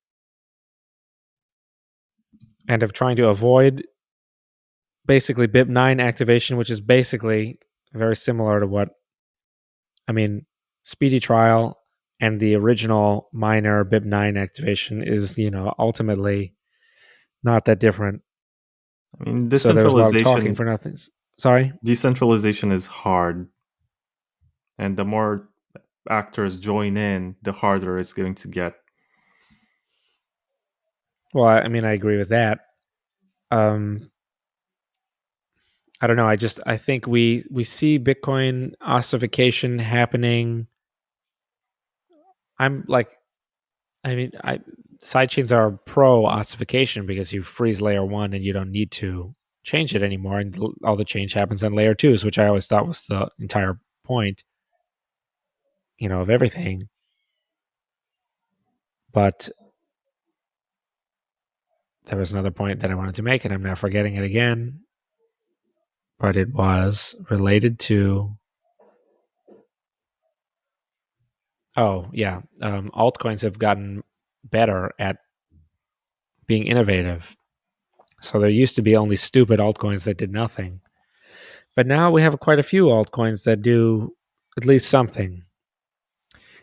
and of trying to avoid basically BIP 9 activation, which is basically very similar to what, I mean, Speedy Trial and the original minor BIP 9 activation is, ultimately not that different. I mean, So there was a lot of talking for nothing. Sorry? Decentralization is hard. And the more actors join in, the harder it's going to get. Well, I mean, I agree with that. I don't know. I think we see Bitcoin ossification happening. Sidechains are pro ossification because you freeze layer 1 and you don't need to change it anymore, and all the change happens on layer 2s, which I always thought was the entire point, of everything. But there was another point that I wanted to make, and I'm now forgetting it again. But it was related to. Oh, yeah. Altcoins have gotten better at being innovative. So there used to be only stupid altcoins that did nothing. But now we have quite a few altcoins that do at least something.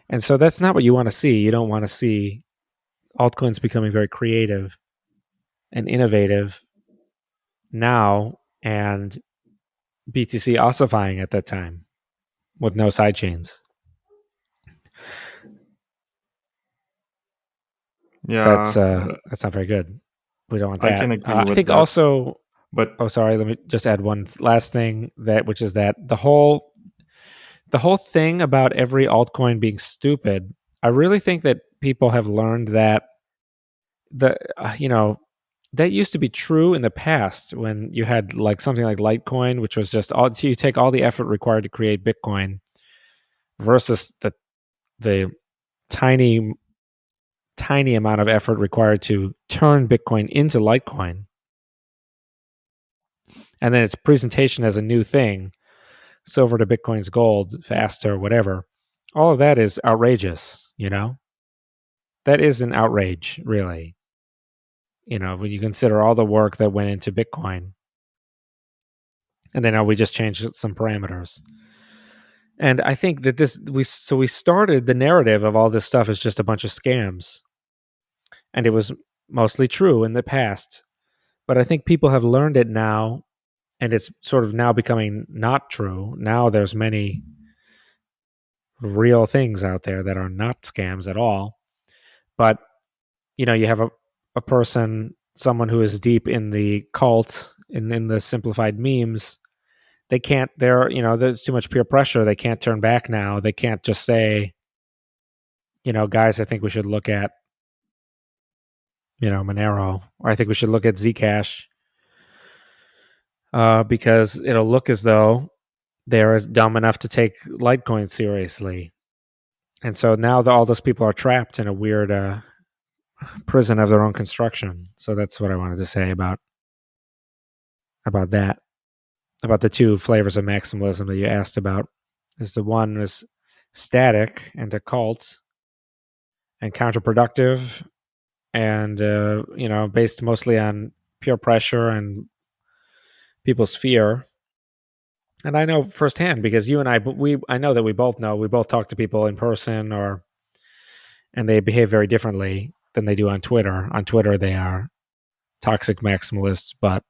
And so that's not what you want to see. You don't want to see altcoins becoming very creative and innovative now and BTC ossifying at that time with no sidechains. Yeah, that's not very good. We don't want that. I can agree with I think that. Also, but sorry, let me just add one last thing, which is that the whole thing about every altcoin being stupid, I really think that people have learned that that used to be true in the past when you had like something like Litecoin, which was just you take all the effort required to create Bitcoin versus the tiny amount of effort required to turn Bitcoin into Litecoin. And then its presentation as a new thing, silver to Bitcoin's gold, faster, whatever. All of that is outrageous, That is an outrage, really. When you consider all the work that went into Bitcoin. And then we just changed some parameters. And I think that we started the narrative of all this stuff as just a bunch of scams. And it was mostly true in the past. But I think people have learned it now, and it's sort of now becoming not true. Now there's many real things out there that are not scams at all. But, you have a person, someone who is deep in the cult, in the simplified memes, they can't. There's too much peer pressure. They can't turn back now. They can't just say, guys, I think we should look at, Monero, or I think we should look at Zcash, because it'll look as though they're dumb enough to take Litecoin seriously. And so now all those people are trapped in a weird prison of their own construction. So that's what I wanted to say about that. About the two flavors of maximalism that you asked about. Is the one is static and occult and counterproductive and based mostly on peer pressure and people's fear. And I know firsthand because you and I know that we both talk to people in person, and they behave very differently than they do on Twitter. On Twitter, they are toxic maximalists, but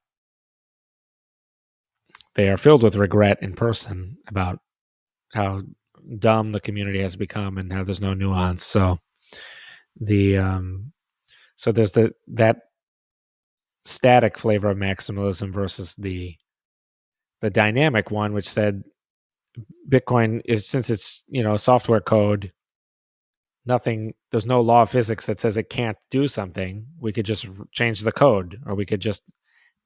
they are filled with regret in person about how dumb the community has become and how there's no nuance. So so there's that static flavor of maximalism versus the dynamic one, which said Bitcoin is, since it's software code, there's no law of physics that says it can't do something. We could just change the code, or we could just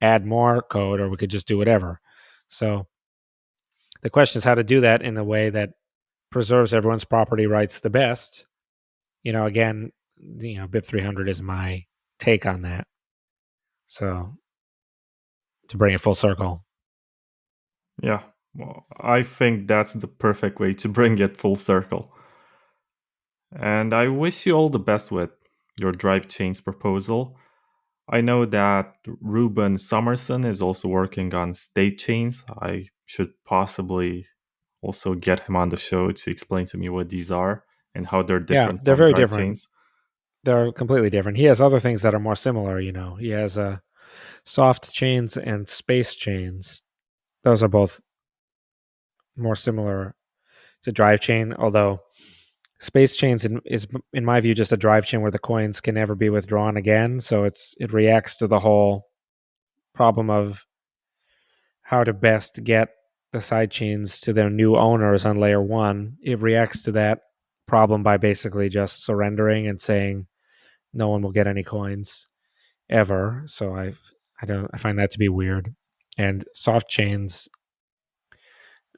add more code, or we could just do whatever. So the question is how to do that in a way that preserves everyone's property rights the best. Again, BIP 300 is my take on that. So to bring it full circle. Yeah, well, I think that's the perfect way to bring it full circle. And I wish you all the best with your Drivechains proposal. I know that Ruben Summerson is also working on state chains. I should possibly also get him on the show to explain to me what these are and how they're different. Yeah, they're from very Drive different. Chains. They're completely different. He has other things that are more similar. He has soft chains and space chains. Those are both more similar to drive chain, although space chains is in my view just a drive chain where the coins can never be withdrawn again. So it reacts to the whole problem of how to best get the side chains to their new owners on layer 1. It reacts to that problem by basically just surrendering and saying no one will get any coins ever. So I find that to be weird. And soft chains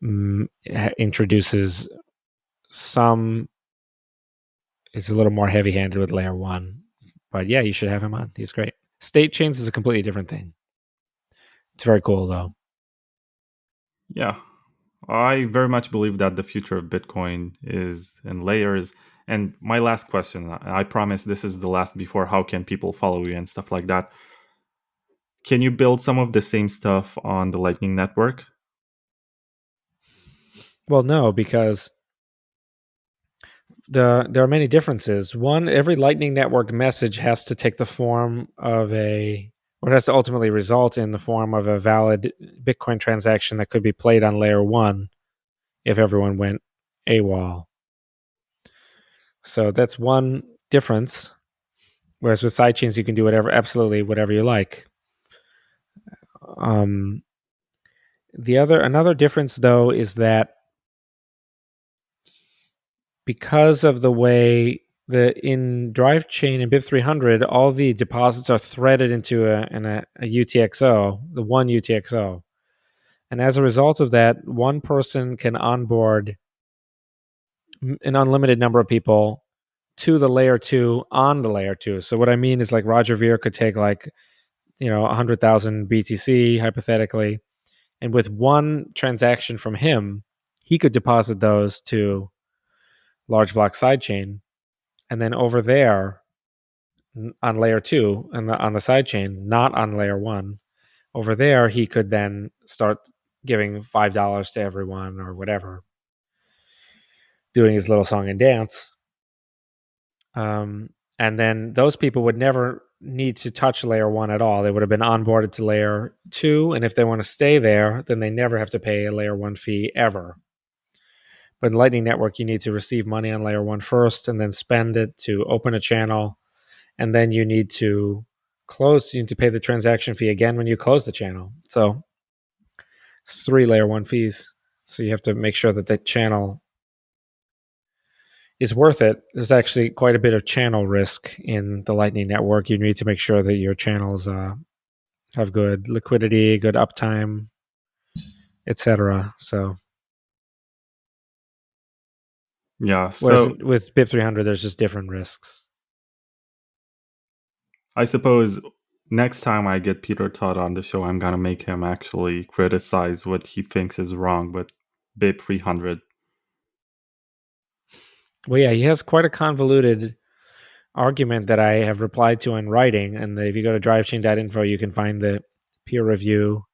introduces some. It's a little more heavy-handed with layer 1, but yeah, you should have him on. He's great. State chains is a completely different thing. It's very cool though. Yeah, I very much believe that the future of Bitcoin is in layers. And my last question, I promise this is the last before how can people follow you and stuff like that. Can you build some of the same stuff on the Lightning Network? Well, no, because there are many differences. One, every Lightning Network message has to take the form of it has to ultimately result in the form of a valid Bitcoin transaction that could be played on layer 1 if everyone went AWOL. So that's one difference. Whereas with sidechains, you can do absolutely whatever you like. Another difference though is that because of the way in Drivechain and BIP 300, all the deposits are threaded into a UTXO, the one UTXO. And as a result of that, one person can onboard an unlimited number of people to the layer 2 on the layer 2. So what I mean is like Roger Ver could take 100,000 BTC hypothetically, and with one transaction from him, he could deposit those to large block sidechain, and then over there on layer 2 on the sidechain, not on layer 1, over there he could then start giving $5 to everyone or whatever, doing his little song and dance. And then those people would never need to touch layer 1 at all. They would have been onboarded to layer 2, and if they want to stay there, then they never have to pay a layer 1 fee ever. But in Lightning Network, you need to receive money on layer 1 first and then spend it to open a channel, and then you need to pay the transaction fee again when you close the channel. So It's 3 layer 1 fees. So you have to make sure that the channel is worth it. There's actually quite a bit of channel risk in the Lightning Network. You need to make sure that your channels have good liquidity, good uptime, etc. So Yeah. whereas So with BIP 300, there's just different risks. I suppose next time I get Peter Todd on the show, I'm gonna make him actually criticize what he thinks is wrong with BIP 300. Well, yeah, he has quite a convoluted argument that I have replied to in writing. And if you go to drivechain.info, you can find the peer review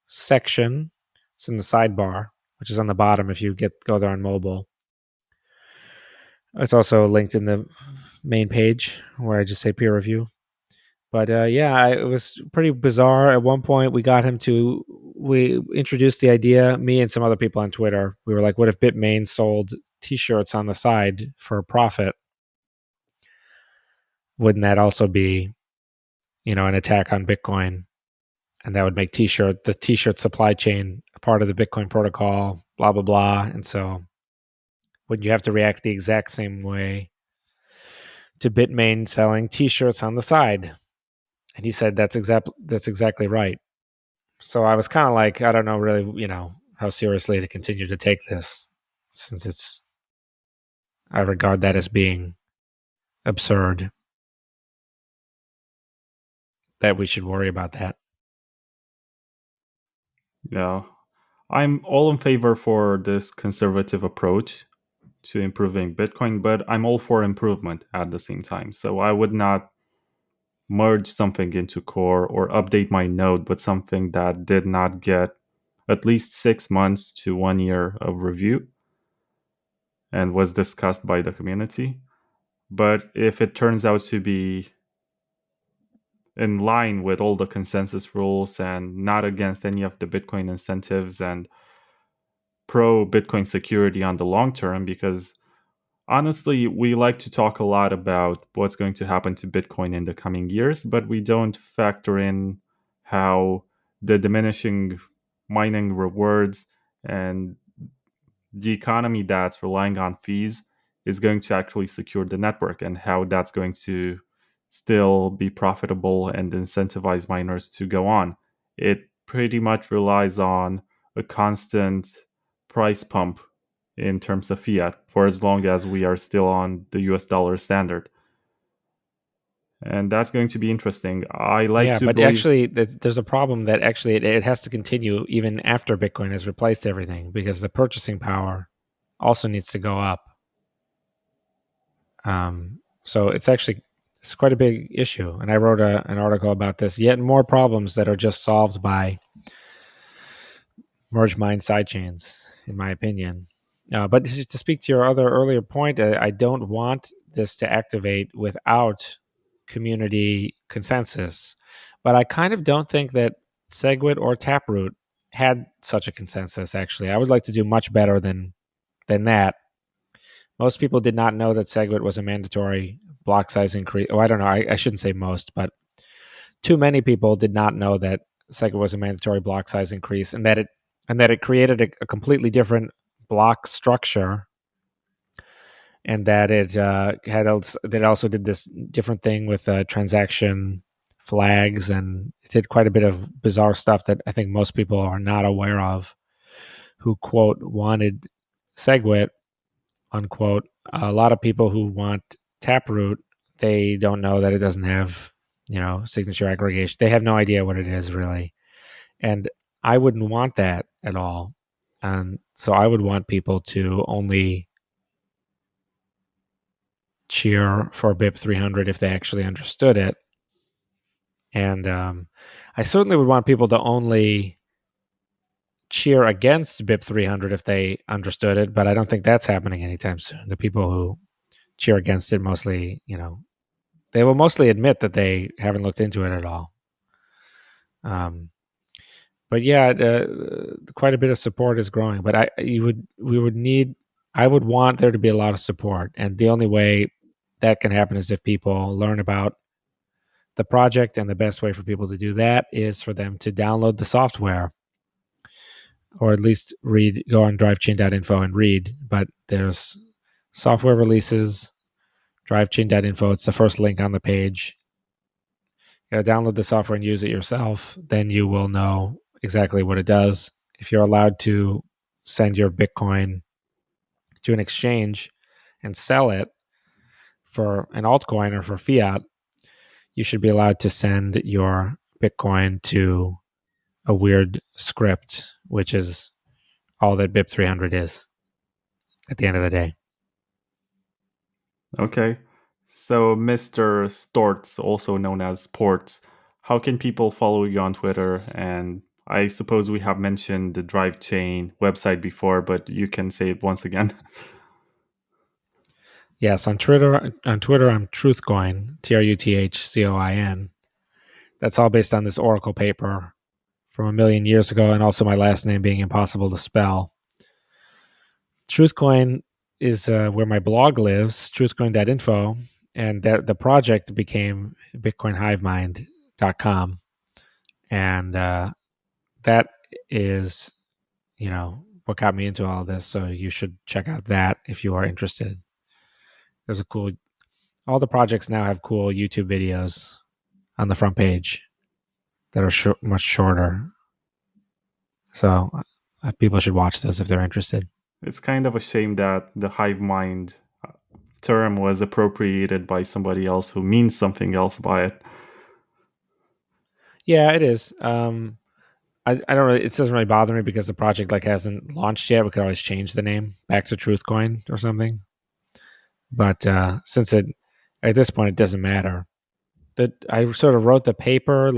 section. It's in the sidebar, which is on the bottom if you go there on mobile. It's also linked in the main page where I just say peer review. But it was pretty bizarre. At one point, we introduced the idea, me and some other people on Twitter. We were like, what if Bitmain sold t-shirts on the side for a profit? Wouldn't that also be, an attack on Bitcoin? And that would make the t-shirt supply chain a part of the Bitcoin protocol, blah, blah, blah. And so wouldn't you have to react the exact same way to Bitmain selling t-shirts on the side? And he said that's exactly right. So I was kind of like, I don't know really, how seriously to continue to take this, since I regard that as being absurd, that we should worry about that. Yeah. I'm all in favor for this conservative approach to improving Bitcoin, but I'm all for improvement at the same time. So I would not merge something into core or update my node with something that did not get at least 6 months to 1 year of review and was discussed by the community. But if it turns out to be in line with all the consensus rules and not against any of the Bitcoin incentives and pro Bitcoin security on the long term, because honestly, we like to talk a lot about what's going to happen to Bitcoin in the coming years, but we don't factor in how the diminishing mining rewards and the economy that's relying on fees is going to actually secure the network, and how that's going to still be profitable and incentivize miners to go on. It pretty much relies on a constant price pump in terms of fiat for as long as we are still on the US dollar standard. And that's going to be interesting. I like to but believe. actually, there's a problem that actually it has to continue even after Bitcoin has replaced everything, because the purchasing power also needs to go up. So it's quite a big issue. And I wrote an article about this. Yet more problems that are just solved by merge mine sidechains, in my opinion. But to speak to your other earlier point, I don't want this to activate without community consensus. But I kind of don't think that SegWit or Taproot had such a consensus, actually. I would like to do much better than that. Most people did not know that SegWit was a mandatory block size increase. Oh, I don't know. I shouldn't say most, but too many people did not know that SegWit was a mandatory block size increase, and that it created a completely different block structure, and that it also did this different thing with transaction flags, and it did quite a bit of bizarre stuff that I think most people are not aware of, who quote wanted SegWit unquote. A lot of people who want Taproot, they don't know that it doesn't have, signature aggregation. They have no idea what it is really. And I wouldn't want that at all. And so I would want people to only cheer for BIP 300 if they actually understood it. And I certainly would want people to only cheer against BIP 300 if they understood it, but I don't think that's happening anytime soon. The people who cheer against it mostly, they will mostly admit that they haven't looked into it at all. But yeah, quite a bit of support is growing. But I would want there to be a lot of support, and the only way that can happen is if people learn about the project, and the best way for people to do that is for them to download the software. or at least go on drivechain.info and read. But there's software releases, drivechain.info. It's the first link on the page. You gotta download the software and use it yourself. Then you will know exactly what it does. If you're allowed to send your Bitcoin to an exchange and sell it for an altcoin or for fiat, you should be allowed to send your Bitcoin to a weird script, which is all that BIP 300 is at the end of the day. Okay. So, Mr. Sztorc, also known as Ports, how can people follow you on Twitter? And I suppose we have mentioned the Drivechain website before, but you can say it once again. Yes, on Twitter, I'm Truthcoin, Truthcoin. That's all based on this Oracle paper from 1,000,000 years ago, and also my last name being impossible to spell. Truthcoin is where my blog lives, truthcoin.info, and the project became bitcoinhivemind.com. And that is, what got me into all of this. So you should check out that if you are interested. There's all the projects now have cool YouTube videos on the front page that are much shorter. So people should watch those if they're interested. It's kind of a shame that the hive mind term was appropriated by somebody else who means something else by it. Yeah, it is. I don't really. It doesn't really bother me because the project hasn't launched yet. We could always change the name back to Truthcoin or something. But since at this point it doesn't matter. That I sort of wrote the paper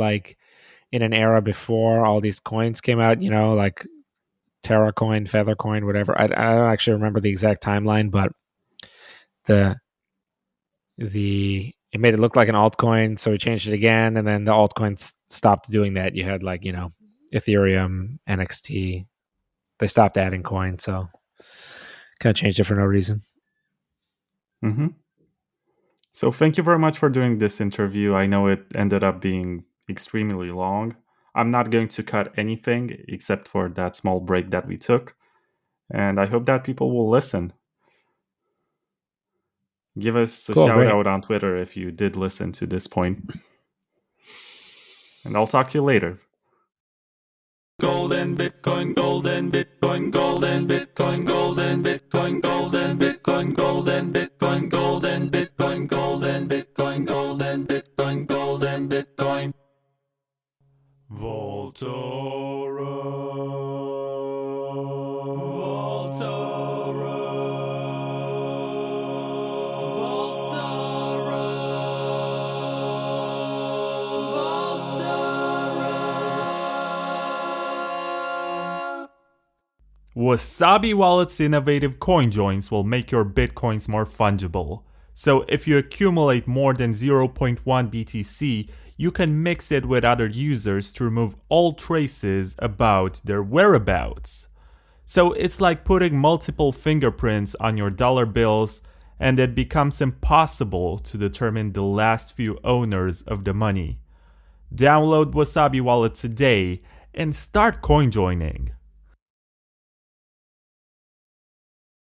in an era before all these coins came out. Like Terracoin, Feathercoin, whatever. I don't actually remember the exact timeline, but it made it look like an altcoin, so we changed it again, and then the altcoins stopped doing that. You had Ethereum, NXT. They stopped adding coins, so kind of changed it for no reason. Mm-hmm. So thank you very much for doing this interview. I know it ended up being extremely long. I'm not going to cut anything except for that small break that we took. And I hope that people will listen. Give us a shout out on Twitter if you did listen to this point. And I'll talk to you later. Golden Bitcoin, golden Bitcoin, golden Bitcoin, golden Bitcoin, golden Bitcoin, golden Bitcoin, golden Bitcoin, golden Bitcoin, golden Bitcoin, golden Bitcoin. Voltura. Voltura. Wasabi Wallet's innovative coin joins will make your bitcoins more fungible. So if you accumulate more than 0.1 BTC, you can mix it with other users to remove all traces about their whereabouts. So it's like putting multiple fingerprints on your dollar bills, and it becomes impossible to determine the last few owners of the money. Download Wasabi Wallet today and start coin joining.